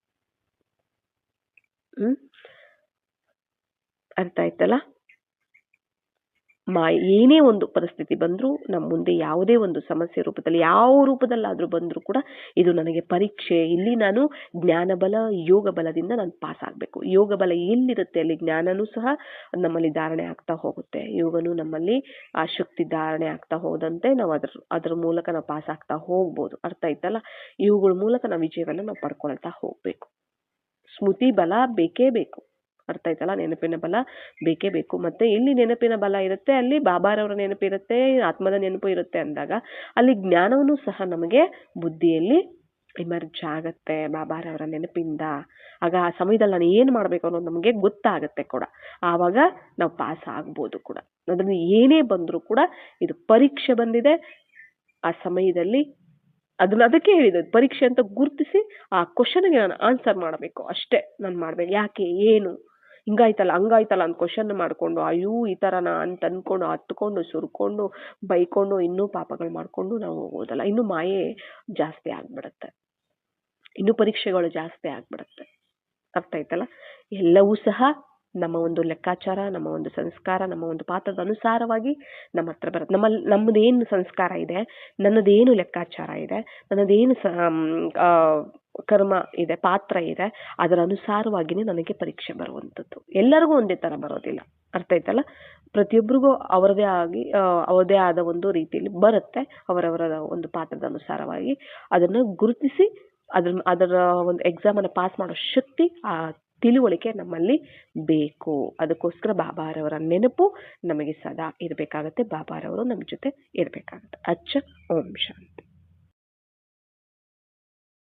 ಅರ್ಥ ಆಯ್ತಲ್ಲ. ಏನೇ ಒಂದು ಪರಿಸ್ಥಿತಿ ಬಂದರೂ ನಮ್ಮ ಮುಂದೆ, ಯಾವುದೇ ಒಂದು ಸಮಸ್ಯೆ ರೂಪದಲ್ಲಿ, ಯಾವ ರೂಪದಲ್ಲಾದರೂ ಬಂದರೂ ಕೂಡ ಇದು ನನಗೆ ಪರೀಕ್ಷೆ. ಇಲ್ಲಿ ನಾನು ಜ್ಞಾನ ಬಲ, ಯೋಗ ಬಲದಿಂದ ನಾನು ಪಾಸ್ ಆಗಬೇಕು. ಯೋಗ ಬಲ ಎಲ್ಲಿರುತ್ತೆ ಅಲ್ಲಿ ಜ್ಞಾನನೂ ಸಹ ನಮ್ಮಲ್ಲಿ ಧಾರಣೆ ಆಗ್ತಾ ಹೋಗುತ್ತೆ. ಯೋಗನೂ ನಮ್ಮಲ್ಲಿ ಆ ಶಕ್ತಿ ಧಾರಣೆ ಆಗ್ತಾ ಹೋದಂತೆ ನಾವು ಅದ್ರ ಮೂಲಕ ನಾವು ಪಾಸ್ ಆಗ್ತಾ ಹೋಗ್ಬೋದು, ಅರ್ಥ ಆಯ್ತಲ್ಲ. ಇವುಗಳ ಮೂಲಕ ನಾವು ವಿಜಯವನ್ನು ನಾವು ಪಡ್ಕೊಳ್ತಾ ಹೋಗ್ಬೇಕು. ಸ್ಮೃತಿ ಬಲ ಬೇಕೇ ಬೇಕು, ಅರ್ಥ ಆಯ್ತಲ್ಲ. ನೆನಪಿನ ಬಲ ಬೇಕೇ ಬೇಕು. ಮತ್ತೆ ಎಲ್ಲಿ ನೆನಪಿನ ಬಲ ಇರುತ್ತೆ ಅಲ್ಲಿ ಬಾಬಾರವರ ನೆನಪಿರುತ್ತೆ, ಆತ್ಮದ ನೆನಪು ಇರುತ್ತೆ ಅಂದಾಗ ಅಲ್ಲಿ ಜ್ಞಾನವೂ ಸಹ ನಮಗೆ ಬುದ್ಧಿಯಲ್ಲಿ ಇಮರ್ಜ್ ಆಗತ್ತೆ ಬಾಬಾರವರ ನೆನಪಿಂದ. ಆಗ ಆ ಸಮಯದಲ್ಲಿ ನಾನು ಏನು ಮಾಡಬೇಕು ಅನ್ನೋದು ನಮಗೆ ಗೊತ್ತಾಗತ್ತೆ ಕೂಡ. ಆವಾಗ ನಾವು ಪಾಸ್ ಆಗ್ಬೋದು ಕೂಡ. ಅದನ್ನು ಏನೇ ಬಂದರೂ ಕೂಡ ಇದು ಪರೀಕ್ಷೆ ಬಂದಿದೆ, ಆ ಸಮಯದಲ್ಲಿ ಅದಕ್ಕೆ ಹೇಳಿದ್ದು ಪರೀಕ್ಷೆ ಅಂತ ಗುರುತಿಸಿ ಆ ಕ್ವಶನ್ಗೆ ನಾನು ಆನ್ಸರ್ ಮಾಡಬೇಕು ಅಷ್ಟೇ. ನಾನು ಮಾಡ್ಬೇಕು. ಯಾಕೆ, ಏನು, ಹಿಂಗಾಯ್ತಲ್ಲ ಹಂಗಾಯ್ತಲ್ಲ ಅಂತ ಕ್ವಶನ್ ಮಾಡ್ಕೊಂಡು ಅಯ್ಯೋ ಈ ಥರನಾ ಅಂತ ಅಂದ್ಕೊಂಡು ಹತ್ಕೊಂಡು ಸುರ್ಕೊಂಡು ಬೈಕೊಂಡು ಇನ್ನೂ ಪಾಪಗಳು ಮಾಡ್ಕೊಂಡು ನಾವು ಹೋಗೋದಲ್ಲ. ಇನ್ನೂ ಮಾಯೆ ಜಾಸ್ತಿ ಆಗ್ಬಿಡತ್ತೆ, ಇನ್ನೂ ಪರೀಕ್ಷೆಗಳು ಜಾಸ್ತಿ ಆಗ್ಬಿಡತ್ತೆ, ಅರ್ಥ ಆಯ್ತಲ್ಲ. ಎಲ್ಲವೂ ಸಹ ನಮ್ಮ ಒಂದು ಲೆಕ್ಕಾಚಾರ, ನಮ್ಮ ಒಂದು ಸಂಸ್ಕಾರ, ನಮ್ಮ ಒಂದು ಪಾತ್ರದ ಅನುಸಾರವಾಗಿ ನಮ್ಮ ಹತ್ರ ಬರುತ್ತೆ. ನಮ್ಮದೇನು ಸಂಸ್ಕಾರ ಇದೆ, ನನ್ನದೇನು ಲೆಕ್ಕಾಚಾರ ಇದೆ, ನನ್ನದೇನು ಕರ್ಮ ಇದೆ, ಪಾತ್ರ ಇದೆ, ಅದರ ಅನುಸಾರವಾಗಿಯೇ ನನಗೆ ಪರೀಕ್ಷೆ ಬರುವಂಥದ್ದು. ಎಲ್ಲರಿಗೂ ಒಂದೇ ಥರ ಬರೋದಿಲ್ಲ, ಅರ್ಥ ಆಯ್ತಲ್ಲ. ಪ್ರತಿಯೊಬ್ಬರಿಗೂ ಅವರದೇ ಆದ ಒಂದು ರೀತಿಯಲ್ಲಿ ಬರುತ್ತೆ. ಅವರವರ ಒಂದು ಪಾತ್ರದ ಅನುಸಾರವಾಗಿ ಅದನ್ನು ಗುರುತಿಸಿ ಅದರ ಒಂದು ಎಕ್ಸಾಮನ್ನು ಪಾಸ್ ಮಾಡೋ ಶಕ್ತಿ, ಆ ತಿಳುವಳಿಕೆ ನಮ್ಮಲ್ಲಿ ಬೇಕು. ಅದಕ್ಕೋಸ್ಕರ ಬಾಬಾರವರ ನೆನಪು ನಮಗೆ ಸದಾ ಇರಬೇಕಾಗತ್ತೆ. ಬಾಬಾರವರು ನಮ್ಮ ಜೊತೆ ಇರಬೇಕಾಗತ್ತೆ. ಓಂ ಶಾಂತಿ.